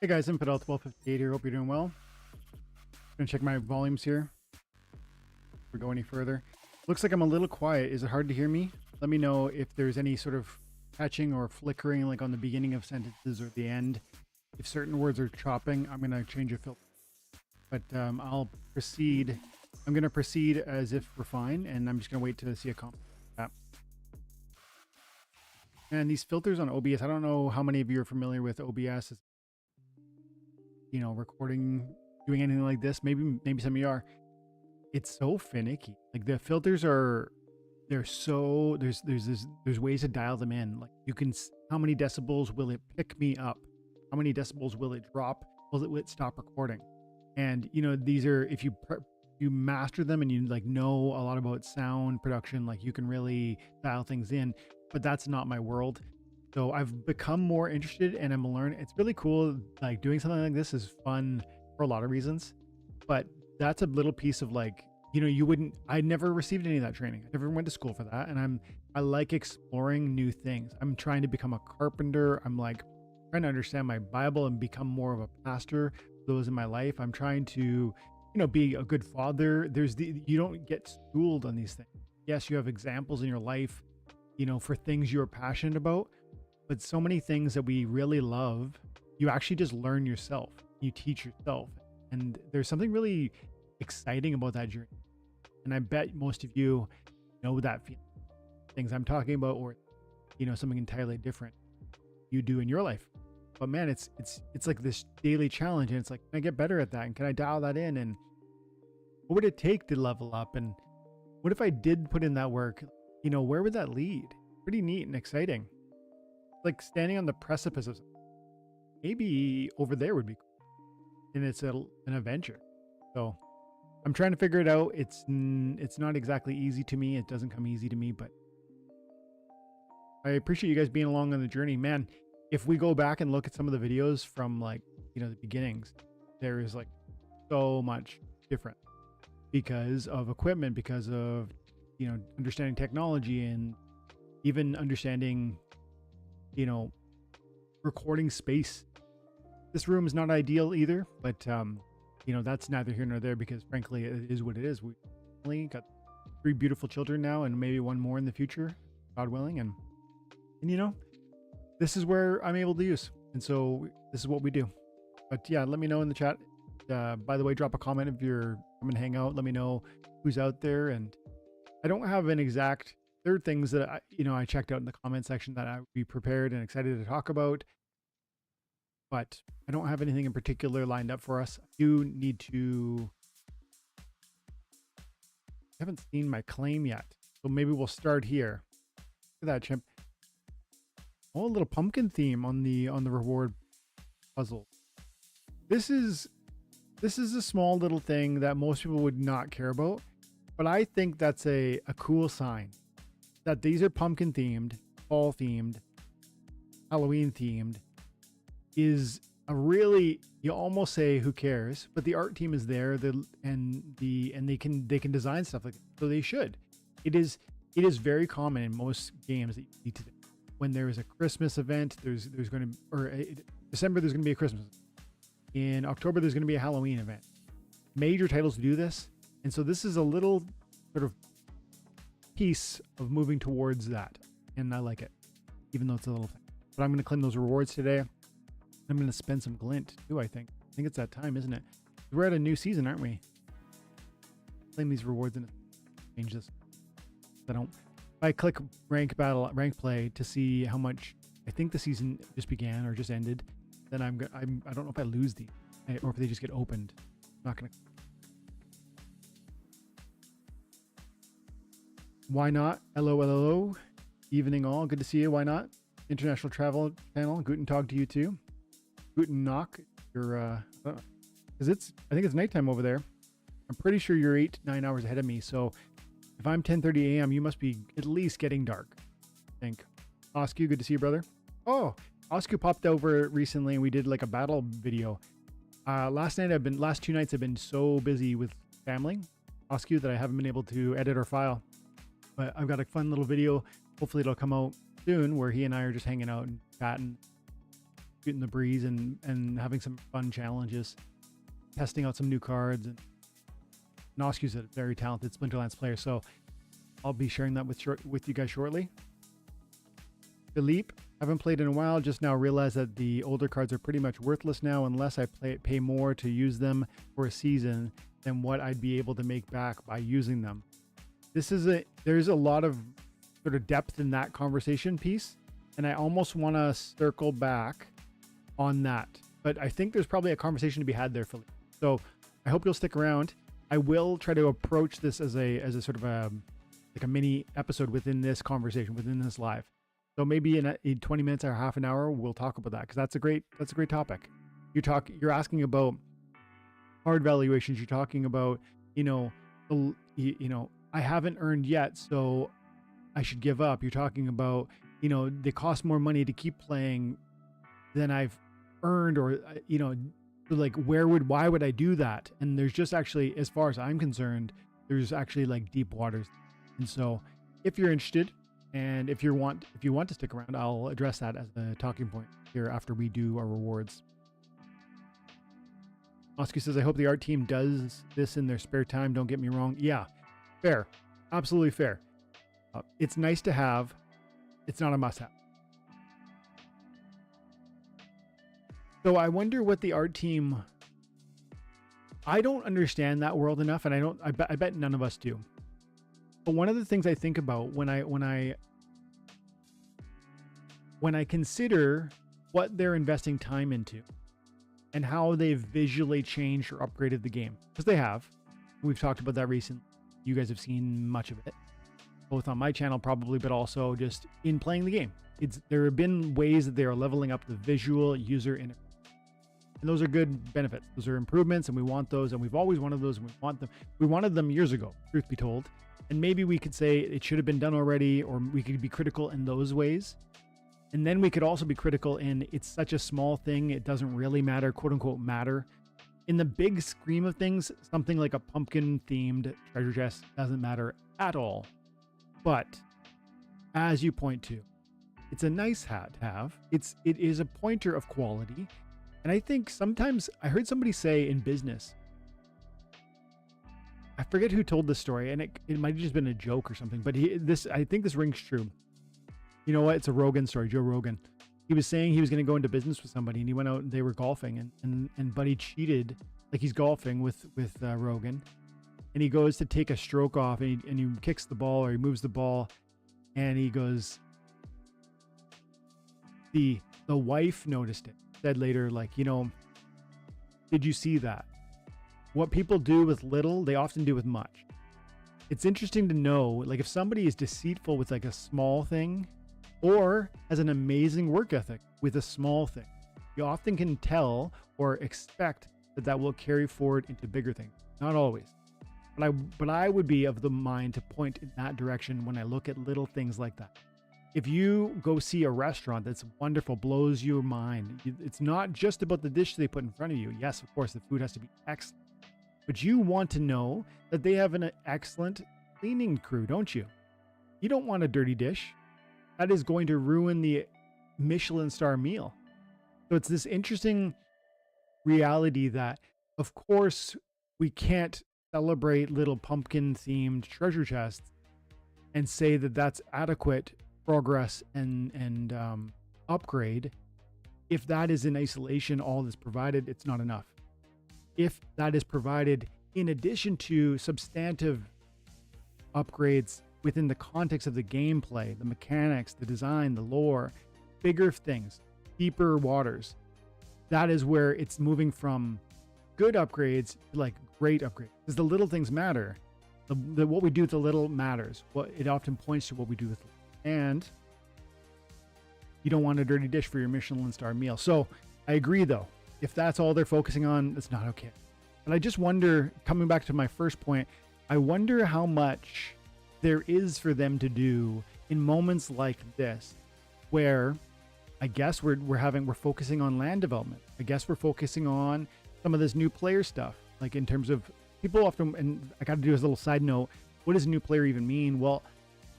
Hey guys, Infidel 1258 here. Hope you're doing well. Gonna check my volumes here. Before we go any further. Looks like I'm a little quiet. Is it hard to hear me? Let me know if there's any sort of catching or flickering, like on the beginning of sentences or the end. If certain words are chopping, I'm gonna change a filter. But I'll proceed. I'm gonna proceed as if we're fine, and I'm just gonna wait to see a comment. And these filters on OBS, I don't know how many of you are familiar with OBS. You know, recording, doing anything like this. Maybe some of you are. It's so finicky. Like the filters are, they're so, there's ways to dial them in. Like you can, how many decibels will it pick me up? How many decibels will it drop? Will it stop recording? And you know, these are, if you master them and you like know a lot about sound production, like you can really dial things in. But that's not my world. So I've become more interested and I'm learning. It's really cool. Like doing something like this is fun for a lot of reasons, but that's a little piece of like, you know, I never received any of that training. I never went to school for that. And I like exploring new things. I'm trying to become a carpenter. I'm like trying to understand my Bible and become more of a pastor for those in my life. I'm trying to, you know, be a good father. You don't get schooled on these things. Yes, you have examples in your life, you know, for things you're passionate about, but so many things that we really love, you actually just learn yourself. You teach yourself. And there's something really exciting about that journey. And I bet most of you know that feeling. Things I'm talking about, or, you know, something entirely different you do in your life. But man, it's like this daily challenge. And it's like, can I get better at that? And can I dial that in? And what would it take to level up? And what if I did put in that work? You know, where would that lead? Pretty neat and exciting. Like standing on the precipice of something. Maybe over there would be cool. And it's an adventure. So I'm trying to figure it out. It's not exactly easy to me. It doesn't come easy to me, but I appreciate you guys being along on the journey. Man, if we go back and look at some of the videos from like, you know, the beginnings, there is like so much different because of equipment, because of, you know, understanding technology and even understanding, you know, recording space. This room is not ideal either, but you know, that's neither here nor there because frankly, it is what it is. We only got 3 beautiful children now and maybe 1 more in the future, God willing. And you know, this is where I'm able to use. And so this is what we do. But yeah, let me know in the chat. By the way, drop a comment if you're coming to hang out. Let me know who's out there. And I don't have an exact, there are things that I checked out in the comment section that I would be prepared and excited to talk about, but I don't have anything in particular lined up for us. You need to, I haven't seen my claim yet. So maybe we'll start here. Look at that, chimp. Oh, a little pumpkin theme on the reward puzzle. This is a small little thing that most people would not care about. But I think that's a cool sign that these are pumpkin themed, fall themed, Halloween themed is a really, you almost say who cares, but the art team is there and they can design stuff like that. So they should. It is very common in most games that you see today. When there is a Christmas event, there's going to, or December, there's going to be a Christmas. In October, there's going to be a Halloween event. Major titles do this. And so this is a little sort of piece of moving towards that. And I like it, even though it's a little thing. But I'm going to claim those rewards today. I'm going to spend some glint too, I think. I think it's that time, isn't it? We're at a new season, aren't we? Claim these rewards and change this. I don't. If I click rank play to see how much, I think the season just began or just ended, then I don't know if I lose these or if they just get opened. I'm not going to. Why not? Hello. Evening all. Good to see you. Why not? International Travel Channel. Guten Tag to you too. Guten Nacht. You're, because I think it's nighttime over there. I'm pretty sure you're 8 to 9 hours ahead of me. So if I'm 10:30 a.m., you must be at least getting dark. I think. Oscu, good to see you, brother. Oh, Oscu popped over recently and we did like a battle video. Last 2 nights I've been so busy with family, Oscu, that I haven't been able to edit our file. But I've got a fun little video. Hopefully it'll come out soon where he and I are just hanging out and chatting. shooting the breeze and having some fun challenges, testing out some new cards. And Nosku's a very talented Splinterlands player, so I'll be sharing that with you guys shortly. Philippe, haven't played in a while, just now realized that the older cards are pretty much worthless now unless I pay more to use them for a season than what I'd be able to make back by using them. There's a lot of sort of depth in that conversation piece, and I almost want to circle back on that. But I think there's probably a conversation to be had there, Philippe. So I hope you'll stick around. I will try to approach this as a sort of a mini episode within this conversation, within this live. So maybe in 20 minutes or half an hour, we'll talk about that, because that's a great topic. You're asking about card valuations. You're talking about, I haven't earned yet, so I should give up. You're talking about, they cost more money to keep playing than I've earned, or, like why would I do that? And there's just actually, as far as I'm concerned, there's actually like deep waters. And so if you're interested, and if you want to stick around, I'll address that as a talking point here after we do our rewards. Oscar says, I hope the art team does this in their spare time. Don't get me wrong. Yeah, fair. Absolutely fair. It's nice to have. It's not a must-have. So I wonder what the art team... I don't understand that world enough, and I bet none of us do. But one of the things I think about when I consider what they're investing time into and how they've visually changed or upgraded the game, because they have, we've talked about that recently. You guys have seen much of it, both on my channel probably, but also just in playing the game. There have been ways that they are leveling up the visual user interface. And those are good benefits. Those are improvements, and we want those, and we've always wanted those, and we want them. We wanted them years ago, truth be told. And maybe we could say it should have been done already, or we could be critical in those ways. And then we could also be critical in it's such a small thing, it doesn't really matter, quote unquote matter. In the big scheme of things, something like a pumpkin themed treasure chest doesn't matter at all. But as you point to, it's a nice hat to have. It is a pointer of quality. And I think sometimes I heard somebody say in business, I forget who told this story, and it might have just been a joke or something, but I think this rings true. You know what? It's a Rogan story, Joe Rogan. He was saying he was going to go into business with somebody, and he went out and they were golfing, and Buddy cheated, like he's golfing with Rogan, and he goes to take a stroke off, and he kicks the ball, or he moves the ball, and he goes, the wife noticed it, said later, like, did you see that? What people do with little, they often do with much. It's interesting to know, like, if somebody is deceitful with like a small thing, or has an amazing work ethic with a small thing, you often can tell or expect that will carry forward into bigger things. Not always, but I would be of the mind to point in that direction when I look at little things like that. If you go see a restaurant that's wonderful, blows your mind, it's not just about the dish they put in front of you. Yes, of course, the food has to be excellent. But you want to know that they have an excellent cleaning crew, don't you? You don't want a dirty dish. That is going to ruin the Michelin star meal. So it's this interesting reality that, of course, we can't celebrate little pumpkin themed treasure chests and say that that's adequate progress and upgrade. If that is in isolation, all that's provided, it's not enough. If that is provided in addition to substantive upgrades within the context of the gameplay, the mechanics, the design, the lore, bigger things, deeper waters, that is where it's moving from good upgrades to like great upgrades. Because the little things matter. What we do with the little matters. It often points to what we do with little. And you don't want a dirty dish for your Michelin star meal. So I agree, though. If that's all they're focusing on, it's not okay. And I just wonder, coming back to my first point, I wonder how much there is for them to do in moments like this, where I guess we're focusing on land development. I guess we're focusing on some of this new player stuff. Like in terms of people often, and I got to do this little side note, what does a new player even mean? Well,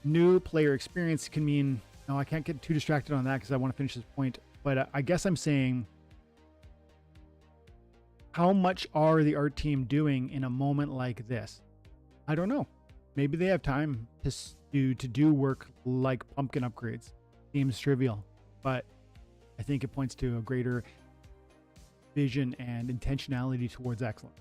new player experience can mean, no, I can't get too distracted on that because I want to finish this point But I guess I'm saying, how much are the art team doing in a moment like this? I don't know. Maybe they have time to do work like pumpkin upgrades. Seems trivial, but I think it points to a greater vision and intentionality towards excellence.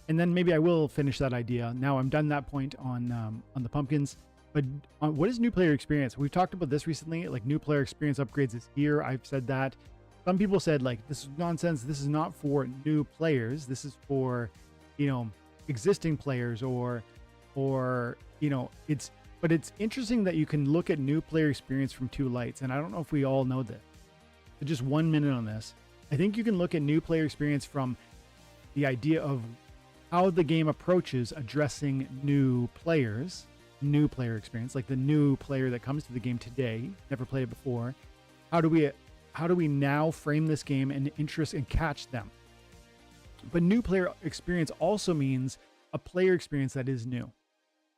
And then maybe I will finish that idea. Now I'm done that point on the pumpkins. But what is new player experience? We've talked about this recently, like new player experience upgrades is here. I've said that. Some people said like, this is nonsense. This is not for new players. This is for, existing players or, but it's interesting that you can look at new player experience from two lights. And I don't know if we all know this. So just 1 minute on this. I think you can look at new player experience from the idea of how the game approaches addressing new players, new player experience, like the new player that comes to the game today, never played it before. How do we now frame this game and interest and catch them? But new player experience also means a player experience that is new,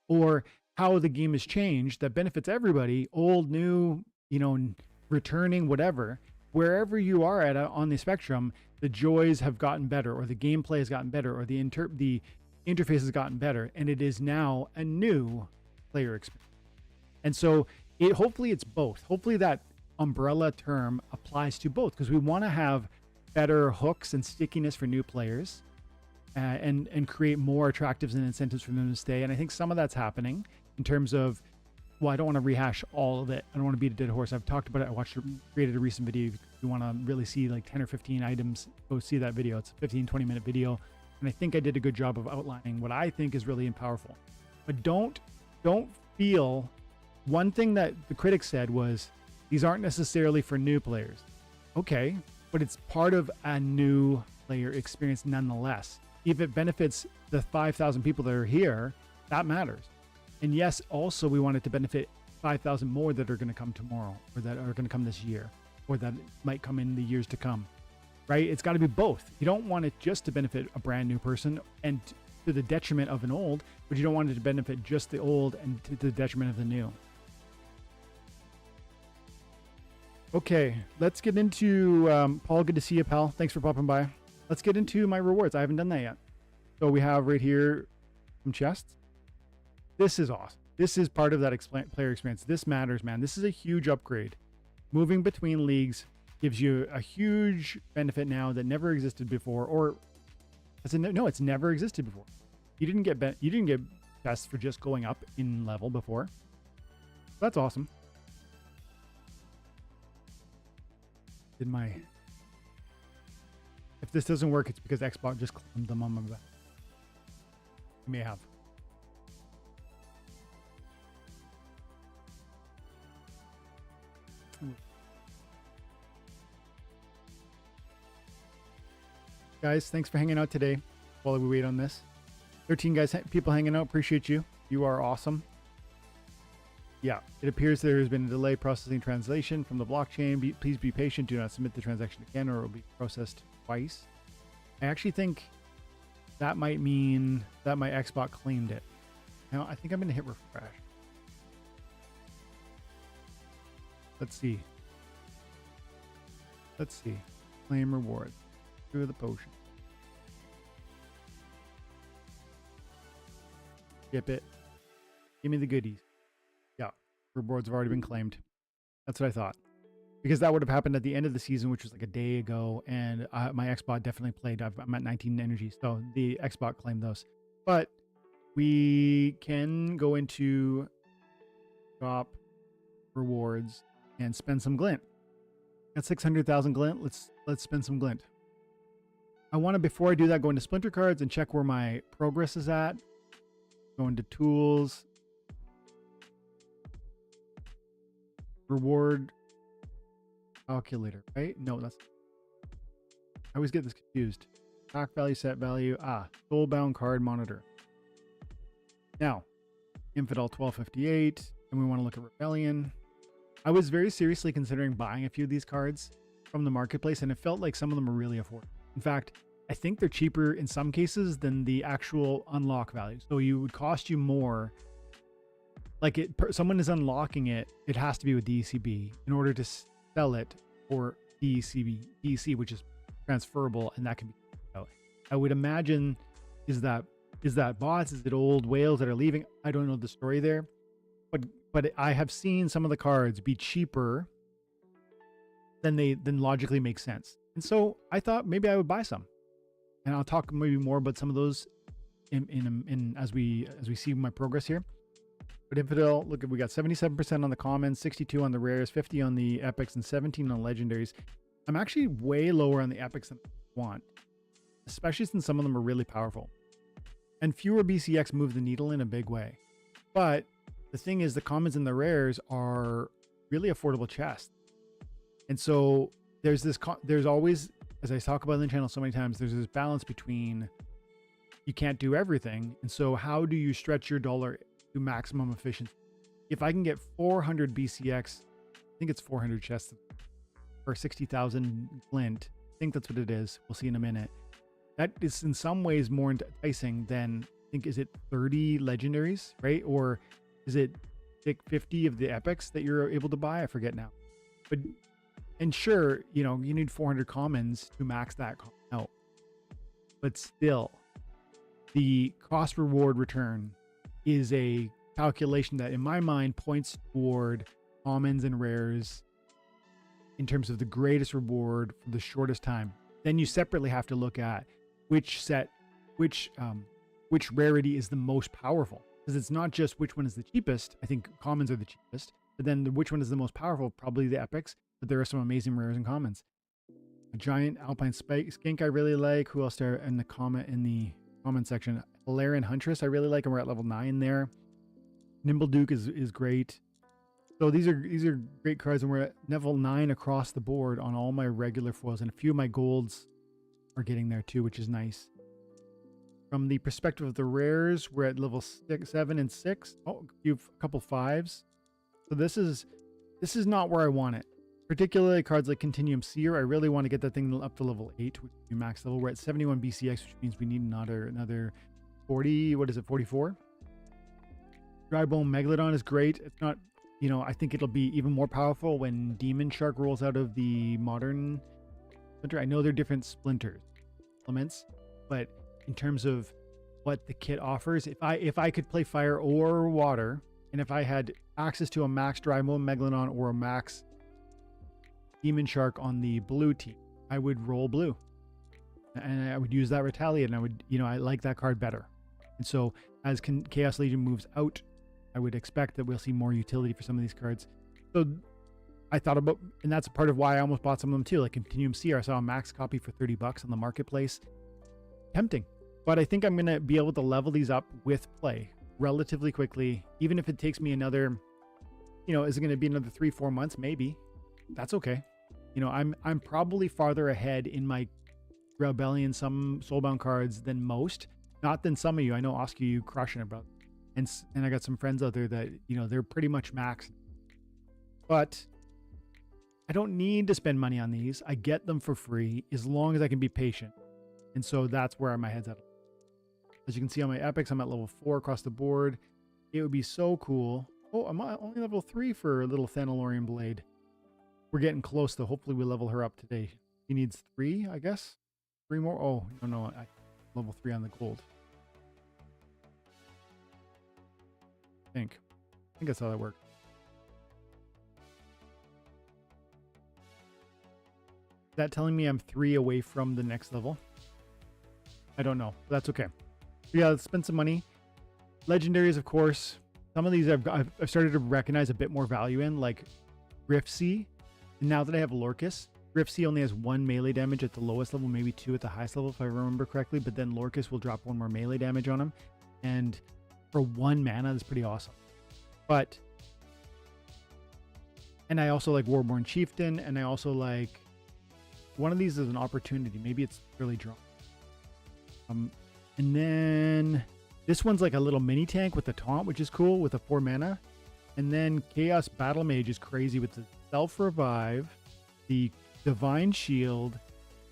or how the game has changed that benefits everybody, old, new, returning, whatever. Wherever you are at on the spectrum, the joys have gotten better, or the gameplay has gotten better, or the interface has gotten better, and it is now a new player experience. And so hopefully it's both. Hopefully that umbrella term applies to both, because we want to have better hooks and stickiness for new players, and create more attractives and incentives for them to stay. And I think some of that's happening in terms of, well, I don't want to rehash all of it. I don't want to beat a dead horse. I've talked about it. I created a recent video. If you want to really see like 10 or 15 items, go see that video. It's a 15-20 minute video. And I think I did a good job of outlining what I think is really powerful. But don't feel, one thing that the critics said was, these aren't necessarily for new players. Okay, but it's part of a new player experience nonetheless. If it benefits the 5,000 people that are here, that matters. And yes, also we want it to benefit 5,000 more that are going to come tomorrow, or that are going to come this year, or that might come in the years to come, right? It's got to be both. You don't want it just to benefit a brand new person and to the detriment of an old, but you don't want it to benefit just the old and to the detriment of the new. Okay, let's get into, Paul, good to see you, pal. Thanks for popping by. Let's get into my rewards. I haven't done that yet. So we have right here some chests. This is awesome. This is part of that player experience. This matters, man. This is a huge upgrade. Moving between leagues gives you a huge benefit now that never existed before, or no, it's never existed before. You didn't get chests for just going up in level before. That's awesome. If this doesn't work, it's because Xbox just claimed them on my back. You may have. Guys, thanks for hanging out today while we wait on this. 13 people hanging out. Appreciate you. You are awesome. Yeah, it appears there has been a delay processing translation from the blockchain. Please be patient. Do not submit the transaction again, or it will be processed twice. I actually think that might mean that my Xbox claimed it. Now, I think I'm going to hit refresh. Let's see. Claim rewards. Through the potion. Skip it. Give me the goodies. Yeah, rewards have already been claimed. That's what I thought. Because that would have happened at the end of the season, which was like a day ago, and my Xbox definitely played. I'm at 19 energy, so the Xbox claimed those. But we can go into shop rewards and spend some glint. Got 600,000 glint. Let's spend some glint. I want to, before I do that, go into Splinter cards and check where my progress is at. Go into tools. Reward calculator, right? No, that's, I always get this confused. Pack value, set value. Soulbound card monitor. Now, Infidel 1258, and we want to look at Rebellion. I was very seriously considering buying a few of these cards from the marketplace, and it felt like some of them are really affordable. In fact, I think they're cheaper in some cases than the actual unlock value. So you would cost you more. Like someone is unlocking it, it has to be with the ECB in order to sell it for DEC, which is transferable, and that can be out. I would imagine is that bots? Is it old whales that are leaving? I don't know the story there, but I have seen some of the cards be cheaper than logically make sense, and so I thought maybe I would buy some, and I'll talk maybe more about some of those in as we see my progress here. But Infidel, look, we got 77% on the commons, 62 on the rares, 50 on the epics, and 17 on legendaries. I'm actually way lower on the epics than I want, especially since some of them are really powerful. And fewer BCX move the needle in a big way. But the thing is, the commons and the rares are really affordable chests. And so there's always, as I talk about in the channel so many times, there's this balance between you can't do everything. And so how do you stretch your dollar to maximum efficiency? If I can get 400 BCX, I think it's 400 chests for 60,000 glint. I think that's what it is. We'll see in a minute. That is in some ways more enticing than, I think, is it 30 legendaries, right? Or is it 50 of the epics that you're able to buy? I forget now. But, and sure, you know, you need 400 commons to max that out. But still, the cost reward return is a calculation that in my mind points toward commons and rares in terms of the greatest reward for the shortest time. Then you separately have to look at which rarity is the most powerful, because it's not just which one is the cheapest. I think commons are the cheapest, but then which one is the most powerful? Probably the epics, but there are some amazing rares and commons. A giant alpine skink I really like. Who else there in the comment section? Hilarion Huntress I really like, and we're at level 9 there. Nimble Duke is great. So these are great cards, and we're at level 9 across the board on all my regular foils, and a few of my golds are getting there too, which is nice. From the perspective of the rares, we're at level 6, 7, and 6. Oh, a couple 5s. So this is not where I want it. Particularly cards like Continuum Seer. I really want to get that thing up to level 8, which would be max level. We're at 71 BCX, which means we need another 40. What is it? 44. Drybone Megalodon is great. It's not, you know, I think it'll be even more powerful when Demon Shark rolls out of the modern Splinter. I know they're different splinters elements, but in terms of what the kit offers, if I could play fire or water, and if I had access to a max Drybone Megalodon or a max Demon Shark on the blue team, I would roll blue, and I would use that Retaliate, and I would, you know, I like that card better. And so as Chaos Legion moves out, I would expect that we'll see more utility for some of these cards. So I thought about, and that's a part of why I almost bought some of them too. Like Continuum Seer, I saw a max copy for $30 on the marketplace. Tempting, but I think I'm going to be able to level these up with play relatively quickly, even if it takes me another, you know, is it going to be another 3-4 months? Maybe. That's okay. You know, I'm probably farther ahead in my Rebellion, some Soulbound cards than most, not than some of you. I know Oscar, you crushing it, bro. And I got some friends out there that, you know, they're pretty much maxed. But I don't need to spend money on these. I get them for free as long as I can be patient. And so that's where my head's at. As you can see on my epics, I'm at level 4 across the board. It would be so cool. Oh, I'm only level 3 for a little Thanalorian Blade. We're getting close though. Hopefully we level her up today. She needs 3, I guess. 3 more. Oh, no, level 3 on the gold. I think that's how that works. Is that telling me I'm 3 away from the next level? I don't know. That's okay. Yeah, let's spend some money. Legendaries, of course. Some of these I've started to recognize a bit more value in, like Griftsea. And now that I have Lorcus, Griftsea only has 1 melee damage at the lowest level, maybe 2 at the highest level, if I remember correctly. But then Lorcus will drop 1 more melee damage on him. And for 1 mana, that's pretty awesome. But, and I also like Warborn Chieftain, and I also like, one of these is an opportunity. Maybe it's really drawn. And then this one's like a little mini tank with the taunt, which is cool, with a 4 mana. And then Chaos Battle Mage is crazy with the self-revive, the Divine Shield,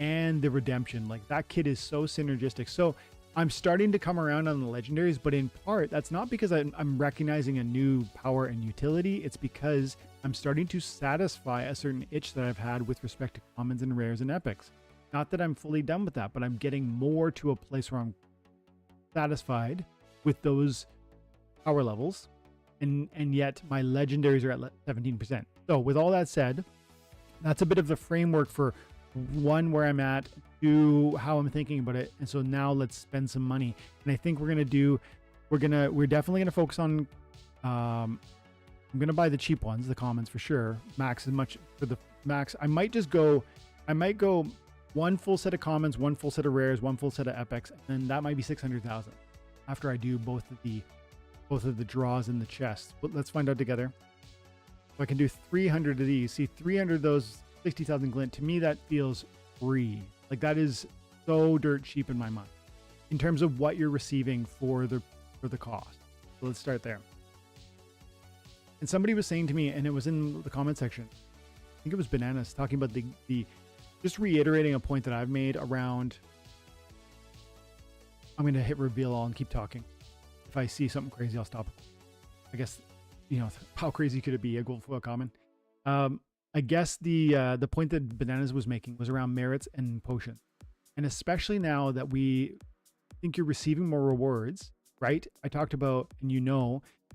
and the Redemption. Like, that kit is so synergistic. So I'm starting to come around on the legendaries, but in part, that's not because I'm recognizing a new power and utility. It's because I'm starting to satisfy a certain itch that I've had with respect to commons and rares and epics. Not that I'm fully done with that, but I'm getting more to a place where I'm satisfied with those power levels. And yet my legendaries are at 17%. So with all that said, that's a bit of the framework for one, where I'm at, two, how I'm thinking about it. And so now let's spend some money. And I think we're definitely gonna focus on I'm gonna buy the cheap ones, the commons for sure. Max is much for the max. I might go one full set of commons, one full set of rares, one full set of epics, and then that might be 600,000 after I do both of the draws in the chest. But let's find out together. So I can do 300 of these. See, 300 of those, 60,000 glint. To me, that feels free. Like, that is so dirt cheap in my mind in terms of what you're receiving for the cost. So let's start there. And somebody was saying to me, and it was in the comment section, I think it was Bananas, talking about the just reiterating a point that I've made around. I'm going to hit reveal all and keep talking. If I see something crazy, I'll stop. I guess, how crazy could it be? A gold foil common. I guess the point that Bananas was making was around merits and potion. And especially now that we think you're receiving more rewards, right? I talked about, and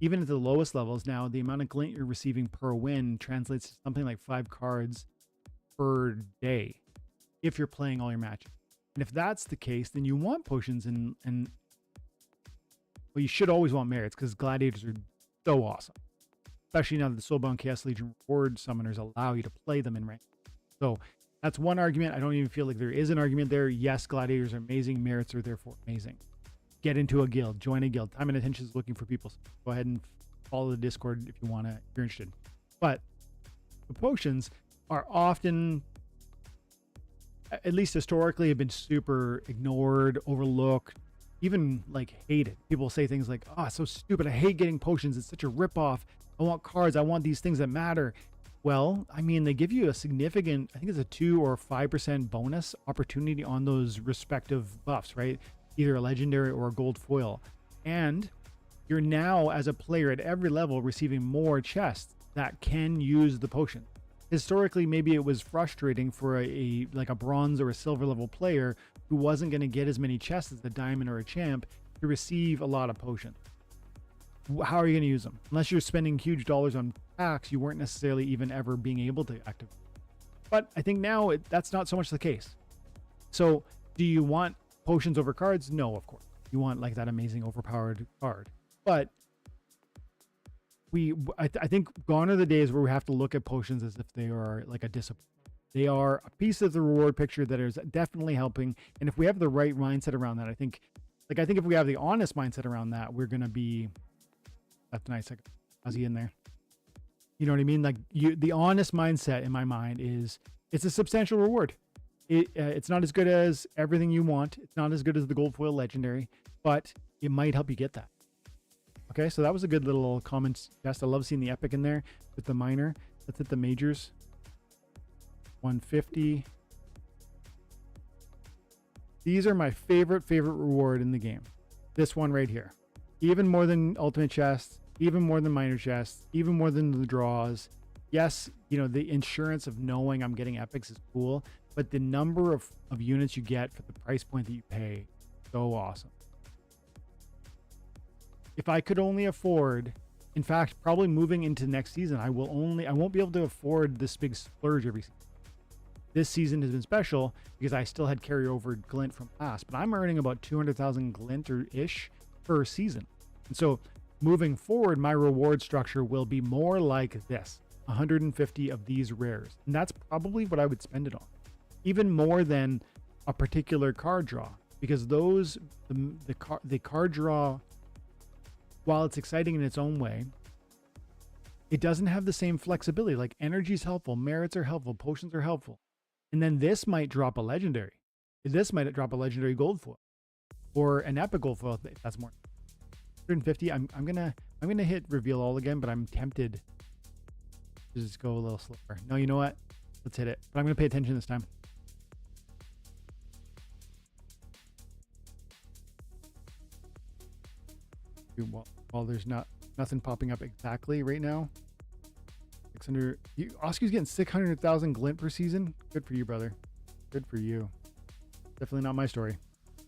even at the lowest levels now, the amount of glint you're receiving per win translates to something like 5 cards per day if you're playing all your matches. And if that's the case, then you want potions and well, you should always want merits, because gladiators are so awesome. Especially now that the Soulbound Chaos Legion reward summoners allow you to play them in rank. So that's one argument. I don't even feel like there is an argument there. Yes, gladiators are amazing. Merits are therefore amazing. Get into a guild. Join a guild. Time and Attention is looking for people. So go ahead and follow the Discord if you want to, if you're interested. But the potions are often, at least historically, have been super ignored, overlooked, even like hated. People say things like, "Oh, it's so stupid. I hate getting potions. It's such a ripoff. I want cards. I want these things that matter." Well, I mean, they give you a significant, I think it's a 2 or 5% bonus opportunity on those respective buffs, right? Either a legendary or a gold foil. And you're now, as a player at every level, receiving more chests that can use the potion. Historically, maybe it was frustrating for a bronze or a silver level player who wasn't going to get as many chests as a diamond or a champ to receive a lot of potions. How are you going to use them? Unless you're spending huge dollars on packs, you weren't necessarily even ever being able to activate. But I think now that's not so much the case. So do you want potions over cards? No, of course. You want like that amazing overpowered card. But I think gone are the days where we have to look at potions as if they are like a discipline. They are a piece of the reward picture that is definitely helping. And if we have the right mindset around that, I think if we have the honest mindset around that, we're going to be, that's nice. How's he in there? You know what I mean? Like the honest mindset in my mind is it's a substantial reward. It's not as good as everything you want. It's not as good as the gold foil legendary, but it might help you get that. Okay, so that was a good little comment test. I love seeing the epic in there with the minor. Let's hit the majors. 150. These are my favorite reward in the game. This one right here. Even more than ultimate chests, even more than minor chests, even more than the draws. Yes, the insurance of knowing I'm getting epics is cool, but the number of units you get for the price point that you pay, so awesome. If I could only afford, in fact, probably moving into next season, I won't be able to afford this big splurge every season. This season has been special because I still had carryover glint from past, but I'm earning about 200,000 glint or ish per season. And so moving forward, my reward structure will be more like this, 150 of these rares. And that's probably what I would spend it on, even more than a particular card draw, because the card draw, while it's exciting in its own way, it doesn't have the same flexibility. Like energy is helpful, merits are helpful, potions are helpful. And then this might drop a legendary. This might drop a legendary gold foil or an epic gold foil. That's more. 150. I'm gonna hit reveal all again, but I'm tempted to just go a little slower. No, you know what? Let's hit it. But I'm gonna pay attention this time. Well, there's nothing popping up exactly right now. 600. Oscar's getting 600,000 glint per season. Good for you, brother. Good for you. Definitely not my story.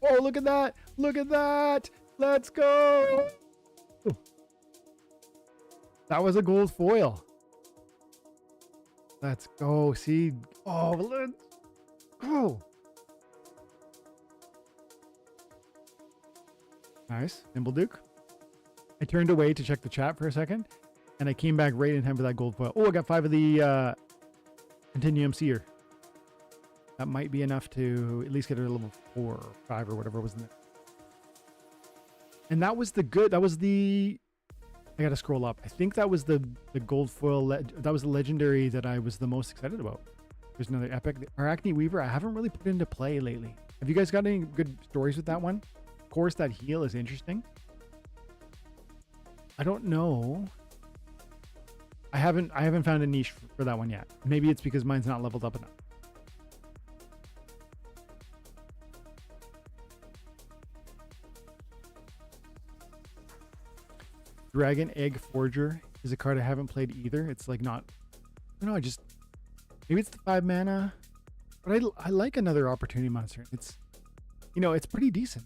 Oh, look at that! Look at that! Let's go! Ooh. That was a gold foil. Let's go. See? Oh, let's go. Nice. Nimble Duke. I turned away to check the chat for a second, and I came back right in time for that gold foil. Oh, I got 5 of the Continuum Seer. That might be enough to at least get a level 4 or 5 or whatever was in there. And that was the good. That was the... I gotta scroll up. I think that was the gold foil. That was the legendary that I was the most excited about. There's another epic. The Arachne Weaver, I haven't really put into play lately. Have you guys got any good stories with that one? Of course, that heal is interesting. I don't know. I haven't found a niche for that one yet. Maybe it's because mine's not leveled up enough. Dragon Egg Forger is a card I haven't played either. It's like not, I don't know, maybe it's the 5 mana, but I like another opportunity monster. It's, it's pretty decent.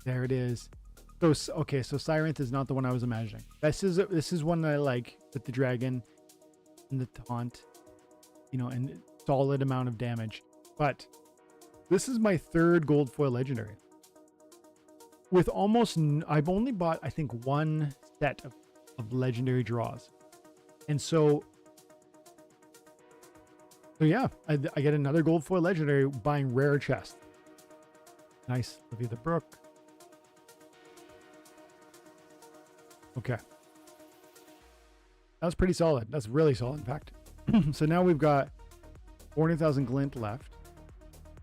There it is. So, okay, so Sirenth is not the one I was imagining. This is one that I like with the dragon and the taunt, and solid amount of damage. But this is my 3rd gold foil legendary. With I've only bought, I think, 1 set of legendary draws. And so yeah, I get another gold foil legendary buying rare chest. Nice. Olivia the Brook. Okay. That was pretty solid. That's really solid, in fact. So now we've got 400,000 glint left.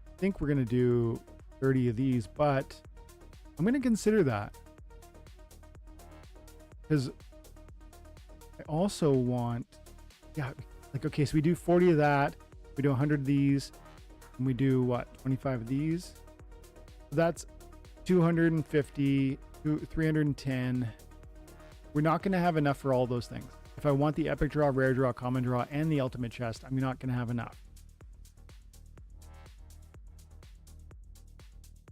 I think we're going to do 30 of these, but I'm going to consider that. Because I also want, okay, so we do 40 of that. We do 100 of these. And we do, 25 of these. So that's 250, 310. We're not going to have enough for all those things. If I want the epic draw, rare draw, common draw, and the ultimate chest, I'm not going to have enough.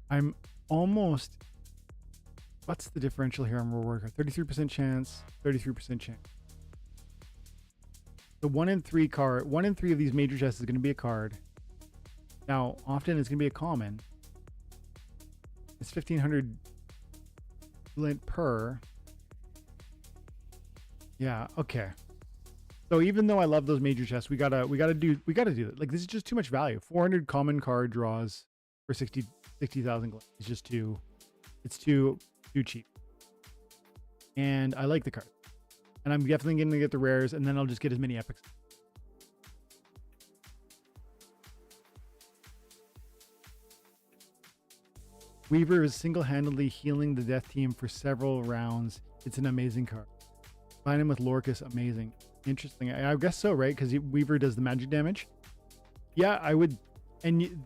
I'm almost... What's the differential here on World Warcraft? 33% chance, 33% chance. The 1 in 3 of these major chests is going to be a card. Now, often it's going to be a common. It's 1,500 glint per. Yeah, okay. So even though I love those major chests, we gotta do that. Like, this is just too much value. 400 common card draws for 60,000 glint. It's just it's too cheap. And I like the card. And I'm definitely going to get the rares, and then I'll just get as many epics. Weaver is single-handedly healing the death team for several rounds. It's an amazing card. Combine him with Lorcus, amazing. Interesting. I guess so, right? Because Weaver does the magic damage. Yeah, I would. And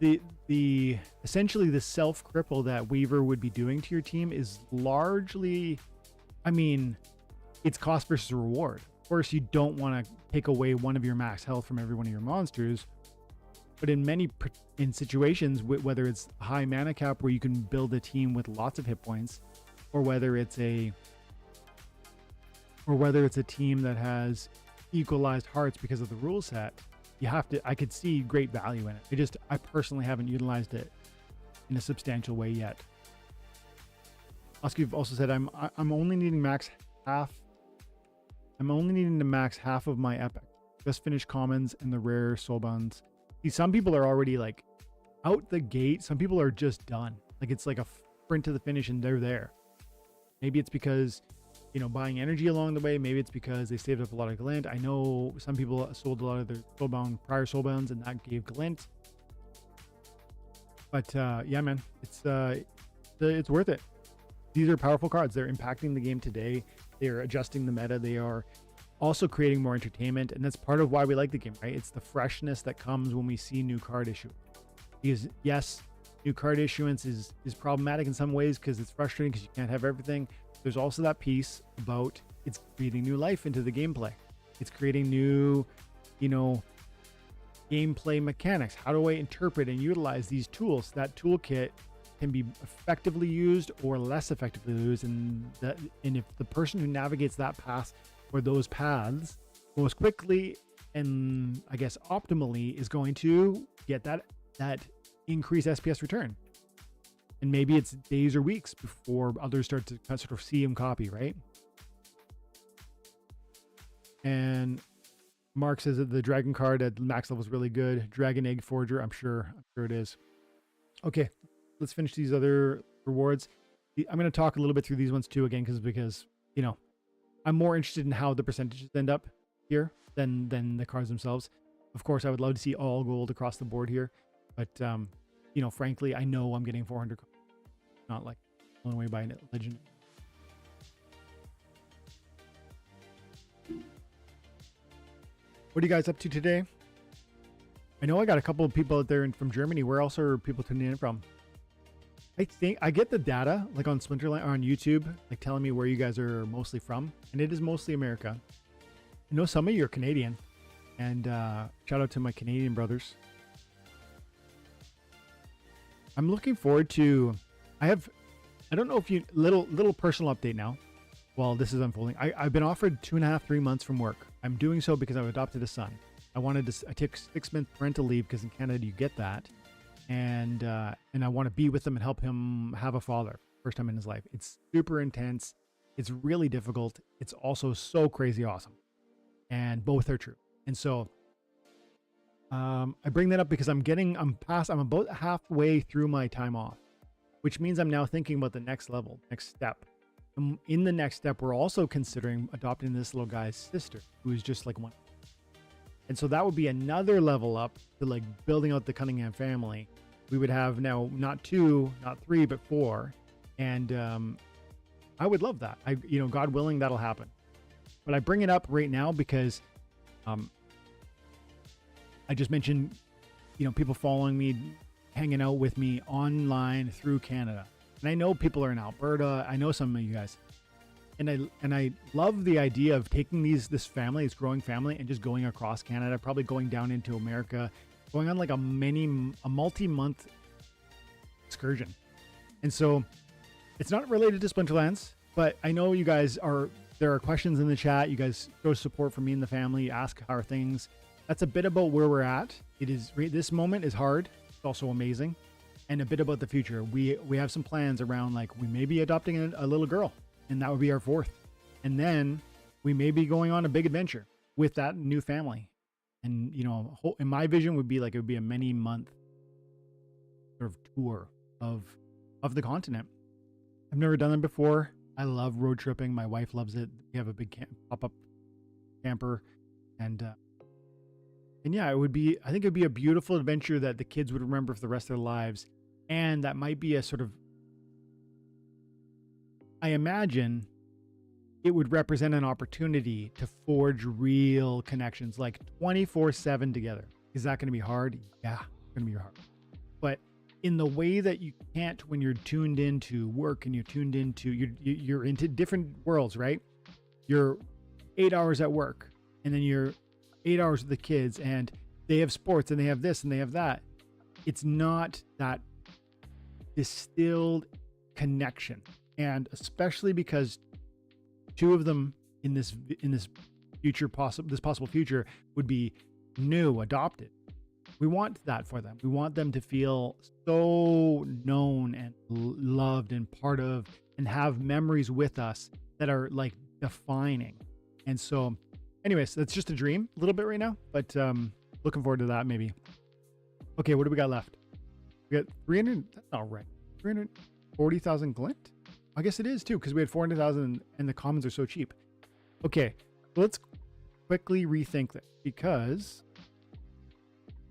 the essentially the self cripple that Weaver would be doing to your team is largely, it's cost versus reward. Of course, you don't want to take away one of your max health from every one of your monsters, but in situations, whether it's high mana cap where you can build a team with lots of hit points, or whether it's a team that has equalized hearts because of the rule set, I could see great value in it. I personally haven't utilized it in a substantial way yet. Oscar also said I'm only needing max half. I'm only needing to max half of my epic. Just finish commons and the rare soulbounds. See, some people are already like out the gate. Some people are just done. Like, it's like a sprint to the finish and they're there. Maybe it's because, buying energy along the way. Maybe it's because they saved up a lot of glint. I know some people sold a lot of their prior soulbounds, and that gave glint. But yeah, man, it's worth it. These are powerful cards. They're impacting the game today. They are adjusting the meta. They are also creating more entertainment, and that's part of why we like the game, right? It's the freshness that comes when we see new card issue. Because yes, New card issuance is problematic in some ways because it's frustrating because you can't have everything. There's also that piece about it's creating new life into the gameplay. It's creating new, you know, gameplay mechanics. How do I interpret and utilize these tools? That toolkit can be effectively used or less effectively used, and if the person who navigates that path or those paths most quickly and I guess optimally is going to get that increased SPS return. And maybe it's days or weeks before others start to sort of see him copy, right? And Mark says that the dragon card at max level is really good. Dragon egg forger, I'm sure it is. Okay, let's finish these other rewards. I'm going to talk a little bit through these ones too again because you know, I'm more interested in how the percentages end up here than the cards themselves. Of course, I would love to see all gold across the board here, but you know, frankly, I know I'm getting 400, not like blown away by a legend. What are you guys up to today? I know I got a couple of people out there from Germany. Where else are people tuning in from? I think I get the data like on Splinterlands or on YouTube, like telling me where you guys are mostly from, and it is mostly America. I know some of you are Canadian, and shout out to my Canadian brothers. I'm looking forward to. I don't know if you little personal update now. While this is unfolding, I've been offered 2.5, 3 months from work. I'm doing so because I've adopted a son. I took 6 months parental leave because in Canada you get that, and I want to be with him and help him have a father first time in his life. It's super intense. It's really difficult. It's also so crazy awesome, and both are true. And so I bring that up because I'm about halfway through my time off, which means I'm now thinking about the next level, next step. In the next step, we're also considering adopting this little guy's sister, who is just like one. And so that would be another level up to like building out the Cunningham family. We would have now not 2, not 3, but 4. And I would love that. You know, God willing, that'll happen. But I bring it up right now because I just mentioned, you know, people following me, hanging out with me online through Canada. And I know people are in Alberta. I know some of you guys. And I love the idea of taking this family, this growing family, and just going across Canada, probably going down into America, going on like a multi-month excursion. And so it's not related to Splinterlands, but I know you guys there are questions in the chat. You guys show support for me and the family, ask how are things. That's a bit about where we're at. This moment is hard. It's also amazing. And a bit about the future. We have some plans around, like, we may be adopting a little girl, and that would be our 4th. And then we may be going on a big adventure with that new family. And, you know, in my vision would be like, it would be a many month sort of tour of the continent. I've never done it before. I love road tripping. My wife loves it. We have a big pop-up camper, and yeah, I think it would be a beautiful adventure that the kids would remember for the rest of their lives. And that might be a sort of, I imagine it would represent an opportunity to forge real connections, like 24/7 together. Is that going to be hard? Yeah, it's going to be hard. But in the way that you can't when you're tuned into work and you're tuned into, you're into different worlds, right? You're 8 hours at work, and then you're 8 hours with the kids, and they have sports and they have this and they have that. It's not that distilled connection. And especially because 2 of them in this possible future would be new, adopted. We want that for them. We want them to feel so known and loved and part of, and have memories with us that are like defining. And so anyways, that's just a dream a little bit right now, but looking forward to that maybe. Okay, what do we got left? We got 300, that's not right. 340,000 glint? I guess it is too, because we had 400,000 and the commons are so cheap. Okay, let's quickly rethink this, because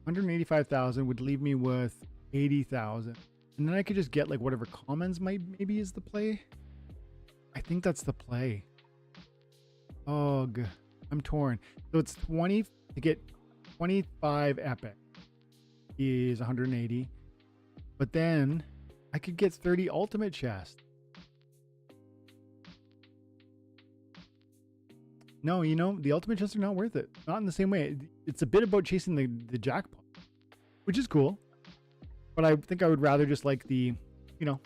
185,000 would leave me with 80,000. And then I could just get like whatever commons maybe is the play. I think that's the play. Ugh, I'm torn. So it's 20 to get 25 epic is 180. But then I could get 30 ultimate chests. No, you know, the ultimate chests are not worth it. Not in the same way. It's a bit about chasing the jackpot, which is cool. But I think I would rather just like the, you know,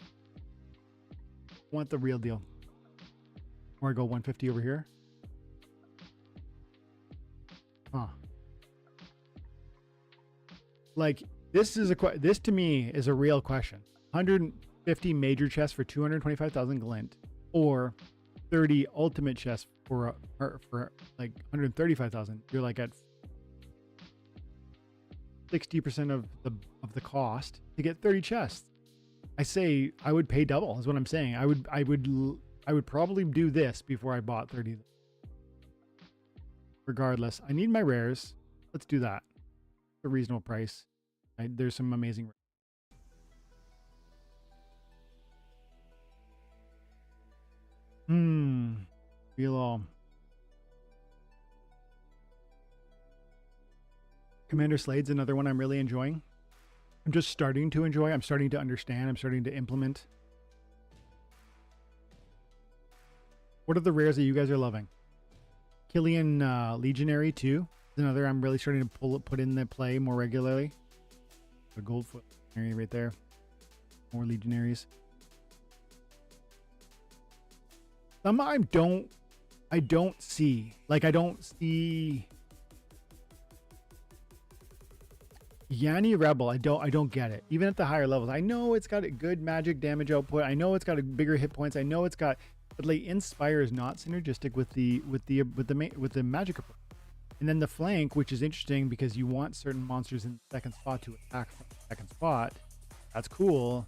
want the real deal. Or I go 150 over here. Huh. Like, this to me is a real question. 150 major chests for 225,000 glint, or 30 ultimate chests for like 135,000. You're like at 60% of the cost to get 30 chests. I say I would pay double is what I'm saying. I would probably do this before I bought 30. Regardless, I need my rares. Let's do that. A reasonable price. There's some amazing. Feel all. Commander Slade's another one I'm really enjoying. I'm just starting to enjoy. I'm starting to understand. I'm starting to implement. What are the rares that you guys are loving? Killian Legionary 2 is another I'm really starting to put in the play more regularly. A Goldfoot Legionary right there. More Legionaries. Some I don't see. Like, I don't see Yanni Rebel. I don't get it. Even at the higher levels. I know it's got a good magic damage output. I know it's got a bigger hit points. I know it's got, but like Inspire is not synergistic with the magic approach. And then the flank, which is interesting because you want certain monsters in the second spot to attack from the second spot. That's cool.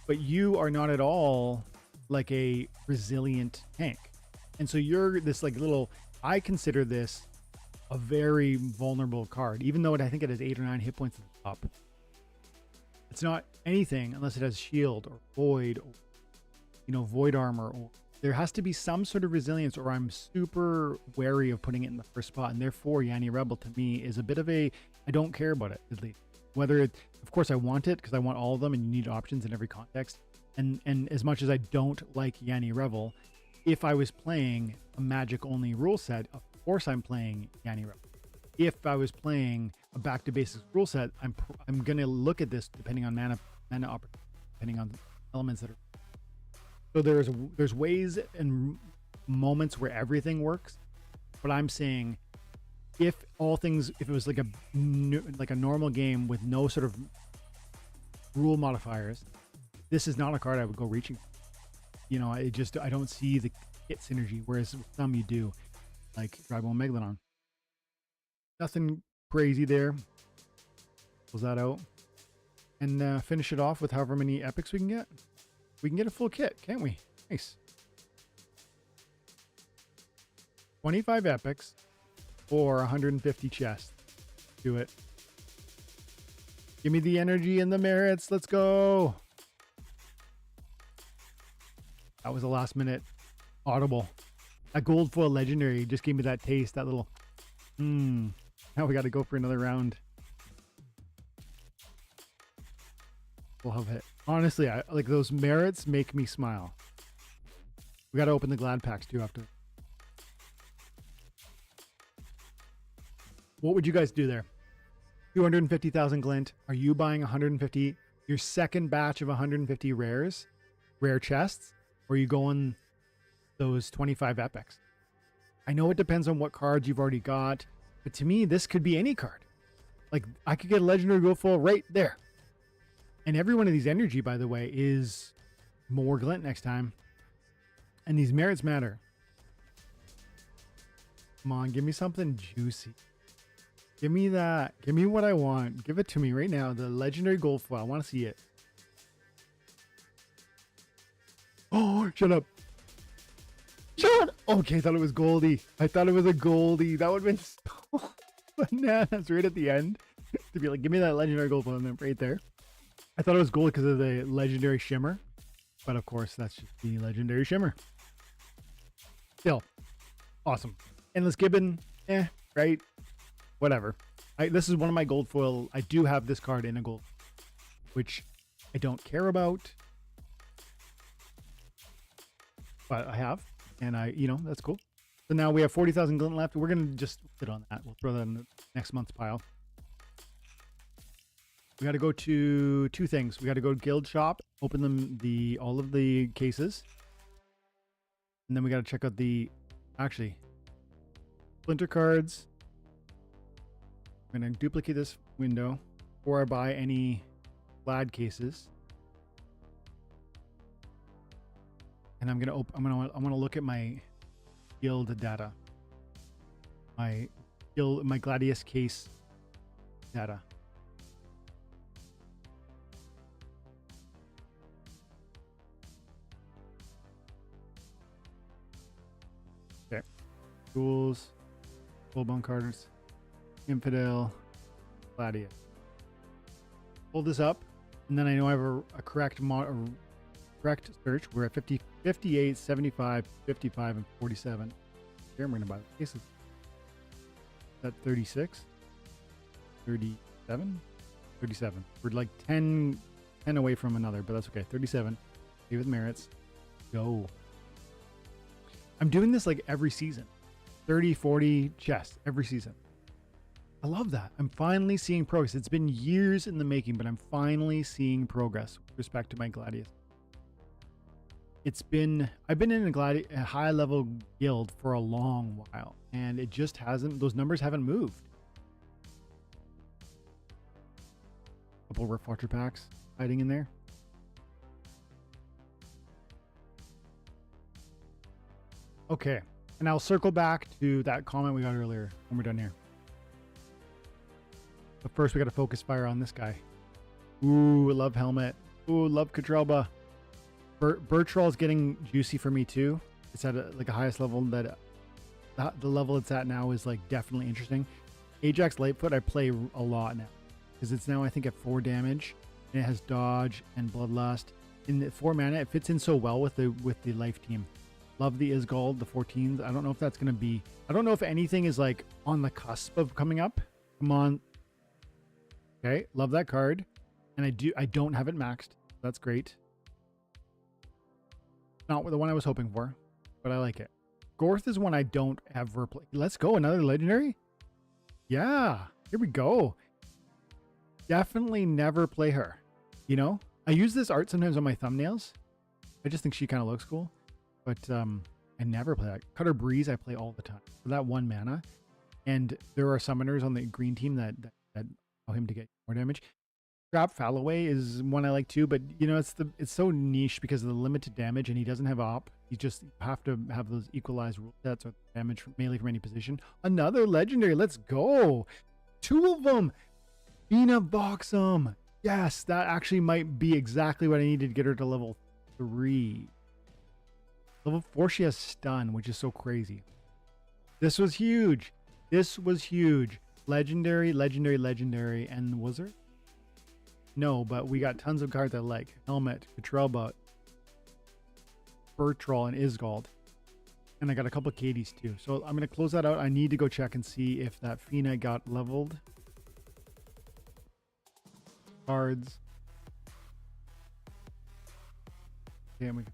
But you are not at all like a resilient tank. And so you're this like little, I consider this a very vulnerable card, even though I think it has 8 or 9 hit points at the top. It's not anything unless it has shield or void or, you know, void armor, or there has to be some sort of resilience, or I'm super wary of putting it in the first spot. And therefore Yanni Rebel to me is a bit of a, I don't care about it, at least. Whether it, of course I want it because I want all of them and you need options in every context. And as much as I don't like Yanni Rebel, if I was playing a magic only rule set, of course I'm playing Yanni Rebel. If I was playing a back to basics rule set, I'm gonna look at this depending on mana opportunity, depending on elements that are. So there's ways and moments where everything works, but I'm saying if it was like a normal game with no sort of rule modifiers, this is not a card I would go reaching for. You know, I don't see the hit synergy, whereas with some you do, like Drybone Megalodon. Nothing crazy there. Close that out. And finish it off with however many epics we can get. We can get a full kit, can't we? Nice. 25 epics or 150 chests. Do it. Give me the energy and the merits. Let's go. That was a last minute audible. That gold foil legendary just gave me that taste, that little now we got to go for another round. We'll have it. Honestly, I like those merits make me smile. We got to open the glad packs too after. What would you guys do there? 250,000 glint. Are you buying 150, your second batch of 150 rare chests? Or are you going those 25 epics? I know it depends on what cards you've already got, but to me, this could be any card. Like, I could get a legendary go full right there. And every one of these energy, by the way, is more glint next time. And these merits matter. Come on, give me something juicy. Give me that. Give me what I want. Give it to me right now. The legendary gold foil. I want to see it. Oh, shut up. Shut up. Okay, I thought it was Goldie. I thought it was a Goldie. That would have been so bananas right at the end. To be like, give me that legendary gold foil right there. I thought it was gold because of the legendary shimmer. But of course, that's just the legendary shimmer. Still, awesome. Endless Gibbon, right? Whatever. This is one of my gold foil. I do have this card in a gold, which I don't care about, but I have, and that's cool. So now we have 40,000 glint left. We're going to just sit on that. We'll throw that in the next month's pile. We got to go to two things. We got to go to guild shop, open them all of the cases. And then we got to check out actually, splinter cards. I'm going to duplicate this window before I buy any glad cases. And I'm going to look at my guild data. My Gladius case data. Okay. Tools, full-bone cards, infidel, Gladius. Pull this up, and then I know I have a correct search. We're at 50, 58, 75, 55, and 47. Here I'm going to buy the cases. Is that 36? 37? 37. We're like 10 away from another, but that's okay. 37. Okay, with merits. Go. I'm doing this like every season. 30, 40 chests every season. I love that. I'm finally seeing progress. It's been years in the making, but I'm finally seeing progress with respect to my Gladius. I've been in a high level guild for a long while, and it just hasn't, those numbers haven't moved. Couple of reflector packs hiding in there. Okay, and I'll circle back to that comment we got earlier when we're done here. But first we got to focus fire on this guy. Ooh, love helmet. Ooh, love Katrelba. Bertrall is getting juicy for me too. It's at a highest level that the level it's at now is like definitely interesting. Ajax Lightfoot I play a lot now because it's now I think at 4 damage and it has dodge and bloodlust. In the 4 mana, it fits in so well with the life team. Love the Isgald, the 14s. I don't know if that's gonna be. I don't know if anything is like on the cusp of coming up. Come on. Okay, love that card, and I don't have it maxed. That's great. Not the one I was hoping for, but I like it. Gorth is one I don't ever play. Let's go, another legendary. Yeah, here we go. Definitely never play her. You know, I use this art sometimes on my thumbnails. I just think she kind of looks cool, but I never play that. Cutter Breeze I play all the time for that 1 mana, and there are summoners on the green team that allow him to get more damage. Trap Falloway is one I like too, but you know it's so niche because of the limited damage, and he doesn't have op. You just have to have those equalized rule sets or damage from melee from any position. Another legendary, let's go! 2 of them. Fina Voxum. Yes, that actually might be exactly what I needed to get her to level 3. Level 4 she has stun, which is so crazy. This was huge. This was huge. Legendary, legendary, legendary, and was there? No, but we got tons of cards I like. Helmet, Katrelba, Bertrall, and Isgald. And I got a couple of Katie's too. So I'm going to close that out. I need to go check and see if that Fina got leveled. Cards. Damn, we.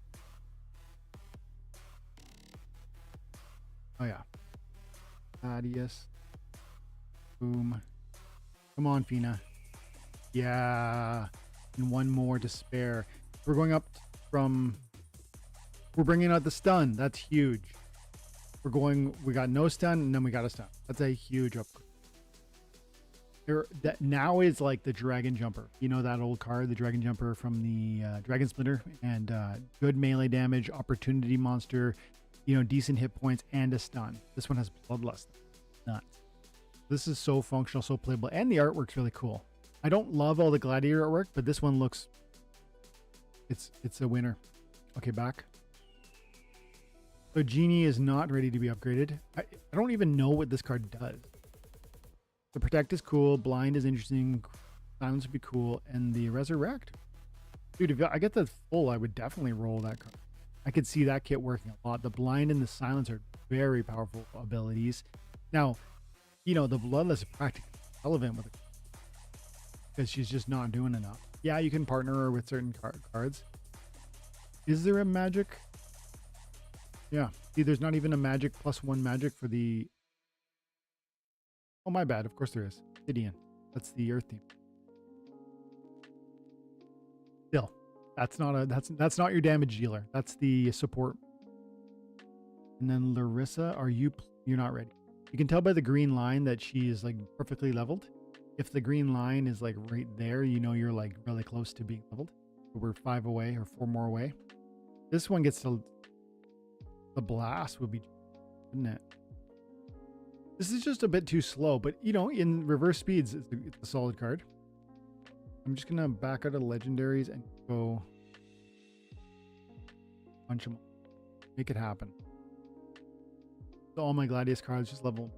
Oh yeah. Thaddeus. Boom. Come on, Fina. Yeah. And 1 more to spare. We're going up from. We're bringing out the stun. That's huge. We got no stun, and then we got a stun. That's a huge upgrade. That now is like the Dragon Jumper. You know that old card, the Dragon Jumper from the Dragon Splinter, and good melee damage, opportunity monster, you know, decent hit points, and a stun. This one has Bloodlust. Nuts. This is so functional, so playable, and the artwork's really cool. I don't love all the Gladiator artwork, but this one looks. It's a winner. Okay, back. So Genie is not ready to be upgraded. I don't even know what this card does. The Protect is cool. Blind is interesting. Silence would be cool. And the Resurrect. Dude, if I get the full, I would definitely roll that card. I could see that kit working a lot. The Blind and the Silence are very powerful abilities. Now, you know, the Bloodless is practically relevant with it because she's just not doing enough. Yeah, you can partner with certain cards. Is there a magic? Yeah. See, there's not even a magic +1 magic for the... Oh, my bad. Of course there is. Gideon. That's the Earth theme. Still, that's not your damage dealer. That's the support. And then Larissa, you're not ready. You can tell by the green line that she is like perfectly leveled. If the green line is like right there, you know you're like really close to being leveled. So we're 5 away or 4 more away. This one gets to the blast would be, wouldn't it? This is just a bit too slow, but you know, in reverse speeds, it's a solid card. I'm just gonna back out of legendaries and go punch them. Make it happen. So all my Gladius cards just level.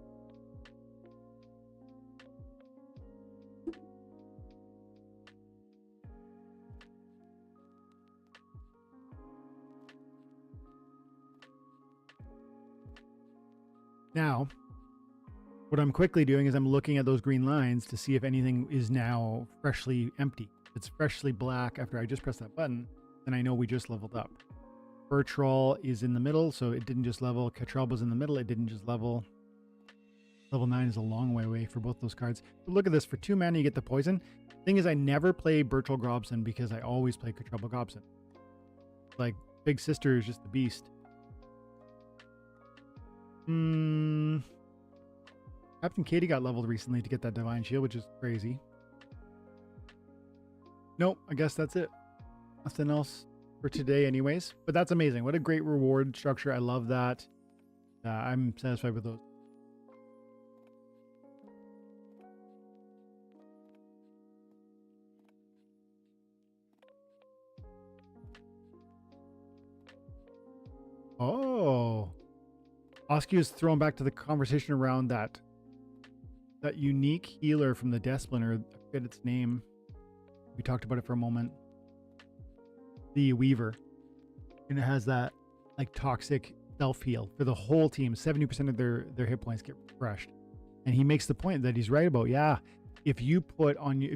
Now, what I'm quickly doing is I'm looking at those green lines to see if anything is now freshly empty. If it's freshly black after I just pressed that button, then I know we just leveled up. Bertrall is in the middle, so it didn't just level. Catrell was in the middle, it didn't just level. Level 9 is a long way away for both those cards. But look at this, for 2 mana you get the poison. Thing is, I never play Bertrall Grobson because I always play Catrell Grobson. Like, Big Sister is just the beast. Captain Katie got leveled recently to get that Divine Shield, which is crazy. Nope, I guess that's it. Nothing else for today anyways. But that's amazing. What a great reward structure. I love that. I'm satisfied with those. Oh. Oski is thrown back to the conversation around that unique healer from the Death Splinter. I forget its name. We talked about it for a moment. The Weaver. And it has that like toxic self-heal for the whole team. 70% of their hit points get refreshed. And he makes the point that he's right about, yeah, if you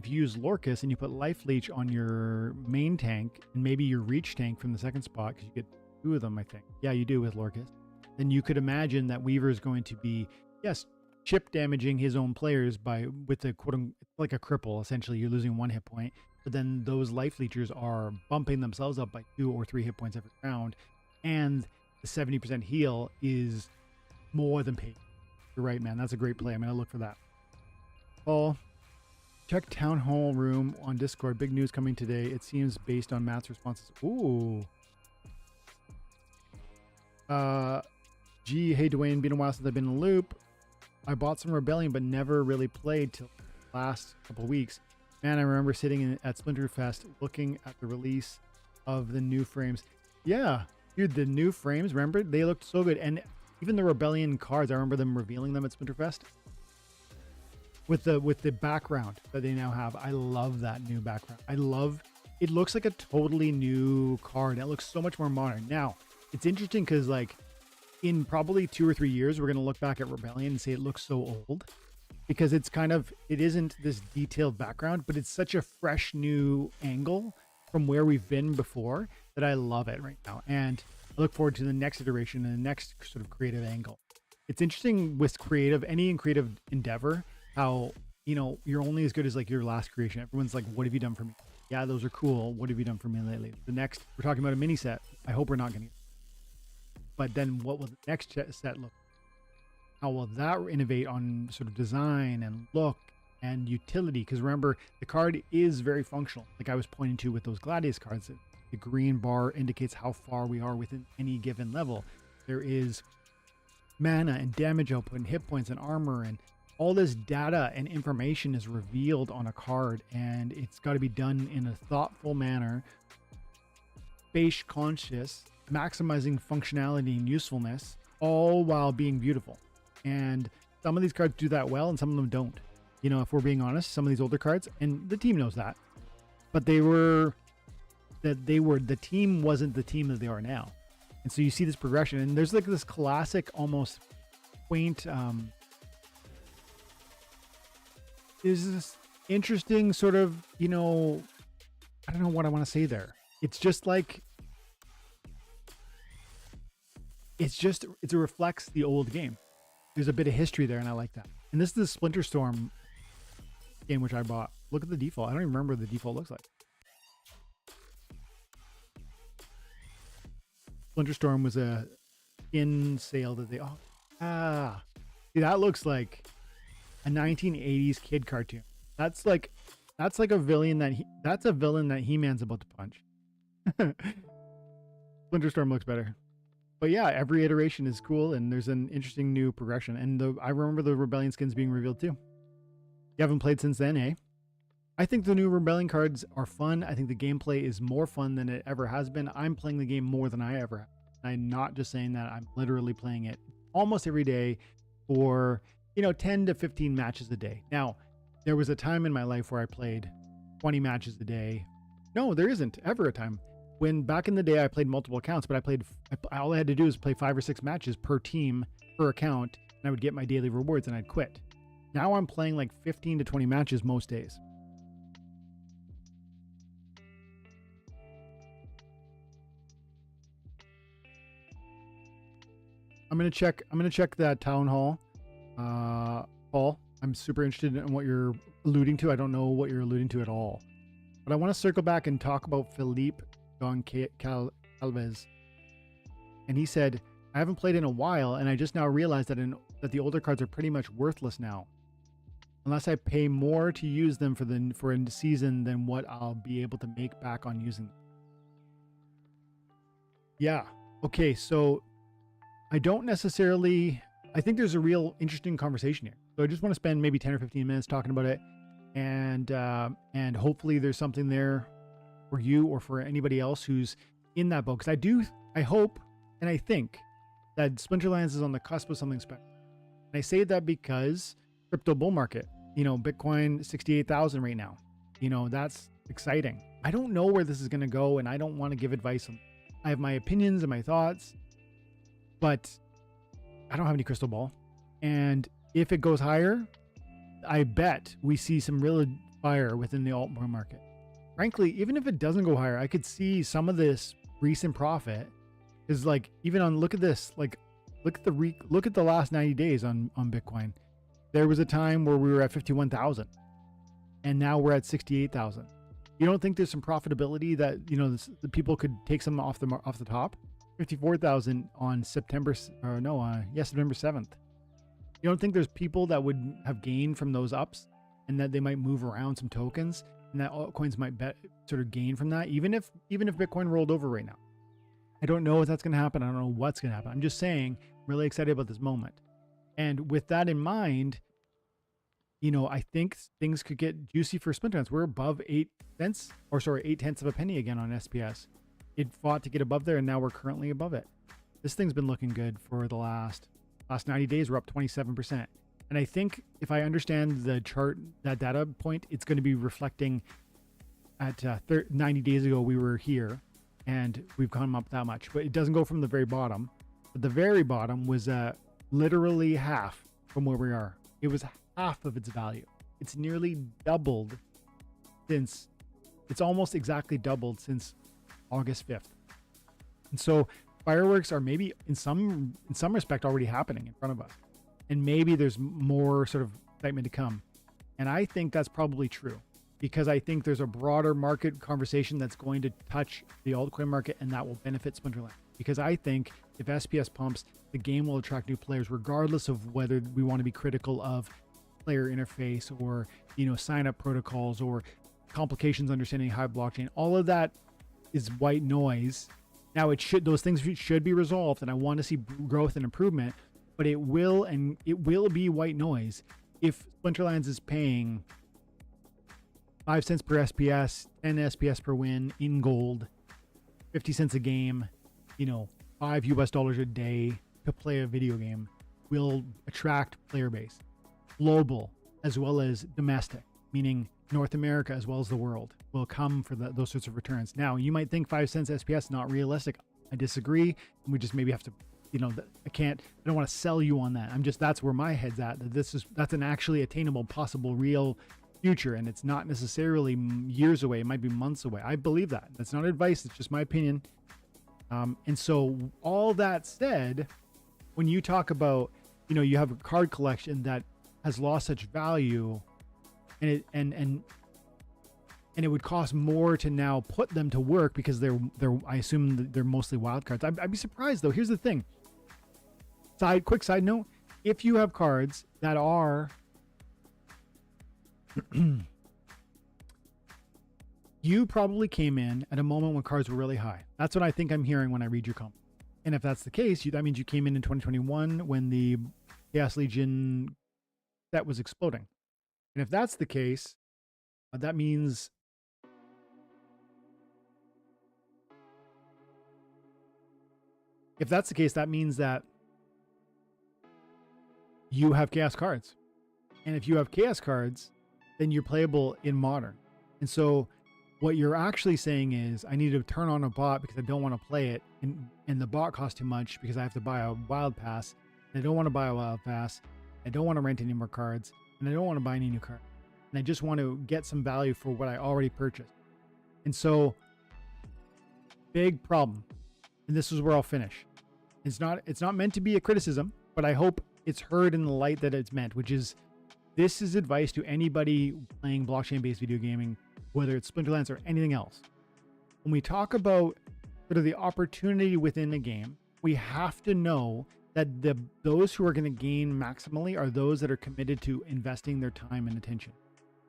use Lorcus and you put Life Leech on your main tank and maybe your reach tank from the second spot, because you get 2 of them, I think. Yeah, you do with Lorcus. Then you could imagine that Weaver is going to be, yes, chip damaging his own players with the quote-unquote, like a cripple. Essentially, you're losing 1 hit point, but then those life leechers are bumping themselves up by 2 or 3 hit points every round, and the 70% heal is more than paid. You're right, man. That's a great play. I'm gonna look for that. Paul, check Town Hall Room on Discord. Big news coming today. It seems based on Matt's responses. Ooh. Gee, hey Dwayne, been a while since I've been in the loop. I bought some Rebellion, but never really played till the last couple weeks. Man, I remember sitting at Splinterfest looking at the release of the new frames. Yeah, dude, the new frames, remember? They looked so good. And even the Rebellion cards, I remember them revealing them at Splinterfest. With the background that they now have. I love that new background. It looks like a totally new card. It looks so much more modern. Now, it's interesting because like in probably 2 or 3 years, we're going to look back at Rebellion and say it looks so old because it isn't this detailed background, but it's such a fresh new angle from where we've been before that I love it right now. And I look forward to the next iteration and the next sort of creative angle. It's interesting with any creative endeavor, how, you know, you're only as good as like your last creation. Everyone's like, what have you done for me? Yeah, those are cool. What have you done for me lately? The next, we're talking about a mini set. I hope we're not going to. But then what will the next set look? How will that innovate on sort of design and look and utility? Because remember, the card is very functional. Like I was pointing to with those Gladius cards, the green bar indicates how far we are within any given level. There is mana and damage output and hit points and armor, and all this data and information is revealed on a card, and it's got to be done in a thoughtful manner, space conscious, maximizing functionality and usefulness, all while being beautiful. And some of these cards do that well and some of them don't. You know, if we're being honest, some of these older cards, and the team knows that, but the team wasn't the team that they are now. And so you see this progression, and there's like this classic, almost quaint, there's this interesting sort of, you know, I don't know what I want to say there. It's just like, it reflects the old game. There's a bit of history there, and I like that. And this is the Splinter Storm game, which I bought. Look at the default. I don't even remember what the default looks like. Splinter Storm was a in sale that they, see, that looks like a 1980s kid cartoon. That's like a villain that's a villain that He-Man's about to punch. Splinter Storm looks better. But yeah, every iteration is cool, and there's an interesting new progression. And I remember the Rebellion skins being revealed too. You haven't played since then, eh? I think the new Rebellion cards are fun. I think the gameplay is more fun than it ever has been. I'm playing the game more than I ever have. I'm not just saying that. I'm literally playing it almost every day for, 10 to 15 matches a day. Now, there was a time in my life where I played 20 matches a day. No, there isn't ever a time. When back in the day I played multiple accounts, but all I had to do was play 5 or 6 matches per team, per account, and I would get my daily rewards and I'd quit. Now I'm playing like 15 to 20 matches most days. I'm gonna check that town hall. Paul, I'm super interested in what you're alluding to. I don't know what you're alluding to at all. But I want to circle back and talk about Philippe Calvez. And he said, I haven't played in a while, and I just now realized that the older cards are pretty much worthless now. Unless I pay more to use them for a season than what I'll be able to make back on using them. Yeah. Okay, so I think there's a real interesting conversation here. So I just want to spend maybe 10 or 15 minutes talking about it, and hopefully there's something there for you or for anybody else who's in that boat. Because I hope and I think that Splinterlands is on the cusp of something special. And I say that because crypto bull market, Bitcoin 68,000 right now, that's exciting. I don't know where this is going to go, and I don't want to give advice. I have my opinions and my thoughts, but I don't have any crystal ball. And if it goes higher, I bet we see some real fire within the altcoin market. Frankly, even if it doesn't go higher, I could see some of this recent profit is like, even on, look at this, like look at the last 90 days on Bitcoin. There was a time where we were at 51,000 and now we're at 68,000. You don't think there's some profitability that, the people could take some off the top? 54,000 on September 7th. You don't think there's people that would have gained from those ups, and that they might move around some tokens, and that altcoins might sort of gain from that, even if Bitcoin rolled over right now? I don't know if that's going to happen. I don't know what's going to happen. I'm just saying, I'm really excited about this moment. And with that in mind, I think things could get juicy for Splinterlands. We're above 8 tenths of a penny again on SPS. It fought to get above there, and now we're currently above it. This thing's been looking good for the last 90 days. We're up 27%. And I think if I understand the chart, that data point, it's going to be reflecting at 90 days ago, we were here and we've come up that much, but it doesn't go from the very bottom. But the very bottom was literally half from where we are. It was half of its value. It's nearly doubled it's almost exactly doubled since August 5th. And so fireworks are maybe in some respect already happening in front of us. And maybe there's more sort of excitement to come. And I think that's probably true, because I think there's a broader market conversation that's going to touch the altcoin market, and that will benefit Splinterlands. Because I think if SPS pumps, the game will attract new players, regardless of whether we want to be critical of player interface or, sign up protocols or complications understanding Hive blockchain. All of that is white noise. Now those things should be resolved, and I want to see growth and improvement, but it will be white noise if Splinterlands is paying 5 cents per SPS, 10 SPS per win in gold, 50 cents a game, $5 a day to play a video game. Will attract player base, global as well as domestic, meaning North America as well as the world will come for those sorts of returns. Now, you might think 5 cents SPS not realistic. I disagree. We just maybe have to, I don't want to sell you on that. That's where my head's at. That's an actually attainable, possible, real future, and it's not necessarily years away. It might be months away. I believe that. That's not advice. It's just my opinion. And so all that said, when you talk about, you have a card collection that has lost such value, and it would cost more to now put them to work because they're I assume they're mostly wild cards. I'd be surprised though. Here's the thing. Quick side note: if you have cards that are you probably came in at a moment when cards were really high. That's what I think I'm hearing when I read your comment. And if that's the case, that means you came in 2021 when the Chaos Legion set was exploding. And if that's the case, that means that you have chaos cards. And if you have chaos cards, then you're playable in modern. And so what you're actually saying is, I need to turn on a bot because I don't want to play it, and the bot costs too much because I have to buy a wild pass. And I don't want to buy a wild pass. I don't want to rent any more cards, and I don't want to buy any new cards. And I just want to get some value for what I already purchased. And so, big problem. And this is where I'll finish. It's not meant to be a criticism, but I hope it's heard in the light that it's meant, which is, this is advice to anybody playing blockchain-based video gaming, whether it's Splinterlands or anything else. When we talk about sort of the opportunity within a game, we have to know that those who are going to gain maximally are those that are committed to investing their time and attention.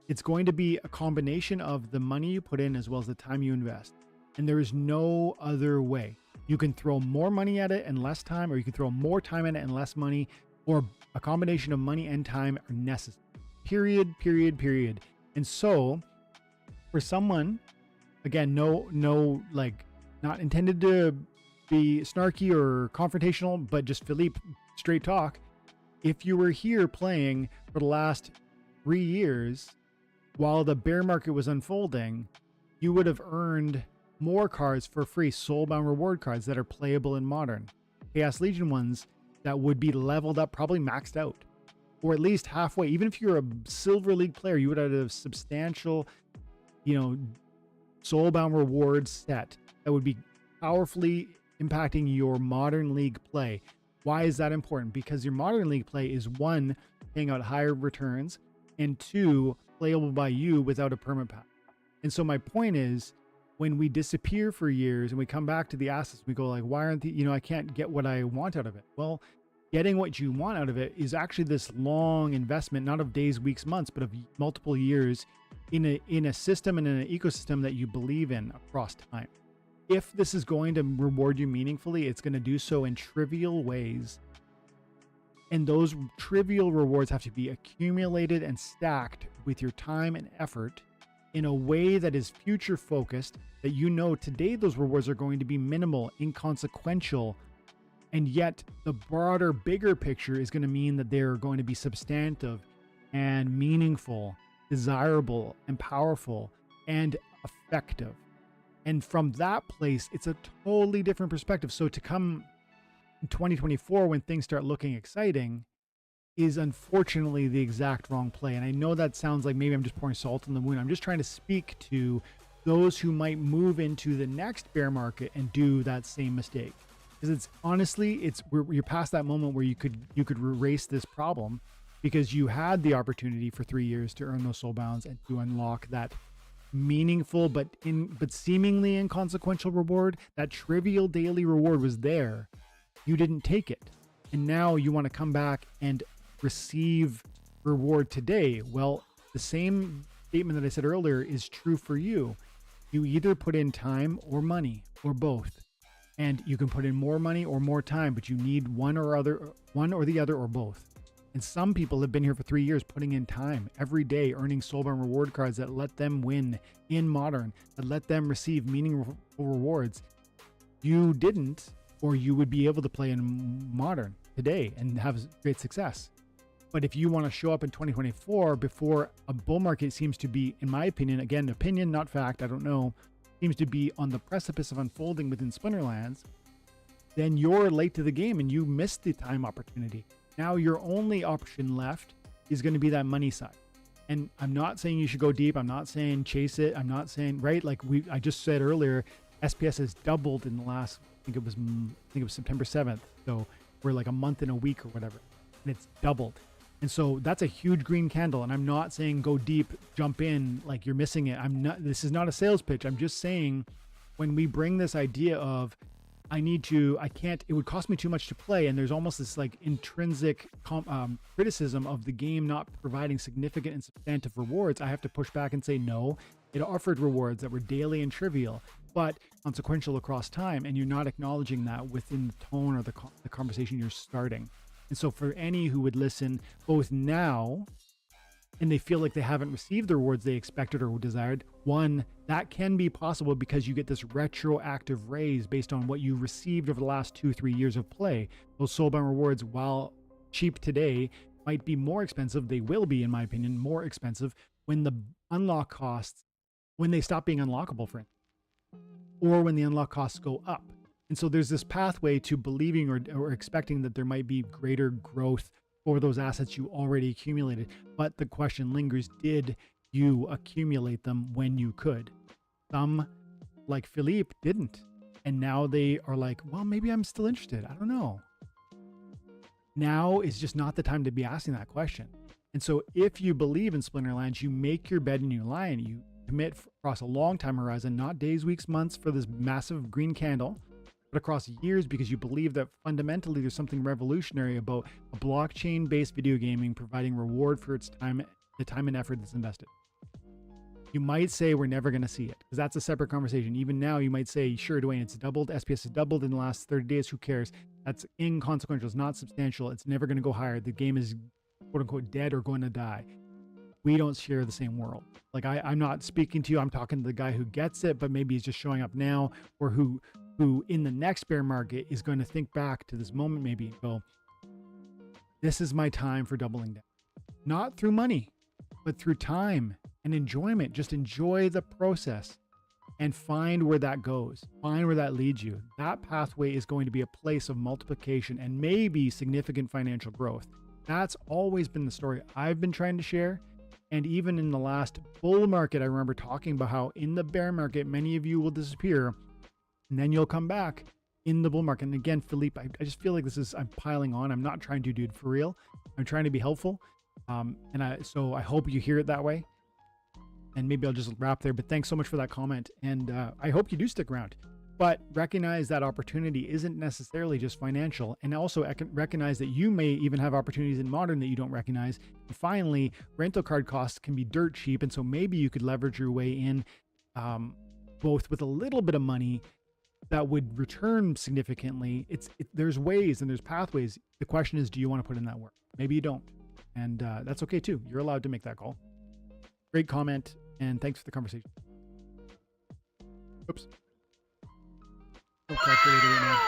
It's going to be a combination of the money you put in as well as the time you invest. And there is no other way. You can throw more money at it and less time, or you can throw more time at it and less money, or a combination of money and time are necessary. Period. And so, for someone, again, no, like, not intended to be snarky or confrontational, but just Philippe, straight talk. If you were here playing for the last 3 years while the bear market was unfolding, you would have earned more cards for free, soulbound reward cards that are playable in modern. Chaos Legion ones that would be leveled up, probably maxed out, or at least halfway. Even if you're a Silver League player, you would have a substantial, soulbound rewards set that would be powerfully impacting your modern league play. Why is that important? Because your modern league play is, one, paying out higher returns, and two, playable by you without a perma pack. And so my point is, when we disappear for years and we come back to the assets, we go like, why aren't I can't get what I want out of it? Well, getting what you want out of it is actually this long investment, not of days, weeks, months, but of multiple years in a system and in an ecosystem that you believe in across time. If this is going to reward you meaningfully, it's going to do so in trivial ways. And those trivial rewards have to be accumulated and stacked with your time and effort in a way that is future focused, that today those rewards are going to be minimal, inconsequential, and yet the broader, bigger picture is going to mean that they're going to be substantive and meaningful, desirable and powerful and effective. And from that place, it's a totally different perspective. So to come in 2024, when things start looking exciting, is unfortunately the exact wrong play. And I know that sounds like maybe I'm just pouring salt in the wound. I'm just trying to speak to those who might move into the next bear market and do that same mistake. Because it's honestly, you're past that moment where you could erase this problem, because you had the opportunity for 3 years to earn those soul bounds and to unlock that meaningful but seemingly inconsequential reward. That trivial daily reward was there. You didn't take it. And now you want to come back and receive reward today. Well, the same statement that I said earlier is true for you. You either put in time or money, or both. And you can put in more money or more time, but you need one or the other, or both. And some people have been here for 3 years putting in time every day, earning soulbound reward cards that let them win in modern, that let them receive meaningful rewards. You didn't, or you would be able to play in modern today and have great success. But if you want to show up in 2024 before a bull market seems to be, in my opinion, again, opinion, not fact, I don't know, seems to be on the precipice of unfolding within Splinterlands, then you're late to the game and you missed the time opportunity. Now your only option left is going to be that money side. And I'm not saying you should go deep. I'm not saying chase it. I'm not saying, right? Like I just said earlier, SPS has doubled in the last, I think it was September 7th. So we're like a month and a week or whatever, and it's doubled. And so that's a huge green candle. And I'm not saying go deep, jump in, like you're missing it. This is not a sales pitch. I'm just saying when we bring this idea of, it would cost me too much to play. And there's almost this like intrinsic criticism of the game not providing significant and substantive rewards. I have to push back and say, no, it offered rewards that were daily and trivial, but consequential across time. And you're not acknowledging that within the tone or the conversation you're starting. And so for any who would listen both now and they feel like they haven't received the rewards they expected or desired, one, that can be possible because you get this retroactive raise based on what you received over the last 2-3 years of play. Those soulbound rewards, while cheap today, might be more expensive. They will be, in my opinion, more expensive when the unlock costs, when they stop being unlockable, for instance, or when the unlock costs go up. And so there's this pathway to believing or expecting that there might be greater growth for those assets you already accumulated. But the question lingers, did you accumulate them when you could? Some, like Philippe, didn't. And now they are like, well, maybe I'm still interested. I don't know. Now is just not the time to be asking that question. And so if you believe in Splinterlands, you make your bed and you lie and you commit across a long time horizon, not days, weeks, months for this massive green candle, but across years, because you believe that fundamentally there's something revolutionary about a blockchain-based video gaming providing reward for its time, the time and effort that's invested. You might say we're never going to see it, because that's a separate conversation. Even now, you might say, sure, Dwayne, it's doubled. SPS has doubled in the last 30 days. Who cares? That's inconsequential. It's not substantial. It's never going to go higher. The game is, quote unquote, dead or going to die. We don't share the same world. Like I'm not speaking to you. I'm talking to the guy who gets it, but maybe he's just showing up now, or who in the next bear market is going to think back to this moment maybe and go, this is my time for doubling down. Not through money, but through time and enjoyment. Just enjoy the process and find where that goes. Find where that leads you. That pathway is going to be a place of multiplication and maybe significant financial growth. That's always been the story I've been trying to share. And even in the last bull market, I remember talking about how in the bear market, many of you will disappear and then you'll come back in the bull market. And again, Philippe, I just feel like I'm piling on. I'm not trying to, dude, for real. I'm trying to be helpful. So I hope you hear it that way. And maybe I'll just wrap there, but thanks so much for that comment. And I hope you do stick around, but recognize that opportunity isn't necessarily just financial. And also recognize that you may even have opportunities in modern that you don't recognize. And finally, rental card costs can be dirt cheap. And so maybe you could leverage your way in both with a little bit of money that would return significantly. There's ways and there's pathways. The question is, do you want to put in that work? Maybe you don't. And that's okay too. You're allowed to make that call. Great comment. And thanks for the conversation. Oops. No calculator right now.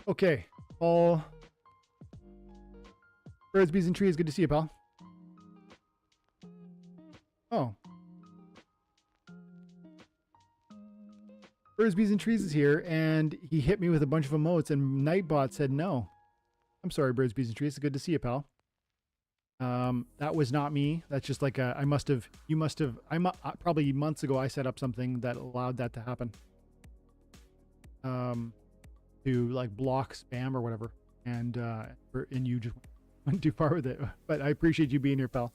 Okay. Paul. Birds, bees, and trees. Good to see you, pal. Oh. Birds, bees, and trees is here, and he hit me with a bunch of emotes, and Nightbot said no. I'm sorry, Birds, bees, and trees. It's good to see you, pal. That was not me. That's just like probably months ago I set up something that allowed that to happen. To like block spam or whatever. And you just went too far with it. But I appreciate you being here, pal.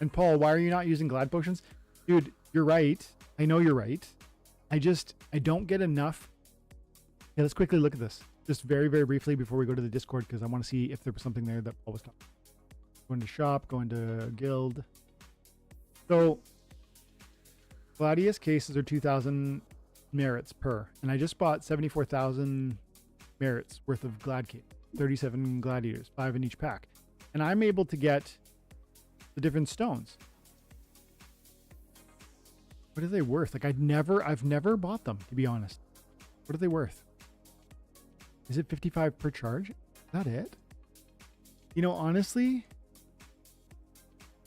And Paul, why are you not using Glad potions? Dude, you're right. I know you're right. I don't get enough. Yeah, let's quickly look at this. Just very, very briefly before we go to the Discord, because I want to see if there was something there that Paul was talking about. Going to shop, going to guild. So Gladius cases are 2,000 merits per. And I just bought 74,000 merits worth of Glad Cake. 37 gladiators, 5 in each pack. And I'm able to get the different stones. What are they worth? Like I've never bought them, to be honest. What are they worth? Is it 55 per charge? Is that it? You know, honestly,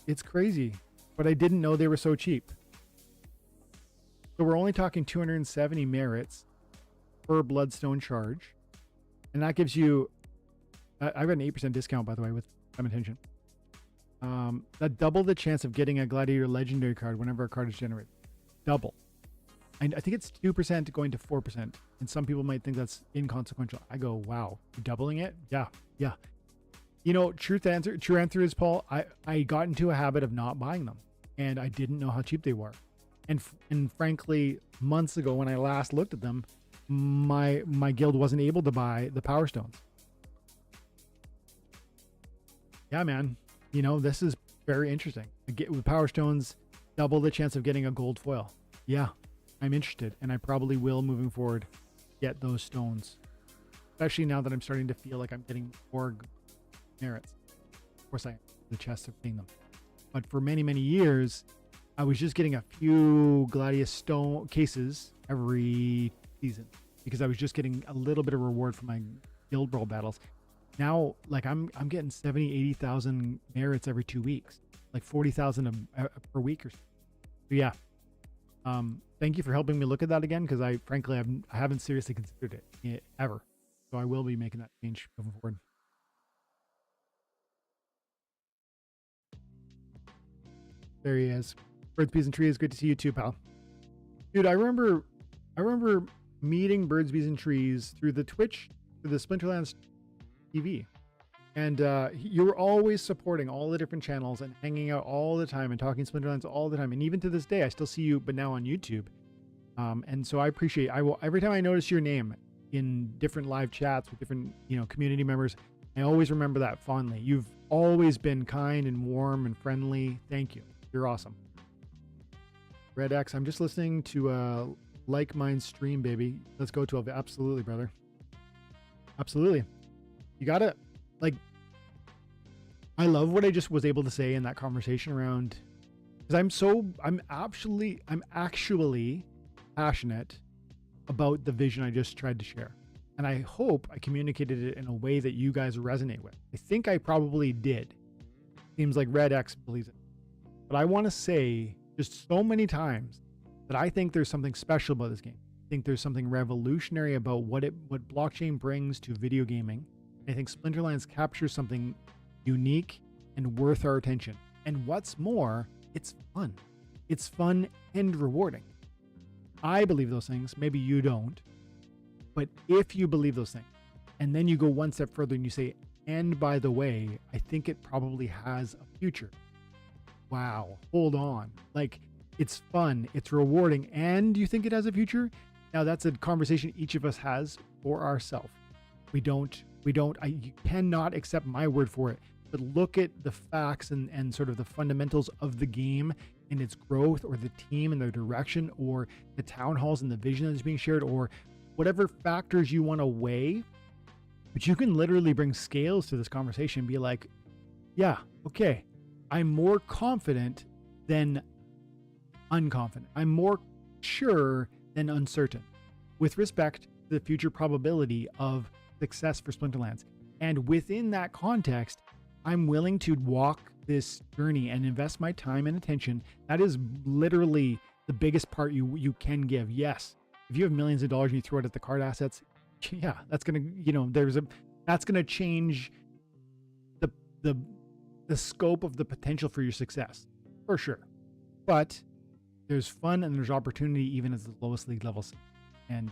it's crazy, but I didn't know they were so cheap. So we're only talking 270 merits per bloodstone charge. And that gives you I've got an 8% discount, by the way, with time attention. That double the chance of getting a Gladiator Legendary card whenever a card is generated. Double. And I think it's 2% going to 4%. And some people might think that's inconsequential. I go, wow, you're doubling it? Yeah. You know, true answer is, Paul, I got into a habit of not buying them. And I didn't know how cheap they were. And frankly, months ago when I last looked at them, my guild wasn't able to buy the Power Stones. Yeah, man. You know, this is very interesting. With Power Stones, double the chance of getting a gold foil. Yeah, I'm interested, and I probably will, moving forward, get those stones. Especially now that I'm starting to feel like I'm getting more merits. Of course, I have the chest of getting them. But for many, many years, I was just getting a few Gladius stone cases every season because I was just getting a little bit of reward for my guild brawl battles. Now, like I'm getting 70, 80,000 merits every 2 weeks, like 40,000 per week or so. So yeah. Thank you for helping me look at that again, because I frankly I haven't seriously considered it ever. So I will be making that change moving forward. There he is. Birds, Bees, and Trees. Good to see you too, pal. Dude, I remember meeting Birds, Bees, and Trees through the Twitch, through the Splinterlands TV. And you were always supporting all the different channels and hanging out all the time and talking Splinterlands all the time. And even to this day, I still see you, but now on YouTube. And so I appreciate, every time I notice your name in different live chats with different, community members, I always remember that fondly. You've always been kind and warm and friendly. Thank you. You're awesome. Red X, I'm just listening to Like Mine stream, baby. Let's go 12. Absolutely, brother. Absolutely. You gotta, I love what I just was able to say in that conversation around, because I'm actually passionate about the vision I just tried to share. And I hope I communicated it in a way that you guys resonate with. I think I probably did. Seems like Red X believes it. But I want to say just so many times that I think there's something special about this game. I think there's something revolutionary about what blockchain brings to video gaming. I think Splinterlands captures something unique and worth our attention. And what's more, it's fun. It's fun and rewarding. I believe those things. Maybe you don't. But if you believe those things, and then you go one step further and you say, and by the way, I think it probably has a future. Wow, hold on. It's fun, it's rewarding, and you think it has a future? Now that's a conversation each of us has for ourselves. You cannot accept my word for it, but look at the facts and sort of the fundamentals of the game and its growth, or the team and their direction, or the town halls and the vision that is being shared, or whatever factors you want to weigh. But you can literally bring scales to this conversation and be like, yeah, okay, I'm more confident than unconfident. I'm more sure than uncertain with respect to the future probability of success for Splinterlands. And within that context, I'm willing to walk this journey and invest my time and attention. That is literally the biggest part you can give. Yes, if you have millions of dollars and you throw it at the card assets, yeah, that's gonna, that's gonna change the scope of the potential for your success, for sure. But there's fun and there's opportunity even as the lowest league levels. And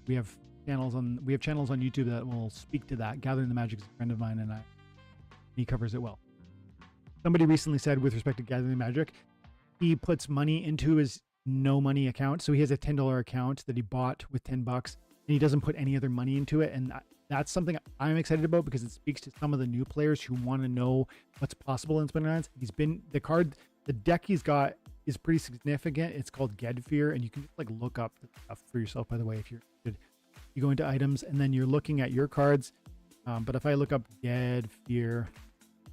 we have channels on YouTube that will speak to that. Gathering the Magic is a friend of mine, and he covers it well. Somebody recently said, with respect to Gathering the Magic, he puts money into his no money account. So he has a $10 account that he bought with $10, and he doesn't put any other money into it. And that's something I'm excited about, because it speaks to some of the new players who want to know what's possible in Splinterlands. The deck he's got is pretty significant. It's called Gedfear, and you can just look up the stuff for yourself, by the way, if you're interested. You go into items and then you're looking at your cards. But if I look up Gedfear,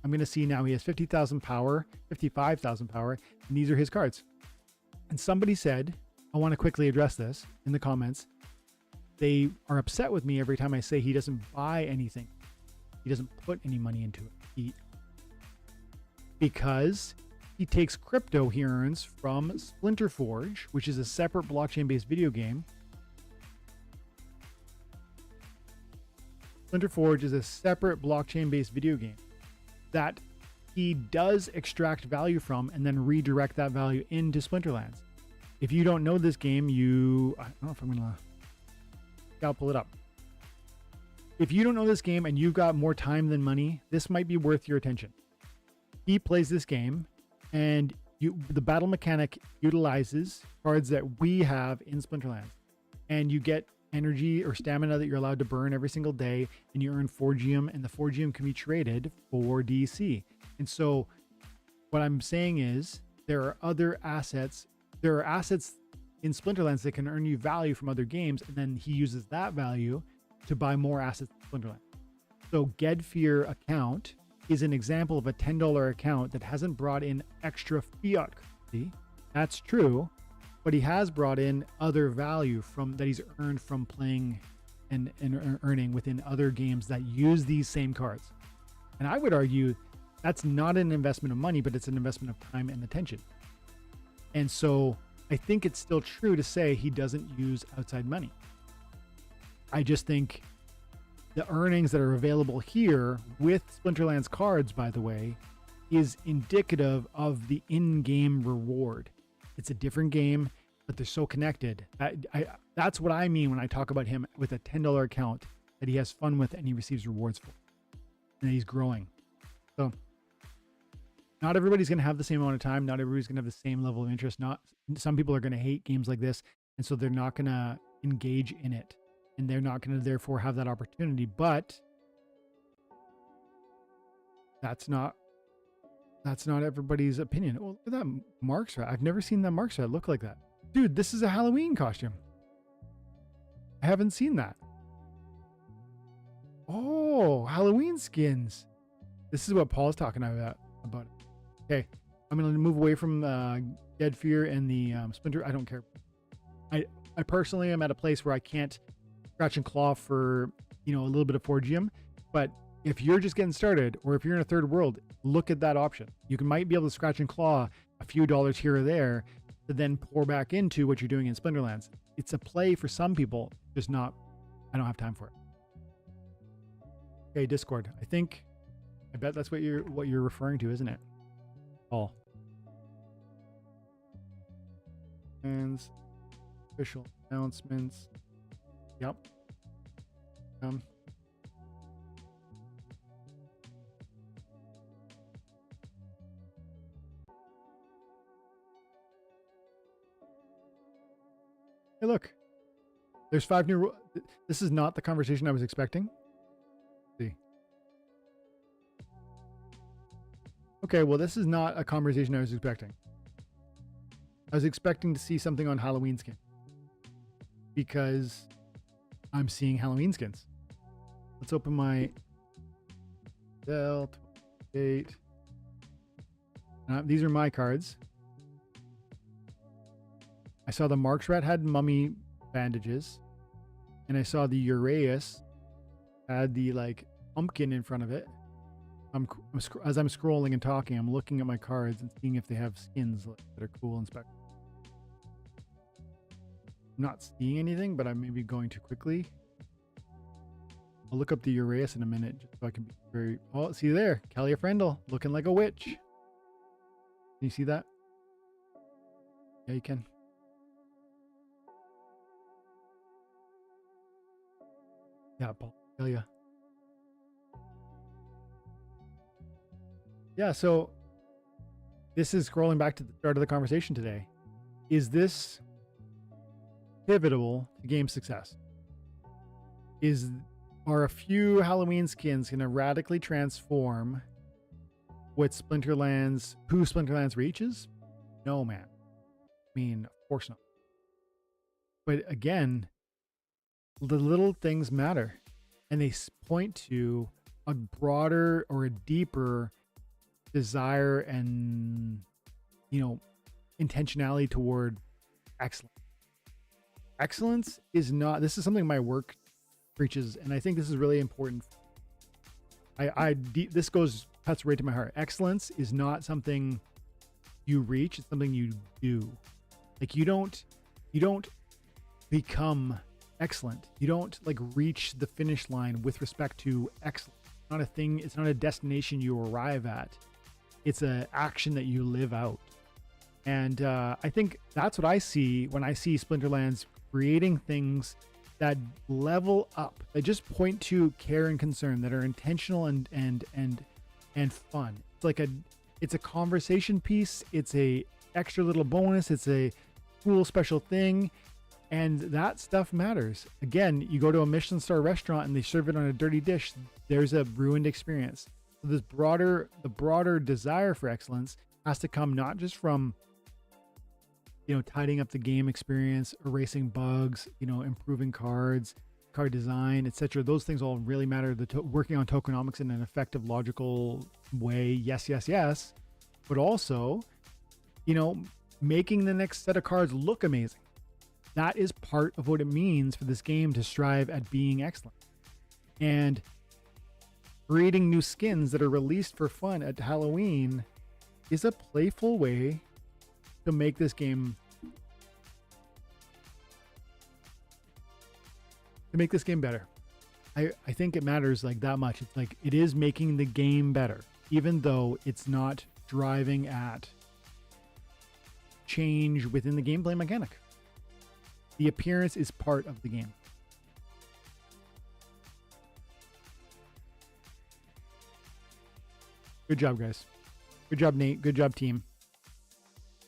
I'm going to see now he has 50,000 power, 55,000 power, and these are his cards. And somebody said, I want to quickly address this in the comments. They are upset with me every time I say he doesn't buy anything. He doesn't put any money into it. Because he takes crypto he earns from Splinterforge, which is a separate blockchain-based video game. Splinter Forge is a separate blockchain-based video game that he does extract value from and then redirect that value into Splinterlands. If you don't know this game, I don't know if I'm gonna, I'll pull it up. If you don't know this game and you've got more time than money, this might be worth your attention. He plays this game, and the battle mechanic utilizes cards that we have in Splinterlands, and you get energy or stamina that you're allowed to burn every single day, and you earn Forgium, and the Forgium can be traded for DC. And so what I'm saying is there are other assets. There are assets in Splinterlands that can earn you value from other games, and then he uses that value to buy more assets in Splinterlands. So Gedfear account is an example of a $10 account that hasn't brought in extra fiat currency. That's true, but he has brought in other value that he's earned from playing and earning within other games that use these same cards. And I would argue that's not an investment of money, but it's an investment of time and attention. And so I think it's still true to say he doesn't use outside money. I just think the earnings that are available here with Splinterlands cards, by the way, is indicative of the in-game reward. It's a different game, but they're so connected. That's what I mean when I talk about him with a $10 account that he has fun with and he receives rewards for, and he's growing. So not everybody's going to have the same amount of time. Not everybody's going to have the same level of interest. Some people are going to hate games like this, and so they're not going to engage in it, and they're not going to therefore have that opportunity. But that's not everybody's opinion. Oh, look at that Mark's Rat. I've never seen that Mark's Rat look like that. Dude, this is a Halloween costume. I haven't seen that. Oh, Halloween skins. This is what Paul's talking about. Okay, I'm going to move away from Gedfear and the Splinter. I don't care. I personally am at a place where I can't scratch and claw for, a little bit of Forgium. But if you're just getting started, or if you're in a third world, look at that option. You might be able to scratch and claw a few dollars here or there to then pour back into what you're doing in Splinterlands. It's a play for some people, just not, I don't have time for it. Okay, Discord. I bet that's what you're referring to, isn't it? Paul. And official announcements. Yep. Hey, look. There's 5 new. This is not the conversation I was expecting. Let's see. Okay, well, this is not a conversation I was expecting. I was expecting to see something on Halloween skin, because I'm seeing Halloween skins. Let's open my Twelve58. These are my cards. I saw the Mark's Rat had mummy bandages, and I saw the Uraeus had the pumpkin in front of it. As I'm scrolling and talking, I'm looking at my cards and seeing if they have skins that are cool and special. I'm not seeing anything, but I may be going too quickly. I'll look up the Uraeus in a minute, just so I can be very... Oh, see there, Kelly Frendel, looking like a witch. Can you see that? Yeah, you can. Yeah, Paul, tell ya. Yeah, so this is scrolling back to the start of the conversation today. Is this pivotal to game success? Are a few Halloween skins going to radically transform what who Splinterlands reaches? No, man. I mean, of course not. But again, the little things matter, and they point to a broader or a deeper desire and intentionality toward excellence is not, this is something my work preaches, and I think this is really important. This cuts right to my heart. Excellence is not something you reach, it's something you do. You don't become excellent. You don't like reach the finish line with respect to excellent. It's not a thing. It's not a destination you arrive at. It's an action that you live out. And I think that's what I see when I see Splinterlands creating things that level up, that just point to care and concern, that are intentional and fun. It's a conversation piece. It's a extra little bonus. It's a cool special thing, and that stuff matters. Again, you go to a Michelin star restaurant and they serve it on a dirty dish. There's a ruined experience. So the broader desire for excellence has to come not just from tidying up the game experience, erasing bugs, improving cards, card design, etc. Those things all really matter. Working on tokenomics in an effective, logical way, yes. But also, making the next set of cards look amazing. That is part of what it means for this game to strive at being excellent. And creating new skins that are released for fun at Halloween is a playful way to make this game better. I think it matters like that much. It's like it is making the game better, even though it's not driving at change within the gameplay mechanic. The appearance is part of the game. Good job, guys. Good job, Nate. Good job, team.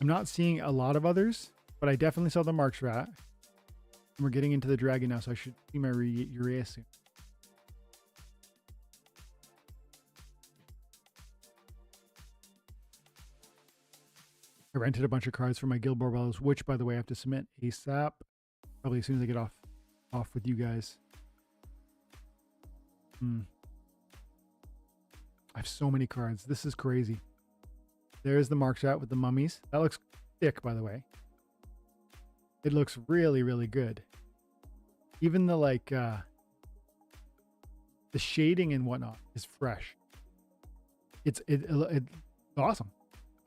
I'm not seeing a lot of others, but I definitely saw the Marks Rat. And we're getting into the dragon now, so I should see my Urea soon. I rented a bunch of cards for my Guild Barbells, which, by the way, I have to submit ASAP. Probably as soon as I get off with you guys. I have so many cards. This is crazy. There's the Mark Shot with the mummies. That looks thick, by the way. It looks really, really good. Even the the shading and whatnot is fresh. It's awesome.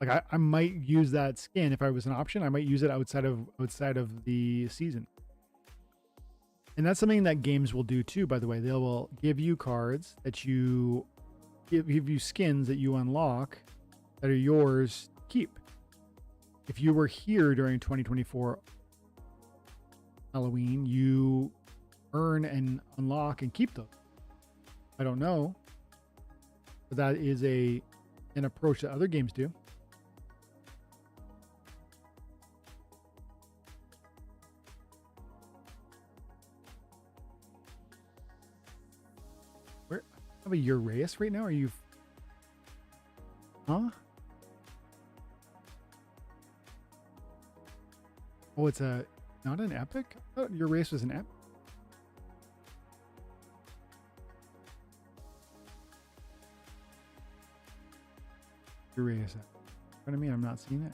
Like I might use that skin if I was an option. I might use it outside of the season. And that's something that games will do too, by the way. They will give you cards that you give you skins that you unlock that are yours to keep. If you were here during 2024 Halloween, you earn and unlock and keep those. I don't know, but that is an approach that other games do. Where have a Uraeus right now? Are you? Huh? Oh, it's not an epic? I thought Uraeus was an epic. Uraeus. What do you mean? I'm not seeing it.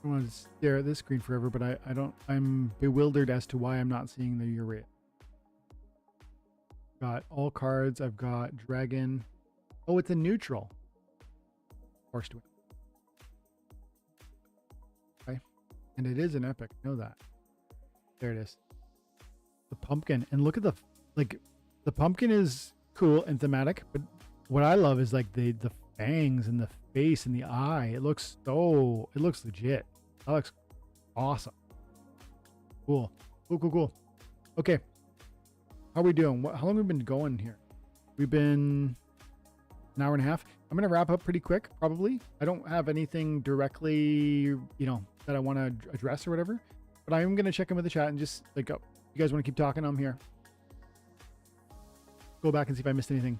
I want to stare at this screen forever, but I don't. I'm bewildered as to why I'm not seeing the Uraeus. Got all cards. I've got dragon. Oh, it's a neutral. Forced to win. Okay, and it is an epic. I know that. There it is. The pumpkin, and look at the pumpkin is cool and thematic, but what I love is like the fangs and the face and the eye. It looks legit. That looks awesome. Cool. Okay, how are we doing? How long have we been going here? We've been an hour and a half. I'm gonna wrap up pretty quick, probably. I don't have anything directly, that I want to address or whatever, but I'm gonna check in with the chat and just like, oh, you guys want to keep talking? I'm here. Go back and see if I missed anything.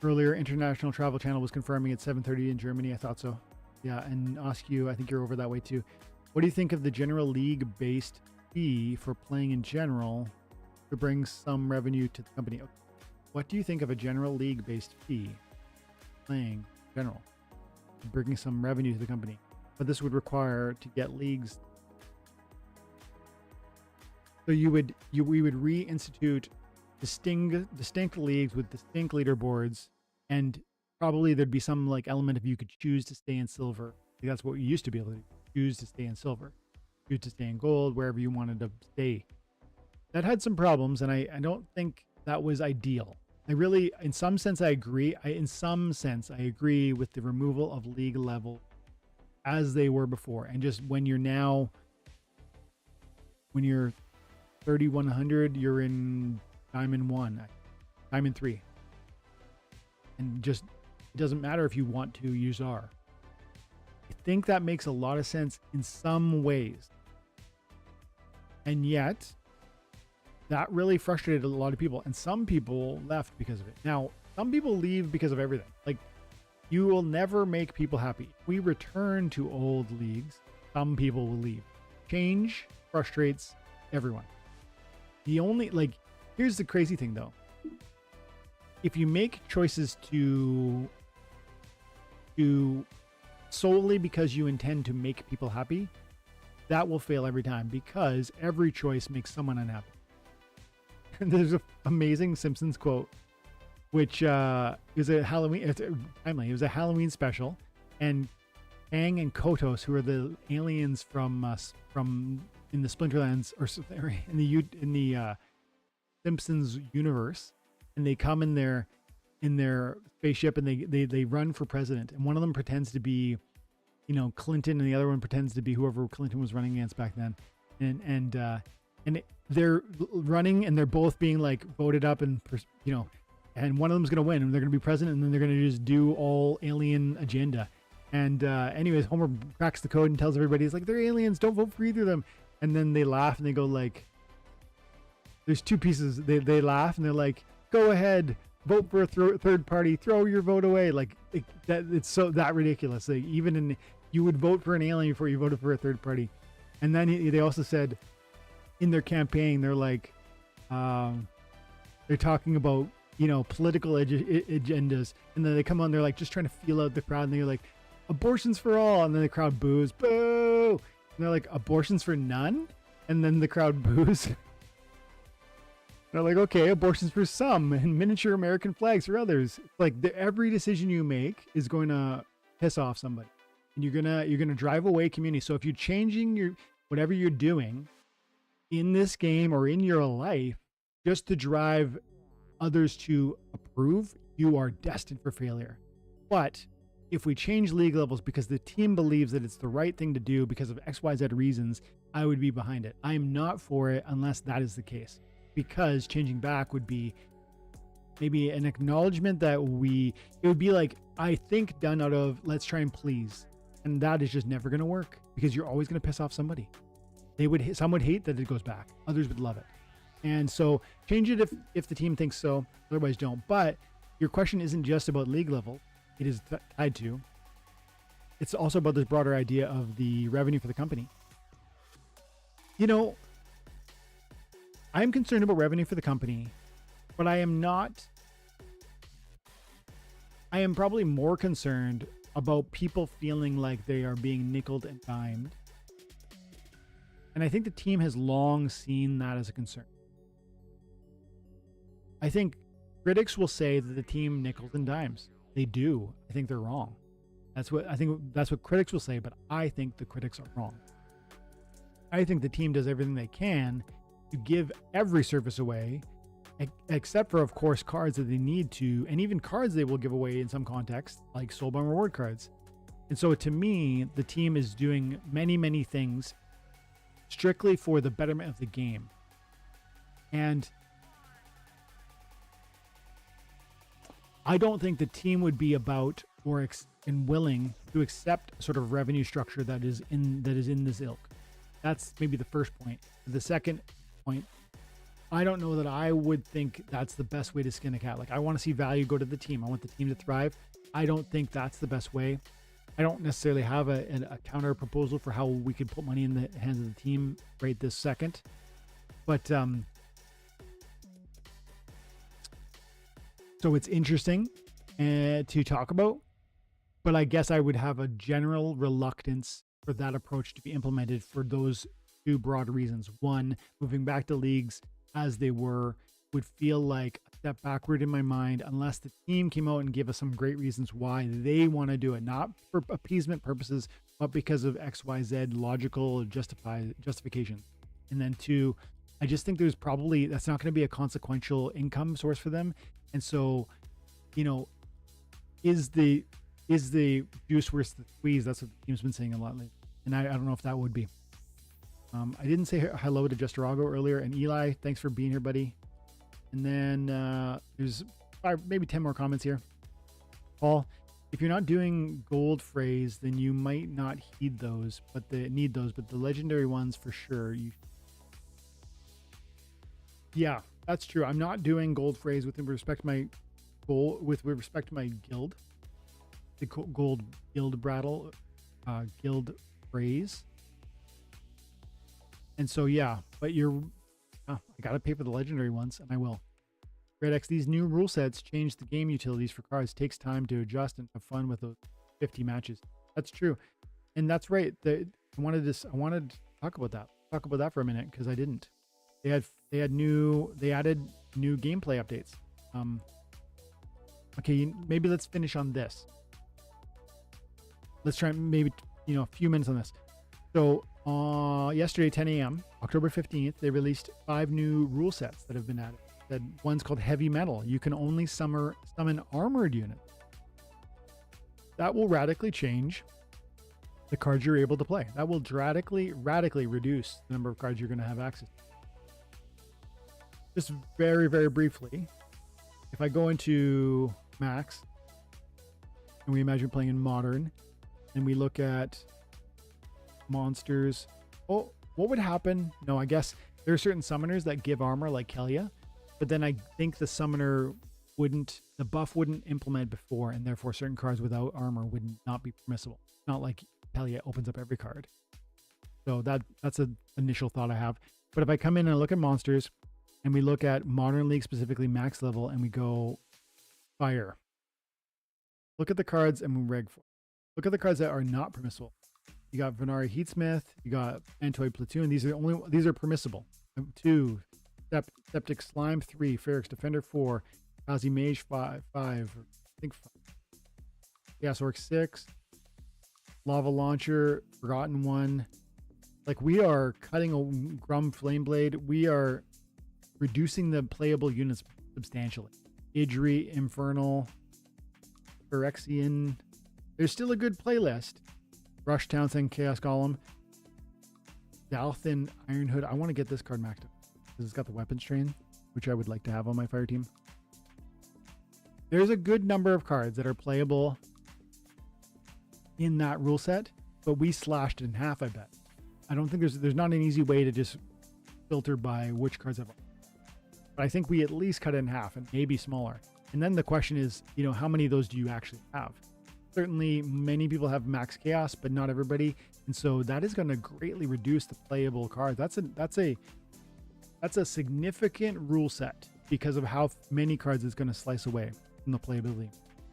Earlier, International Travel Channel was confirming at 7:30 in Germany. I thought so. Yeah, and Askew, I think you're over that way too. What do you think of the general league-based fee for playing in general to bring some revenue to the company? What do you think of a general league-based fee playing in general, bringing some revenue to the company? But this would require to get leagues. So we would reinstitute distinct leagues with distinct leaderboards, and probably there'd be some like element if you could choose to stay in silver That's what you used to be able to choose to stay in silver, choose to stay in gold, wherever you wanted to stay. That had some problems, and I don't think that was ideal. I really, in some sense, I agree. In some sense, I agree with the removal of league level as they were before. And just when you're 3,100, you're in Diamond 1, Diamond 3. And just, it doesn't matter if you want to use R. I think that makes a lot of sense in some ways. And yet, that really frustrated a lot of people, and some people left because of it. Now, some people leave because of everything. Like, you will never make people happy. If we return to old leagues, some people will leave. Change frustrates everyone. The only, like, here's the crazy thing though. If you make choices to solely because you intend to make people happy, that will fail every time, because every choice makes someone unhappy. There's an amazing Simpsons quote, which is a Halloween. It was a Halloween special, and Aang and Kotos, who are the aliens from in the Splinterlands or in the Simpsons universe, and they come in their spaceship, and they run for president, and one of them pretends to be, Clinton, and the other one pretends to be whoever Clinton was running against back then, and they're running, and they're both being like voted up, and and one of them's gonna win, and they're gonna be president, and then they're gonna just do all alien agenda. And anyways, Homer cracks the code and tells everybody, he's like, they're aliens, don't vote for either of them. And then they laugh and they go like, there's two pieces. They laugh and they're like, go ahead, vote for a third party, throw your vote away. Like it's so that ridiculous. Like, you would vote for an alien before you voted for a third party. And then they also said in their campaign, they're like, they're talking about, political agendas. And then they come on, they're like just trying to feel out the crowd. And they're like, abortions for all. And then the crowd boos, boo. And they're like, abortions for none. And then the crowd boos. They're like, okay, abortions for some and miniature American flags for others. Like every decision you make is going to piss off somebody, and you're gonna drive away community. So if you're changing whatever you're doing in this game or in your life just to drive others to approve, you are destined for failure. But if we change league levels because the team believes that it's the right thing to do because of XYZ reasons, I would be behind it. I am not for it unless that is the case, because changing back would be maybe an acknowledgement that it would be like, I think, done out of let's try and please. And that is just never going to work, because you're always going to piss off somebody. Some would hate that it goes back. Others would love it. And so change it if the team thinks so, otherwise don't. But your question isn't just about league level. It is tied to. It's also about this broader idea of the revenue for the company. I'm concerned about revenue for the company, but I am probably more concerned about people feeling like they are being nickeled and dimed. And I think the team has long seen that as a concern. I think critics will say that the team nickels and dimes. They do. I think they're wrong. That's what critics will say, but I think the critics are wrong. I think the team does everything they can to give every service away, except for, of course, cards that they need to, and even cards they will give away in some context, like Soulbound reward cards. And so to me, the team is doing many, many things strictly for the betterment of the game. And I don't think the team would be about and willing to accept sort of revenue structure that is in this ilk. That's maybe the first point. The second point, I don't know that I would think that's the best way to skin a cat. Like, I want to see value go to the team. I want the team to thrive. I don't think that's the best way. I don't necessarily have a counter proposal for how we could put money in the hands of the team right this second. But so it's interesting to talk about, but I guess I would have a general reluctance for that approach to be implemented for those two broad reasons. One, moving back to leagues as they were would feel like a step backward in my mind unless the team came out and gave us some great reasons why they want to do it, not for appeasement purposes but because of XYZ logical justification. And then 2, I just think there's probably, that's not going to be a consequential income source for them. And so, you know, is the juice worth the squeeze? That's what the team's been saying a lot lately. And I don't know if that would be. I didn't say hello to Justerago earlier. And Eli, thanks for being here, buddy. And then there's 5, maybe 10 more comments here. Paul, if you're not doing gold phrase, then you might not need those, but the legendary ones for sure. Yeah, that's true. I'm not doing gold phrase with respect to my guild, the gold guild brattle, guild phrase. And so, yeah, but I got to pay for the legendary ones, and I will. Red X, these new rule sets change the game utilities for cards. It takes time to adjust and have fun with those 50 matches. That's true. And that's right. I wanted to talk about that for a minute, because I didn't. They added new gameplay updates. Okay, maybe let's finish on this. Let's try maybe, a few minutes on this. So yesterday, 10 a.m., October 15th, they released 5 new rule sets that have been added. That one's called Heavy Metal. You can only summon armored units. That will radically change the cards you're able to play. That will radically reduce the number of cards you're going to have access to. Just very, very briefly, if I go into Max and we imagine playing in Modern and we look at monsters, what would happen? No, I guess there are certain summoners that give armor, like Kelia, but then I think the buff wouldn't implement before, and therefore certain cards without armor would not be permissible. Not like Kelia opens up every card. So that's an initial thought I have. But if I come in and look at monsters, and we look at Modern League, specifically max level, and we go fire. Look at the cards and we reg for. Look at the cards that are not permissible. You got Venari Heatsmith, you got Antoid Platoon. These are permissible. 2, Septic Slime 3, Feryx Defender 4, Kazi Mage 5, I think 5. Gas Orc 6, Lava Launcher, Forgotten 1. Like, we are cutting a Grum Flameblade. We are reducing the playable units substantially. Idri, Infernal, Phyrexian. There's still a good playlist. Rush Townsend, Chaos Golem, Dalthin, Iron Hood. I want to get this card maxed up because it's got the weapons train, which I would like to have on my fire team. There's a good number of cards that are playable in that rule set, but we slashed it in half, I bet. I don't think there's not an easy way to just filter by which cards have. But I think we at least cut it in half, and maybe smaller. And then the question is, how many of those do you actually have? Certainly many people have max chaos, but not everybody. And so that is going to greatly reduce the playable cards. That's a significant rule set because of how many cards it's going to slice away from the playability.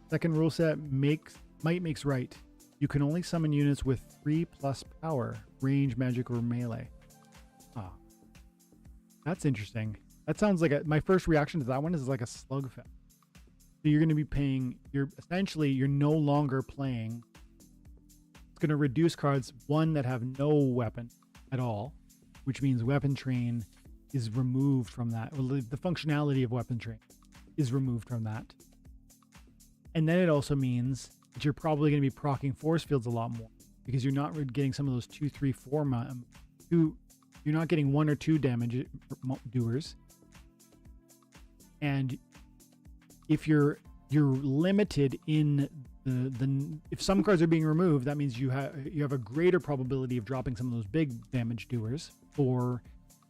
Second rule set, might makes right. You can only summon units with 3+ power, range, magic, or melee. That's interesting. That sounds like my first reaction to that one is like a slugfest. So you're going to be paying, you're no longer playing. It's going to reduce cards, one, that have no weapon at all, which means weapon train is removed from that. Well, the functionality of weapon train is removed from that. And then it also means that you're probably going to be proccing force fields a lot more because you're not getting some of those 2, 3, 4, you're not getting 1 or 2 damage doers. And if you're limited in if some cards are being removed, that means you have a greater probability of dropping some of those big damage doers, 4,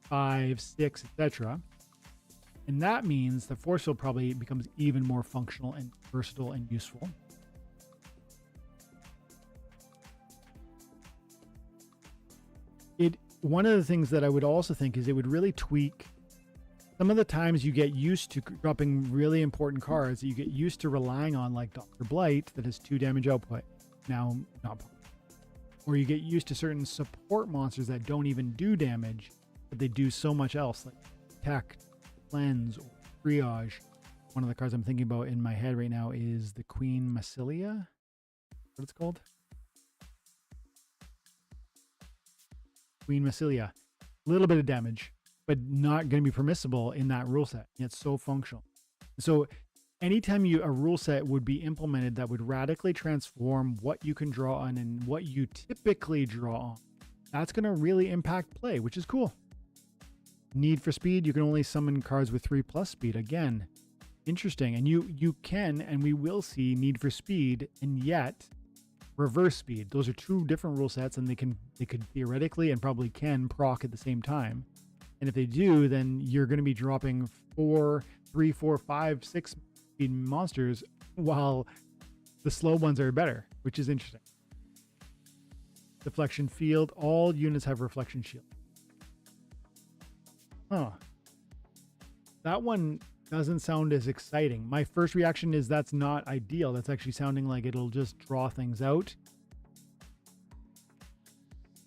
5, 6, etc. And that means the force field probably becomes even more functional and versatile and useful. One of the things that I would also think is it would really tweak some of the times you get used to dropping really important cards that you get used to relying on, like Dr. Blight that has 2 damage output. Now, not possible. Or you get used to certain support monsters that don't even do damage, but they do so much else, like Tech, Cleanse, or Triage. One of the cards I'm thinking about in my head right now is the Queen Massilia. What it's called? Queen Massilia. A little bit of damage, but not going to be permissible in that rule set. It's so functional. So anytime a rule set would be implemented that would radically transform what you can draw on and what you typically draw on, that's going to really impact play, which is cool. Need for speed, you can only summon cards with 3+ speed. Again, interesting. And you can, and we will see need for speed and yet reverse speed. Those are two different rule sets, and they could theoretically and probably can proc at the same time. And if they do, then you're going to be dropping 3, 4, 5, 6 speed monsters while the slow ones are better, which is interesting. Deflection field. All units have reflection shield. Huh. That one doesn't sound as exciting. My first reaction is that's not ideal. That's actually sounding like it'll just draw things out.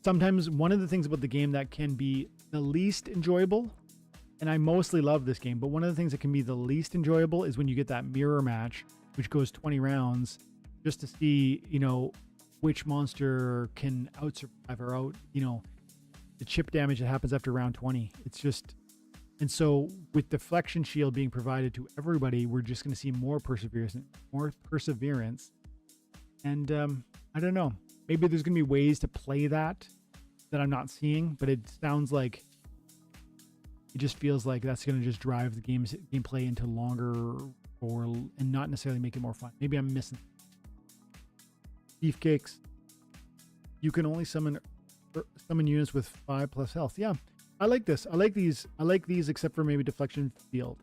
Sometimes one of the things about the game that can be the least enjoyable, and I mostly love this game, but one of the things that can be the least enjoyable is when you get that mirror match, which goes 20 rounds, just to see, which monster can out-survive or out, the chip damage that happens after round 20. It's just, and so with deflection shield being provided to everybody, we're just going to see more perseverance. And I don't know, maybe there's going to be ways to play that I'm not seeing, but it sounds like, it just feels like that's going to just drive the gameplay into longer and not necessarily make it more fun. Maybe I'm missing. Beefcakes. You can only summon units with 5+ health. Yeah, I like this. I like these except for maybe deflection field.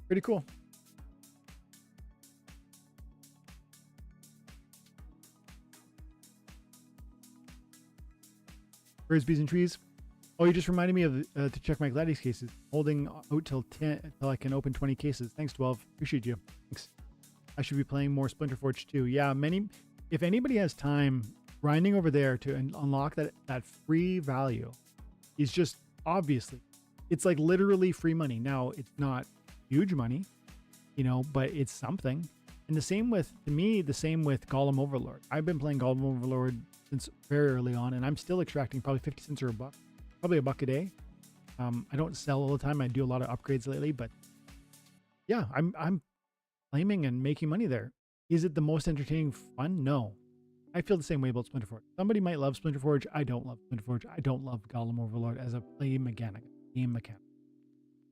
Pretty cool. Birds, bees, and trees. Oh, you just reminded me of to check my Gladius cases. Holding out till I can open 20 cases. Thanks, 12. Appreciate you. Thanks. I should be playing more Splinterforge too. Yeah, if anybody has time, grinding over there to unlock that free value is just obviously, it's like literally free money. Now, it's not huge money, but it's something. And the same with Golem Overlord. I've been playing Golem Overlord since very early on, and I'm still extracting probably 50 cents or a buck, probably a buck a day. I don't sell all the time. I do a lot of upgrades lately, but yeah, I'm claiming and making money there. Is it the most entertaining fun? No. I feel the same way about Splinterforge. Somebody might love Splinterforge. I don't love Splinterforge. I don't love Golem Overlord as a game mechanic.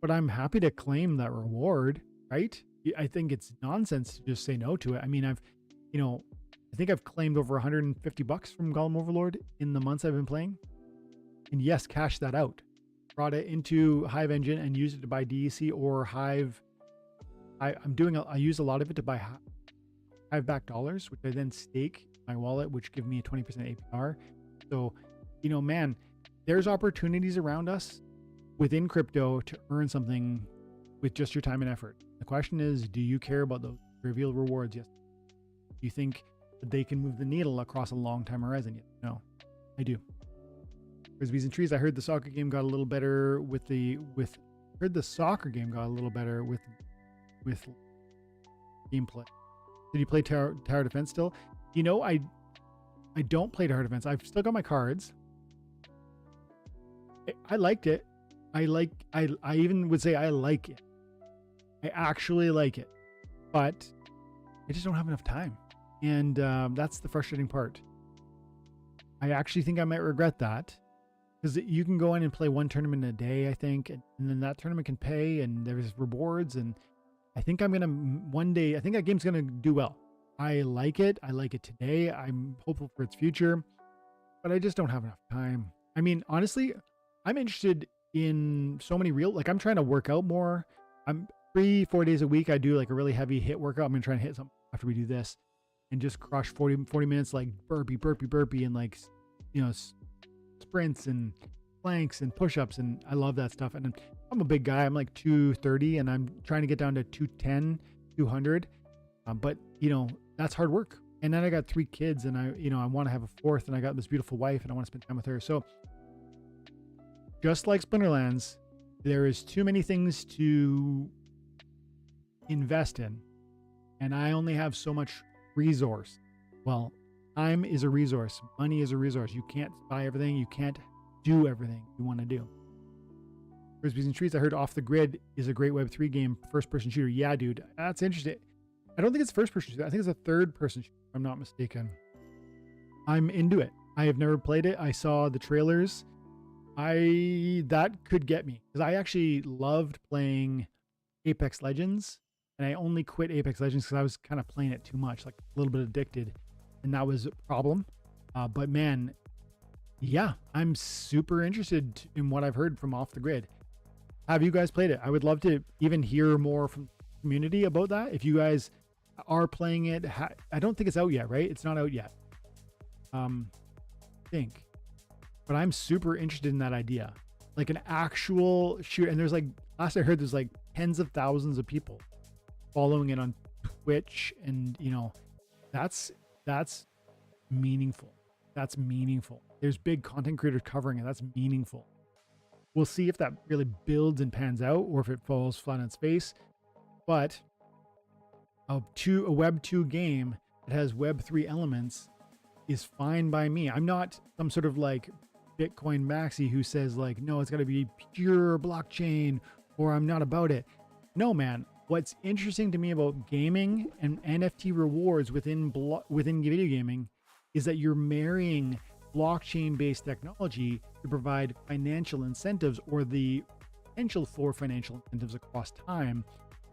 But I'm happy to claim that reward, right? I think it's nonsense to just say no to it. I mean, I think I've claimed over 150 bucks from Golem Overlord in the months I've been playing. And yes, cashed that out. Brought it into Hive Engine and used it to buy DEC or Hive. I use a lot of it to buy Hive back dollars, which I then stake in my wallet, which give me a 20% APR. So, man, there's opportunities around us within crypto to earn something with just your time and effort. The question is, do you care about those trivial rewards? Yes. Do you think that they can move the needle across a long time horizon? Yes. No, I do. There's bees and trees. I heard the soccer game got a little better with gameplay. Did you play tower defense still? I don't play tower defense. I've still got my cards. I liked it. I even would say I like it. I actually like it, but I just don't have enough time. And that's the frustrating part. I actually think I might regret that, because you can go in and play one tournament a day, I think, and then that tournament can pay and there's rewards. And I think I think that game's going to do well. I like it. I like it today. I'm hopeful for its future, but I just don't have enough time. I mean, honestly, I'm interested in so many I'm trying to work out more. I'm 3-4 days a week. I do like a really heavy hit workout. I'm going to try and hit something after we do this and just crush 40 minutes, like burpee, and like, sprints and planks and push-ups. And I love that stuff. And I'm a big guy. I'm like 230 and I'm trying to get down to 210, 200. But that's hard work. And then I got 3 kids and I want to have a 4th, and I got this beautiful wife and I want to spend time with her. So just like Splinterlands, there is too many things to invest in, and I only have so much resource. Well, time is a resource. Money is a resource. You can't buy everything. You can't do everything you want to do. Frisbees and Treats, I heard Off the Grid is a great Web3 game, first-person shooter. Yeah, dude, that's interesting. I don't think it's first-person shooter. I think it's a third-person shooter, if I'm not mistaken. I'm into it. I have never played it. I saw the trailers. That could get me, because I actually loved playing Apex Legends, and I only quit Apex Legends because I was kind of playing it too much, like a little bit addicted, and that was a problem. But man, yeah, I'm super interested in what I've heard from Off the Grid. Have you guys played it? I would love to even hear more from the community about that. If you guys are playing it, I don't think it's out yet, right? It's not out yet. I think, but I'm super interested in that idea, like an actual shoot. And there's like, last I heard, there's like tens of thousands of people following it on Twitch, and you know, that's meaningful. That's meaningful. There's big content creators covering it. That's meaningful. We'll see if that really builds and pans out, or if it falls flat on its face. But a Web 2 game that has Web 3 elements is fine by me. I'm not some sort of like Bitcoin maxi who says like, no, it's got to be pure blockchain, or I'm not about it. No, man. What's interesting to me about gaming and NFT rewards within video gaming is that you're marrying blockchain-based technology to provide financial incentives, or the potential for financial incentives across time,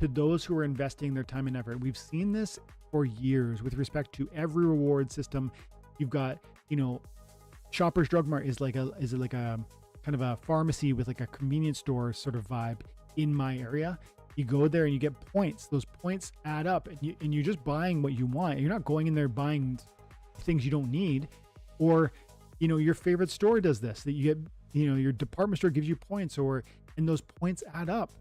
to those who are investing their time and effort. We've seen this for years with respect to every reward system. You've got, you know, Shoppers Drug Mart is like a kind of a pharmacy with like a convenience store sort of vibe in my area. You go there and you get points. Those points add up, and you're just buying what you want. You're not going in there buying things you don't need. Or, you know, your favorite store does this, that you get, you know, your department store gives you points, and those points add up,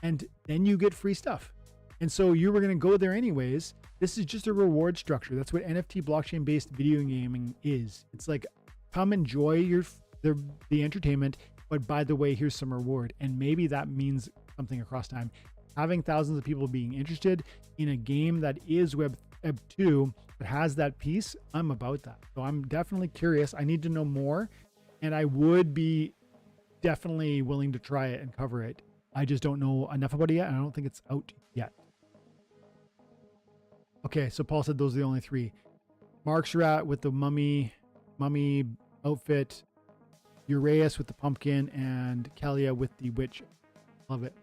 and then you get free stuff. And so you were going to go there anyways. This is just a reward structure. That's what NFT blockchain based video gaming is. It's like, come enjoy the entertainment, but by the way, here's some reward. And maybe that means something across time. Having thousands of people being interested in a game that is Web 2 that has that piece, I'm about that. So I'm definitely curious. I need to know more, and I would be definitely willing to try it and cover it. I just don't know enough about it yet, and I don't think it's out yet. Okay, so Paul said those are the only three. Mark's rat with the mummy outfit, Uraeus with the pumpkin, and Kalia with the witch. Love it.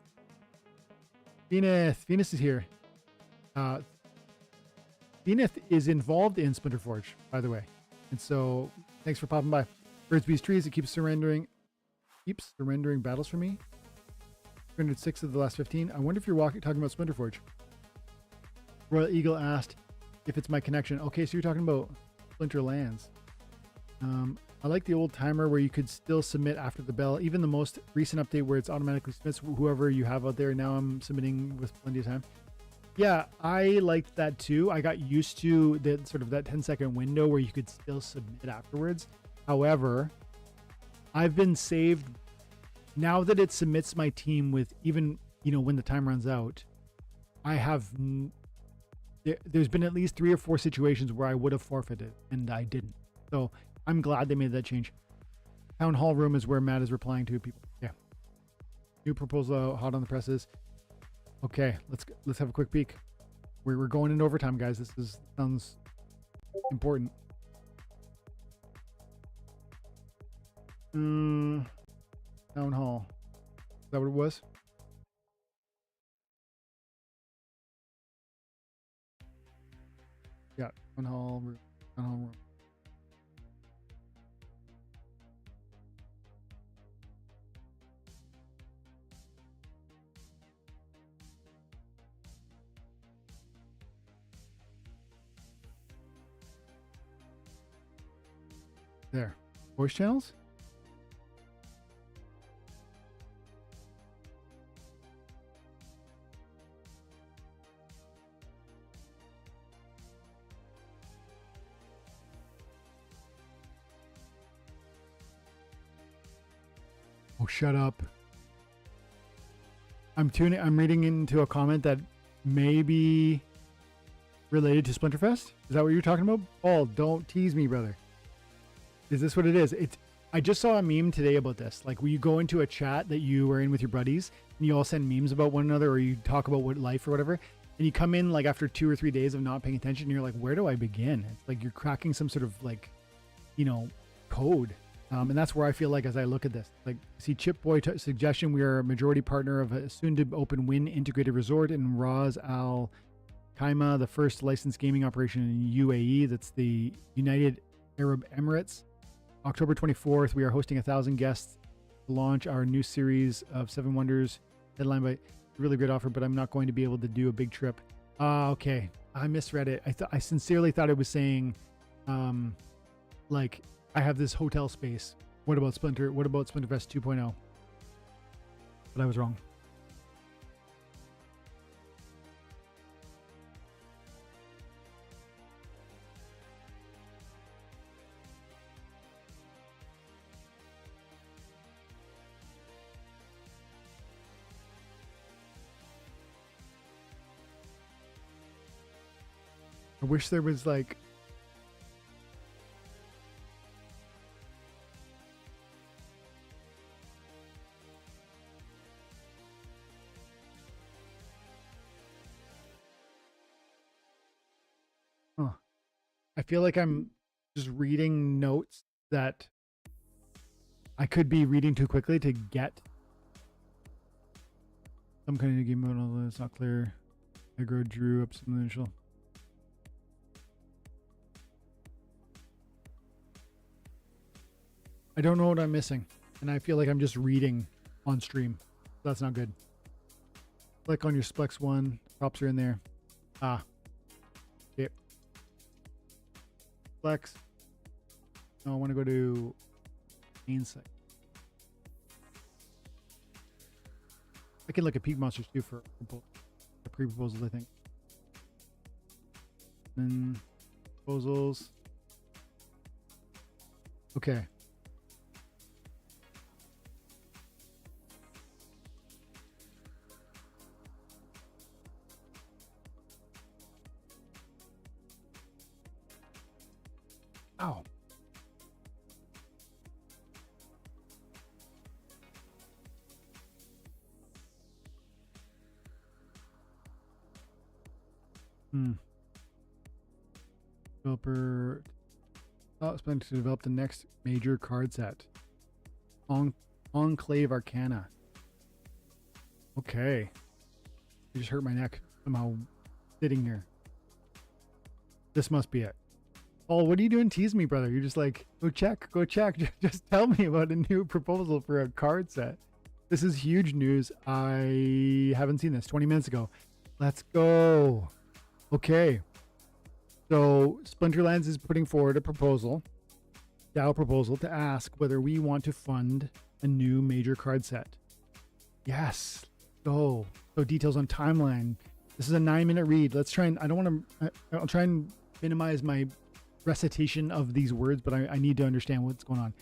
Venus is here. Venus is involved in Splinter Forge, by the way. And so thanks for popping by. Birds, Bees, Trees, it keeps surrendering battles for me. 306 of the last 15. I wonder if you're talking about Splinter Forge. Royal Eagle asked if it's my connection. Okay, so you're talking about Splinterlands. I like the old timer where you could still submit after the bell. Even the most recent update where it's automatically submits whoever you have out there. Now I'm submitting with plenty of time. Yeah, I liked that too. I got used to the sort of that 10-second window where you could still submit afterwards. However, I've been saved now that it submits my team with, even, you know, when the time runs out. There's been at least 3 or 4 situations where I would have forfeited and I didn't. So I'm glad they made that change. Town hall room is where Matt is replying to people. Yeah. New proposal hot on the presses. Okay, let's have a quick peek. We're going into overtime, guys. This sounds important. Town hall. Is that what it was? Yeah, town hall room. Town hall room. There. Voice channels? Oh, shut up. I'm reading into a comment that may be related to Splinterfest. Is that what you're talking about? Paul, don't tease me, brother. Is this what it is? I just saw a meme today about this. Like, when you go into a chat that you are in with your buddies and you all send memes about one another, or you talk about what life or whatever, and you come in like after 2 or 3 days of not paying attention, and you're like, where do I begin? It's like you're cracking some sort of like, you know, code. And that's where I feel like as I look at this, like, see Chip Boy suggestion, we are a majority partner of a soon to open Wynn integrated resort in Ras Al Khaimah, the first licensed gaming operation in UAE. That's the United Arab Emirates. October 24th, we are hosting 1,000 guests to launch our new series of 7 Wonders, headlined by really great offer, but I'm not going to be able to do a big trip. Okay. I misread it. I sincerely thought it was saying, like, I have this hotel space. What about Splinterfest 2.0? But I was wrong. I wish there was like, I feel like I'm just reading notes that I could be reading too quickly to get some kind of game mode, although it's not clear. Agro drew up some initial. I don't know what I'm missing, and I feel like I'm just reading on stream. That's not good. Click on your Splex one. Props are in there. Okay. Splex. No, I want to go to main site. I can look at Peak Monsters too for pre-proposals, I think. Then proposals. Okay. Ow. Developer is planning to develop the next major card set. Enclave Arcana. Okay. You just hurt my neck somehow sitting here. This must be it. Paul, what are you doing? Tease me, brother. You're just like, go check. Just tell me about a new proposal for a card set. This is huge news. I haven't seen this 20 minutes ago. Let's go. Okay. So Splinterlands is putting forward a proposal, DAO proposal, to ask whether we want to fund a new major card set. Yes. Go. So details on timeline. This is a 9-minute read. Let's try and, I'll try and minimize my recitation of these words, but I need to understand what's going on.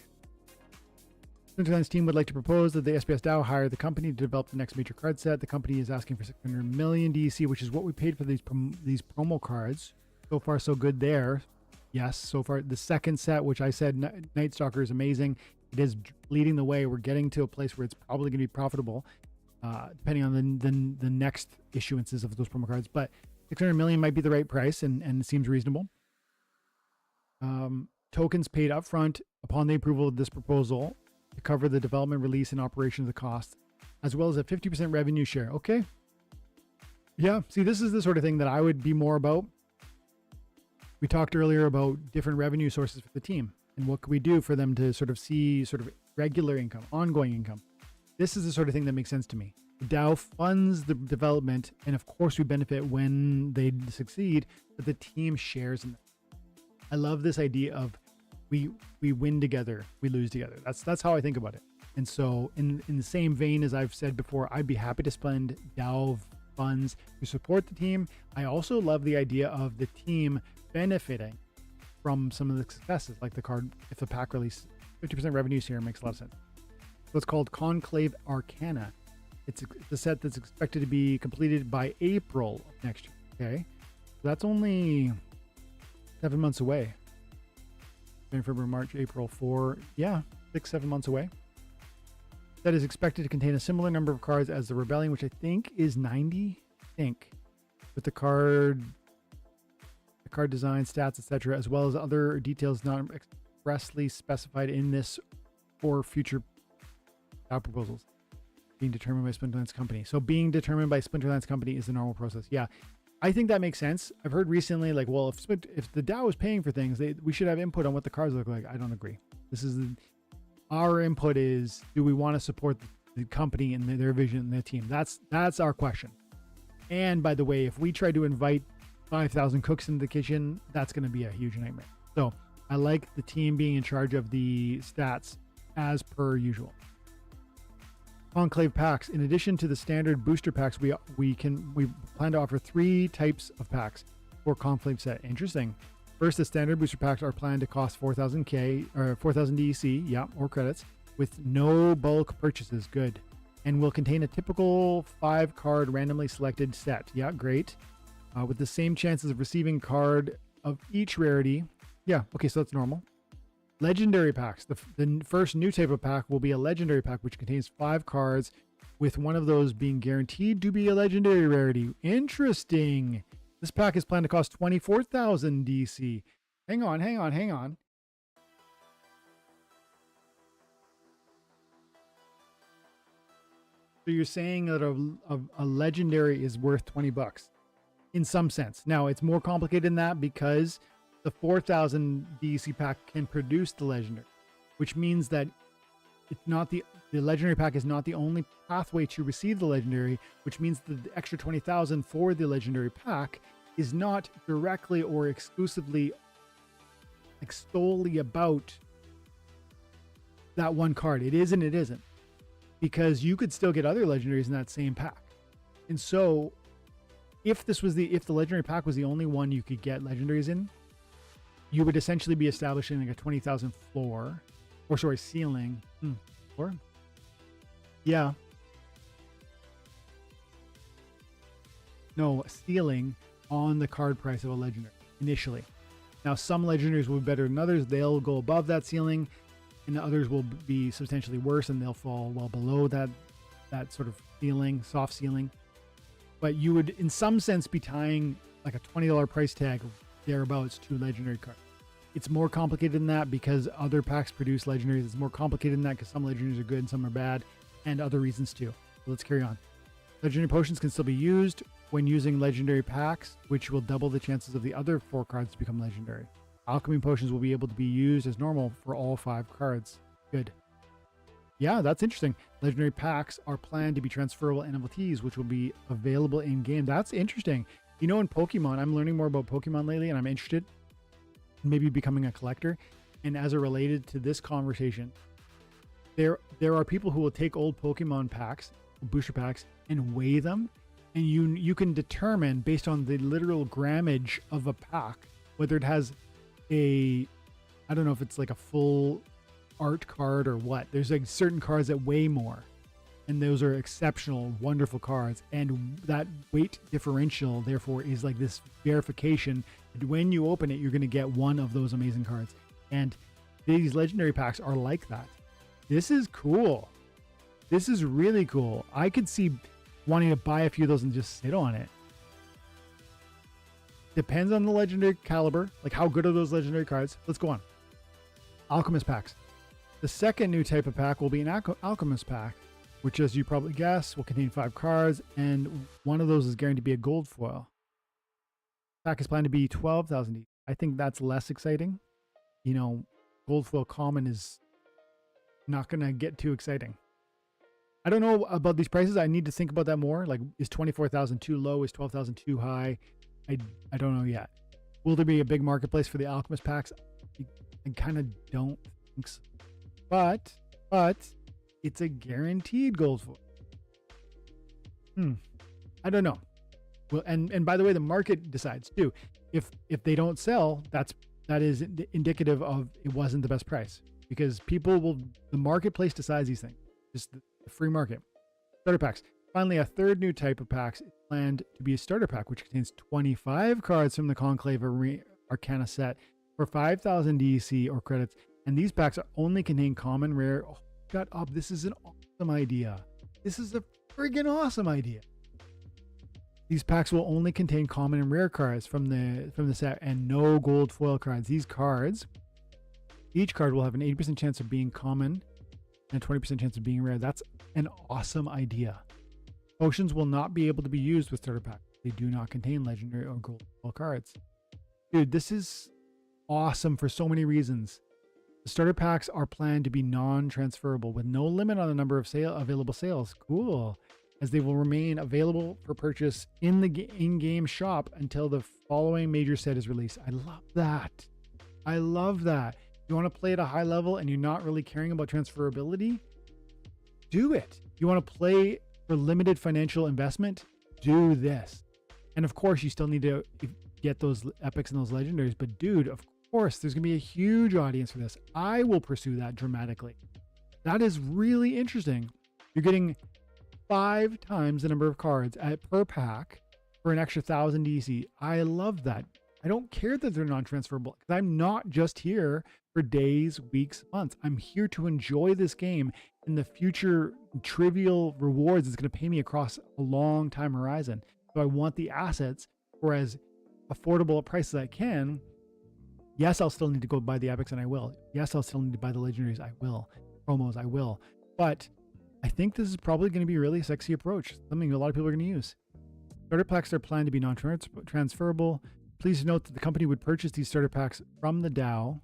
Splinterlands team would like to propose that the SPS DAO hire the company to develop the next major card set. The company is asking for 600 million DEC, which is what we paid for these promo cards. So far, so good there. Yes, so far. The second set, which I said Night Stalker is amazing. It is leading the way. We're getting to a place where it's probably going to be profitable, depending on the next issuances of those promo cards. But 600 million might be the right price, and it seems reasonable. Tokens paid upfront upon the approval of this proposal to cover the development, release, and operation of the cost, as well as a 50% revenue share. Okay. Yeah. See, this is the sort of thing that I would be more about. We talked earlier about different revenue sources for the team and what could we do for them to sort of see sort of regular income, ongoing income. This is the sort of thing that makes sense to me. The DAO funds the development, and of course we benefit when they succeed, but the team shares in that. I love this idea of we win together, we lose together. That's how I think about it. And so in the same vein as I've said before, I'd be happy to spend DAO funds to support the team. I also love the idea of the team benefiting from some of the successes, like the card, if the pack release, 50% revenue share makes a lot of sense. So it's called Conclave Arcana. It's a set that's expected to be completed by April of next year. Okay. So that's only 7 months away. February, March, April, 4. Yeah. 6-7 months away. That is expected to contain a similar number of cards as the Rebellion, which I think is 90. I think, with the card design, stats, etc., as well as other details not expressly specified in this or future proposals being determined by Splinterlands Company. So being determined by Splinterlands Company is the normal process. Yeah, I think that makes sense. I've heard recently, like, well, if the DAO is paying for things, we should have input on what the cards look like. I don't agree. Our input is, do we want to support the company and their vision and their team? That's our question. And by the way, if we try to invite 5,000 cooks into the kitchen, that's going to be a huge nightmare. So I like the team being in charge of the stats as per usual. Conclave packs. In addition to the standard booster packs, we plan to offer 3 types of packs for Conclave set. Interesting. First, the standard booster packs are planned to cost 4,000 DEC, yeah, or credits, with no bulk purchases. Good. And will contain a typical 5-card randomly selected set. Yeah, great. With the same chances of receiving card of each rarity. Yeah, okay, so that's normal. Legendary packs. The first new type of pack will be a legendary pack, which contains 5 cards, with one of those being guaranteed to be a legendary rarity. Interesting. This pack is planned to cost 24,000 DC. Hang on. So you're saying that a legendary is worth 20 bucks in some sense. Now, it's more complicated than that because the 4,000 DEC pack can produce the legendary, which means that it's not the legendary pack is not the only pathway to receive the legendary, which means that the extra 20,000 for the legendary pack is not directly or exclusively, like, solely about that one card. It is and it isn't, because you could still get other legendaries in that same pack. And so if the legendary pack was the only one you could get legendaries in, you would essentially be establishing like a 20,000 floor, or sorry, ceiling. Floor? Yeah. No, ceiling on the card price of a legendary initially. Now, some legendaries will be better than others. They'll go above that ceiling, and others will be substantially worse, and they'll fall well below that sort of ceiling, soft ceiling. But you would, in some sense, be tying like a $20 price tag thereabouts to legendary cards. It's more complicated than that because other packs produce legendaries. It's more complicated than that because some legendaries are good and some are bad, and other reasons too. So let's carry on. Legendary potions can still be used when using legendary packs, which will double the chances of the other 4 cards to become legendary. Alchemy potions will be able to be used as normal for all 5 cards. Good. Yeah, that's interesting. Legendary packs are planned to be transferable NFTs, which will be available in game. That's interesting. You know, in Pokemon, I'm learning more about Pokemon lately, and I'm interested in maybe becoming a collector. And as it related to this conversation, there are people who will take old Pokemon packs, booster packs, and weigh them, and you can determine based on the literal grammage of a pack whether it has I don't know if it's like a full art card or what. There's like certain cards that weigh more, and those are exceptional, wonderful cards, and that weight differential therefore is like this verification that when you open it, you're going to get one of those amazing cards. And these legendary packs are like that. This is cool. This is really cool. I could see wanting to buy a few of those and just sit on it. Depends on the legendary caliber, like how good are those legendary cards. Let's go on. Alchemist packs. The second new type of pack will be an Alchemist pack, which, as you probably guess, will contain 5 cards, and one of those is guaranteed to be a gold foil. Pack is planned to be 12,000. I think that's less exciting. You know, gold foil common is not going to get too exciting. I don't know about these prices. I need to think about that more. Like, is 24,000 too low? Is 12,000 too high? I don't know yet. Will there be a big marketplace for the Alchemist packs? I kind of don't think so. But it's a guaranteed gold foil. I don't know. Well, and by the way, the market decides too. If they don't sell, that is indicative of it wasn't the best price, because the marketplace decides these things. Just the free market. Starter packs. Finally, a third new type of packs is planned to be a starter pack, which contains 25 cards from the Conclave Arcana set for 5,000 DEC or credits, And these packs only contain common, rare. Oh, shut up. This is an awesome idea. This is a friggin' awesome idea. These packs will only contain common and rare cards from the set and no gold foil cards. These cards, each card will have an 80% chance of being common and a 20% chance of being rare. That's an awesome idea. Potions will not be able to be used with starter packs. They do not contain legendary or gold foil cards. Dude, this is awesome for so many reasons. The starter packs are planned to be non-transferable with no limit on the number of available sales. Cool. As they will remain available for purchase in the in-game shop until the following major set is released. I love that. I love that. You want to play at a high level and you're not really caring about transferability? Do it. You want to play for limited financial investment? Do this. And of course, you still need to get those epics and those legendaries. But dude, of course, there's going to be a huge audience for this. I will pursue that dramatically. That is really interesting. You're getting 5 times the number of cards per pack for an extra 1,000 DC. I love that. I don't care that they're non-transferable because I'm not just here for days, weeks, months. I'm here to enjoy this game and the future trivial rewards it's going to pay me across a long time horizon. So I want the assets for as affordable a price as I can. Yes, I'll still need to go buy the epics and I will. Yes, I'll still need to buy the legendaries. I will. Promos, I will. But I think this is probably going to be a really sexy approach, something a lot of people are going to use. Starter packs are planned to be non-transferable. Please note that the company would purchase these starter packs from the DAO.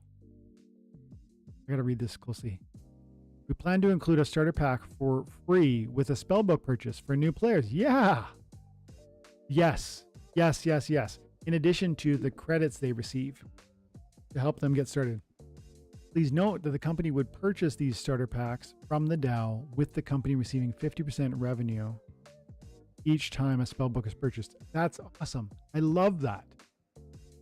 I got to read this closely. We plan to include a starter pack for free with a spellbook purchase for new players. Yeah. Yes. Yes, yes, yes. In addition to the credits they receive to help them get started. Please note that the company would purchase these starter packs from the DAO with the company receiving 50% revenue each time a spellbook is purchased. That's awesome. I love that.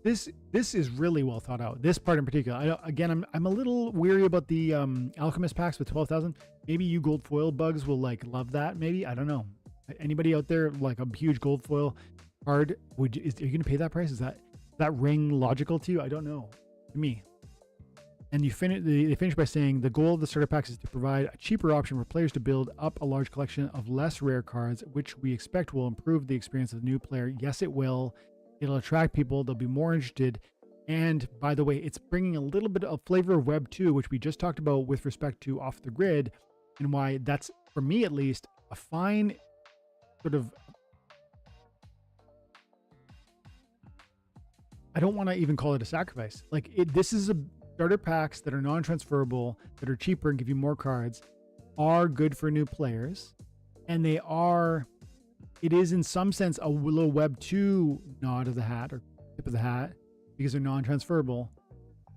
This is really well thought out. This part in particular. I'm a little weary about the Alchemist packs with 12,000. Maybe you gold foil bugs will love that. Maybe, I don't know. Anybody out there like a huge gold foil card? Are you going to pay that price? Is that ring logical to you? I don't know. To me. And they finish by saying the goal of the starter packs is to provide a cheaper option for players to build up a large collection of less rare cards, which we expect will improve the experience of the new player. Yes, it will. It'll attract people. They'll be more interested. And by the way, it's bringing a little bit of flavor of Web 2, which we just talked about with respect to Off the Grid, and why that's, for me at least, a fine sort of... I don't want to even call it a sacrifice. This is a... Starter packs that are non-transferable, that are cheaper and give you more cards, are good for new players. And it is in some sense a little Web 2 nod of the hat or tip of the hat because they're non-transferable.